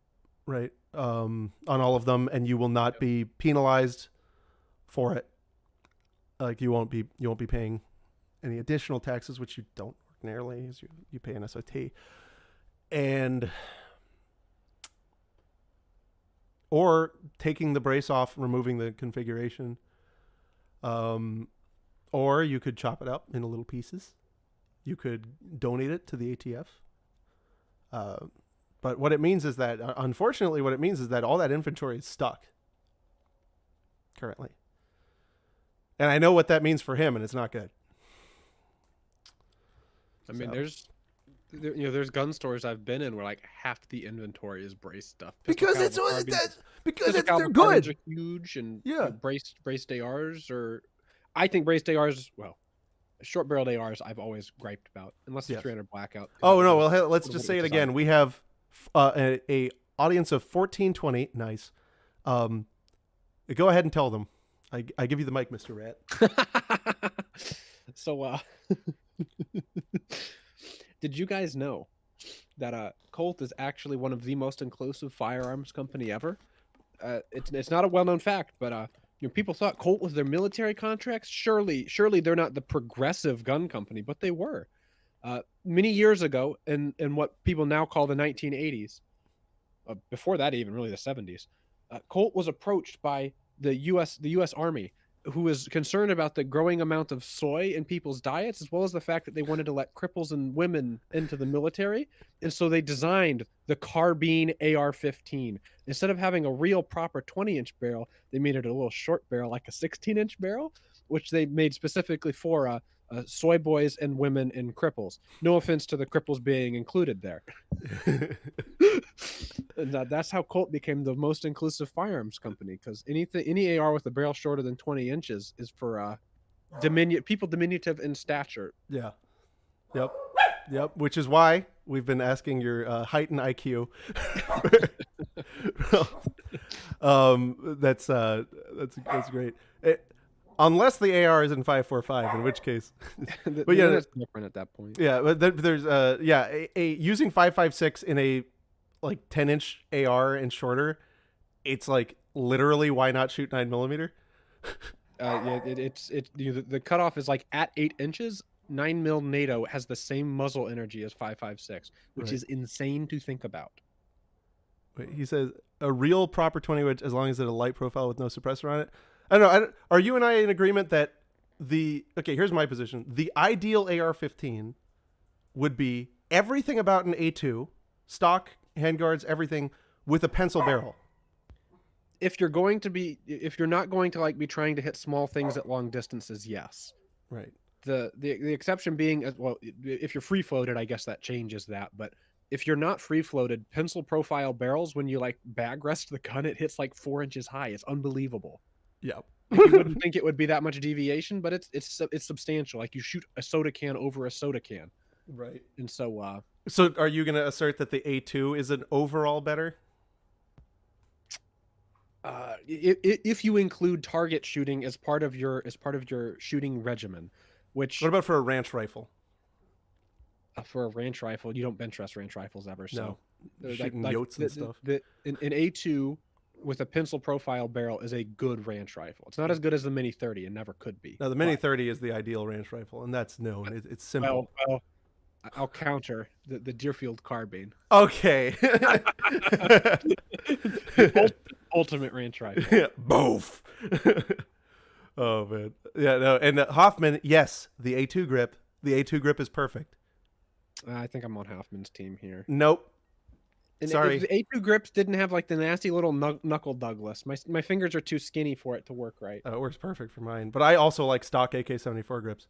right? On all of them, and you will not be penalized for it. Like you won't be paying any additional taxes, which you don't ordinarily, as you pay an SOT. Or taking the brace off, removing the configuration. Or you could chop it up into little pieces. You could donate it to the ATF. But what it means is that, unfortunately, all that inventory is stuck currently. And I know what that means for him, and it's not good. I mean, there's gun stores I've been in where like half the inventory is brace stuff. Because they're good. Are huge, and yeah, braced ARs or I think braced ARs. Well, short barreled ARs I've always griped about, unless the 300 blackout. Oh no, well let's just say it again. We have a audience of 1420. Nice. Go ahead and tell them. I give you the mic, Mr. Rat. So, did you guys know that Colt is actually one of the most inclusive firearms company ever? It's not a well-known fact, but people thought Colt was their military contracts. Surely they're not the progressive gun company, but they were. Many years ago, in what people now call the 1980s, before that even really the 70s, Colt was approached by the U.S. Army, who was concerned about the growing amount of soy in people's diets, as well as the fact that they wanted to let cripples and women into the military. And so they designed the carbine AR-15. Instead of having a real proper 20-inch barrel, they made it a little short barrel, like a 16-inch barrel, which they made specifically for soy boys and women and cripples. No offense to the cripples being included there. And that's how Colt became the most inclusive firearms company, because any AR with a barrel shorter than 20 inches is for people diminutive in stature. Yeah. Yep. Which is why we've been asking your height and IQ. That's great. Unless the AR is in 5.45, in which case, but yeah, that's different at that point. Yeah, but there's using 5.56 in a like 10-inch AR and shorter, it's like literally why not shoot 9mm? The cutoff is like at 8 inches. 9mm NATO has the same muzzle energy as 5.56, which is insane to think about. Wait, he says a real proper 20-inch as long as it's a light profile with no suppressor on it. I don't know. Are you and I in agreement that here's my position. The ideal AR-15 would be everything about an A2, stock, handguards, everything, with a pencil barrel. If you're not going to like be trying to hit small things at long distances, yes. Right. The exception being, as well, if you're free floated, I guess that changes that. But if you're not free floated, pencil profile barrels, when you like bag rest the gun, it hits like 4 inches high. It's unbelievable. Yeah. You wouldn't think it would be that much deviation, but it's substantial. Like you shoot a soda can over a soda can. Right. And so So are you going to assert that the A2 is an overall better? if you include target shooting as part of your shooting regimen, which What about for a ranch rifle? for a ranch rifle, you don't bench rest ranch rifles ever. So No. Shooting yotes and stuff. An A2 with a pencil profile barrel is a good ranch rifle. It's not as good as the Mini 30 and never could be. Now, the Mini 30 is the ideal ranch rifle, and that's known. It's simple. Well, I'll counter the Deerfield carbine. Okay. Ultimate ranch rifle. Yeah, both. Oh, man. Yeah, no. And Hoffman, yes, the A2 grip. The A2 grip is perfect. I think I'm on Hoffman's team here. Nope. And Sorry. if the A2 grips didn't have like the nasty little knuckle Douglas, my fingers are too skinny for it to work right. It works perfect for mine. But I also like stock AK-74 grips.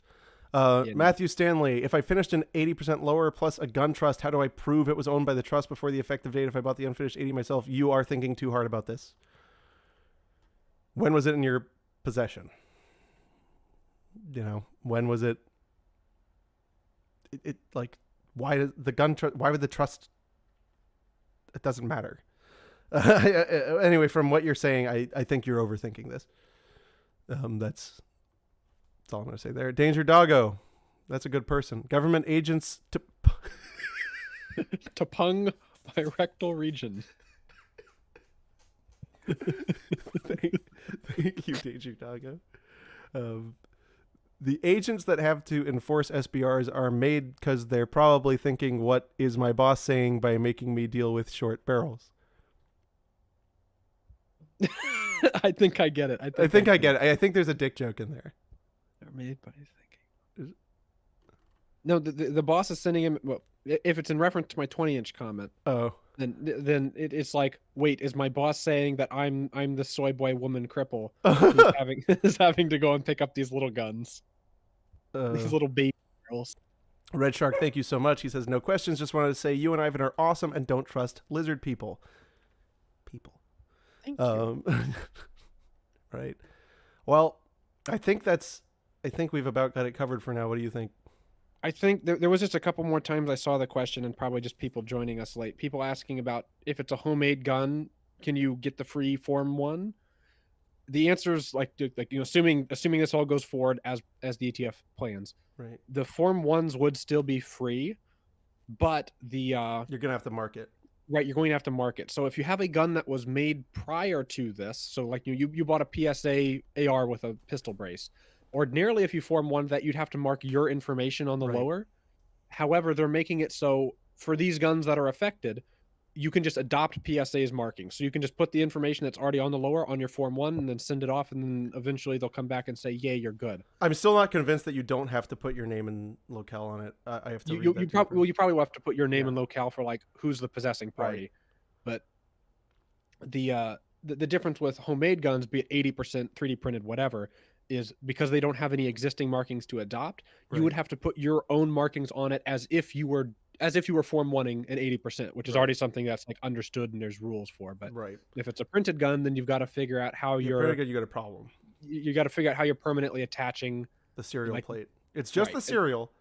Matthew Stanley, if I finished an 80% lower plus a gun trust, how do I prove it was owned by the trust before the effective date if I bought the unfinished 80 myself? You are thinking too hard about this. When was it in your possession? You know, when was it? It like, why does the gun trust? Why would the trust? It doesn't matter. Anyway, from what you're saying, I think you're overthinking this. That's all I'm going to say there. Danger Doggo. That's a good person. Government agents to Tapung by rectal region. Thank you, Danger Doggo. The agents that have to enforce SBRs are made because they're probably thinking, what is my boss saying by making me deal with short barrels? I think I get it. I think I get it. I think there's a dick joke in there. They're made by thinking. No, the boss is sending him. Well, if it's in reference to my 20-inch comment, then it's like, wait, is my boss saying that I'm the soy boy woman cripple who's having to go and pick up these little guns, these little baby girls? Red Shark, thank you so much. He says, no questions. Just wanted to say you and Ivan are awesome and don't trust lizard people. Thank you. Right. Well, I think we've about got it covered for now. What do you think? I think there was just a couple more times I saw the question, and probably just people joining us late. People asking about if it's a homemade gun, can you get the free Form 1? The answer is like assuming this all goes forward as the ETF plans. Right. The Form 1s would still be free, but you're gonna have to mark it. Right, you're going to have to mark it. So if you have a gun that was made prior to this, so like you bought a PSA AR with a pistol brace, ordinarily if you form one that you'd have to mark your information on the lower. However, they're making it so for these guns that are affected, you can just adopt PSA's marking. So you can just put the information that's already on the lower on your Form 1 and then send it off, and then eventually they'll come back and say, "Yay, you're good." I'm still not convinced that you don't have to put your name and locale on it. I have to. You probably will have to put your name and locale for like who's the possessing party. But the difference with homemade guns, be it 80% 3D printed, whatever, is because they don't have any existing markings to adopt. You would have to put your own markings on it as if you were Form 1ing an 80%, which is already something that's like understood and there's rules for. But if it's a printed gun, then you've got to figure out how you got a problem. You got to figure out how you're permanently attaching the serial plate. It's just the serial,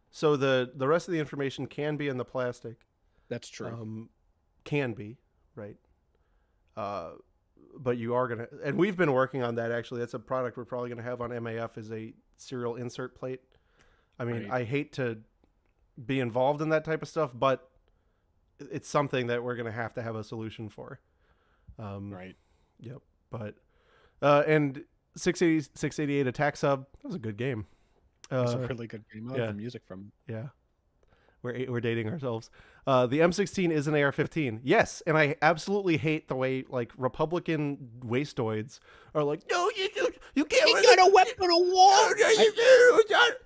so the rest of the information can be in the plastic. That's true. Can be, right? But you are gonna, and we've been working on that actually. That's a product we're probably gonna have on MAF, is a serial insert plate. I mean, I hate to be involved in that type of stuff, but it's something that we're going to have a solution for. Yep. But, and 688 Attack Sub, that was a good game. It's a really good game. I love the music from. Yeah. We're dating ourselves. The M16 is an AR-15. Yes, and I absolutely hate the way like Republican wastoids are like, no, you can't. You got a weapon of war.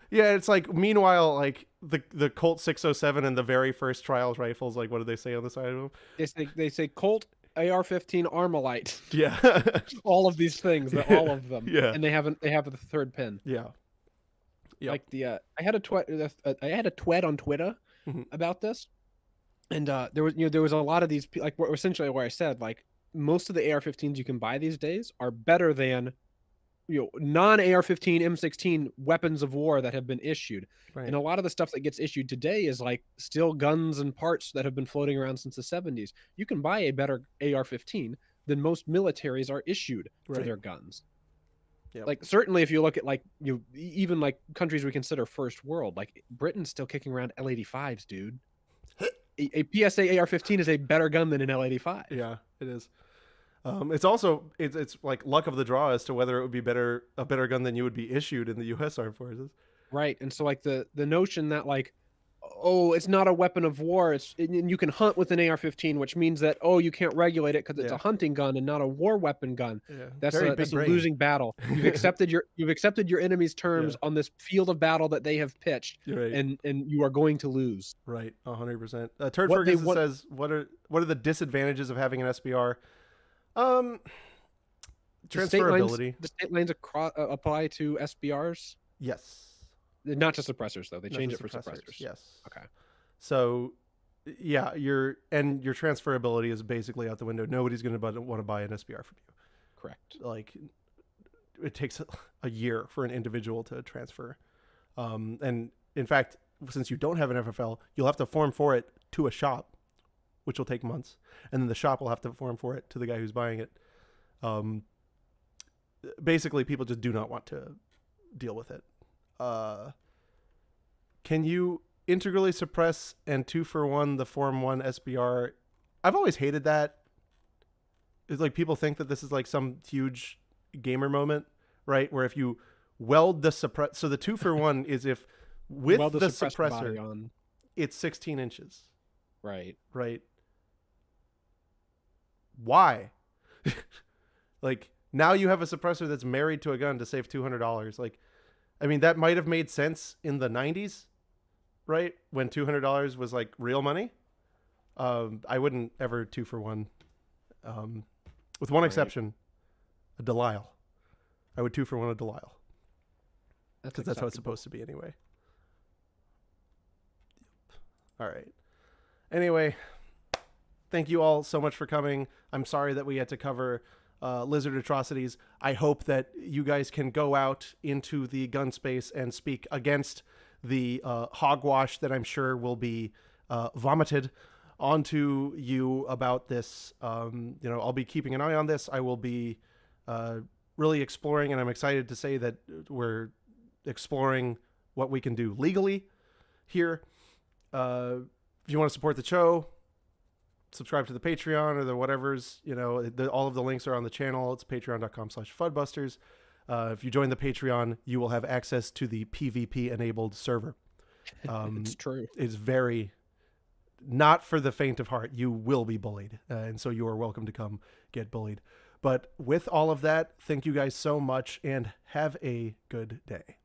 Yeah, it's like meanwhile, like the Colt 607 and the very first Trials rifles, like what do they say on the side of them? They say Colt AR-15 Armalite. Yeah, all of these things, all of them. Yeah, and they have the third pin. Yeah. Yep. Like I had a twed on Twitter about this, and there was a lot of these, like essentially where I said like most of the AR-15s you can buy these days are better than non AR-15, M16 weapons of war that have been issued. Right. And a lot of the stuff that gets issued today is like still guns and parts that have been floating around since the 70s. You can buy a better AR-15 than most militaries are issued for Right. their guns. Yep. Like certainly if you look at like even like countries we consider first world, like Britain's still kicking around L85s, dude. a PSA AR-15 is a better gun than an L85. Yeah, it is. It's also it's like luck of the draw as to whether it would be a better gun than you would be issued in the U.S. Armed Forces. Right. And so like the notion that like, oh, it's not a weapon of war, and you can hunt with an AR-15, which means that you can't regulate it because it's a hunting gun and not a war weapon gun. Yeah, that's a losing battle. You've accepted your enemy's terms on this field of battle that they have pitched, right. and you are going to lose. Right, 100%. Turd Ferguson says, what are the disadvantages of having an SBR? Transferability. The state lines apply to SBRs? Yes. Not to suppressors though. They change it for suppressors. Yes. Okay. So, yeah, your transferability is basically out the window. Nobody's going to want to buy an SBR from you. Correct. Like, it takes a year for an individual to transfer. And in fact, since you don't have an FFL, you'll have to form for it to a shop, which will take months, and then the shop will have to form for it to the guy who's buying it. Basically, people just do not want to deal with it. Can you integrally suppress and 2-for-1 the Form 1 SBR? I've always hated that. It's like people think that this is like some huge gamer moment, right? Where if you weld the suppress, so the 2-for-1 is if with the suppressor on, it's 16 inches. Right. Right. Why? Like, now you have a suppressor that's married to a gun to save $200. Like, I mean, that might have made sense in the 90s, right? When $200 was like real money. I wouldn't ever 2-for-1. With one exception, a Delisle. I would 2-for-1 a Delisle. Because that's how it's supposed to be anyway. All right. Anyway, thank you all so much for coming. I'm sorry that we had to cover lizard atrocities. I hope that you guys can go out into the gun space and speak against the hogwash that I'm sure will be vomited onto you about this. I'll be keeping an eye on this. I will be really exploring, and I'm excited to say that we're exploring what we can do legally here. If you want to support the show, subscribe to the Patreon or the whatever's, all of the links are on the channel. It's patreon.com/Fuddbusters. If you join the Patreon, you will have access to the PvP enabled server. It's true. It's very not for the faint of heart. You will be bullied. And so you are welcome to come get bullied. But with all of that, thank you guys so much and have a good day.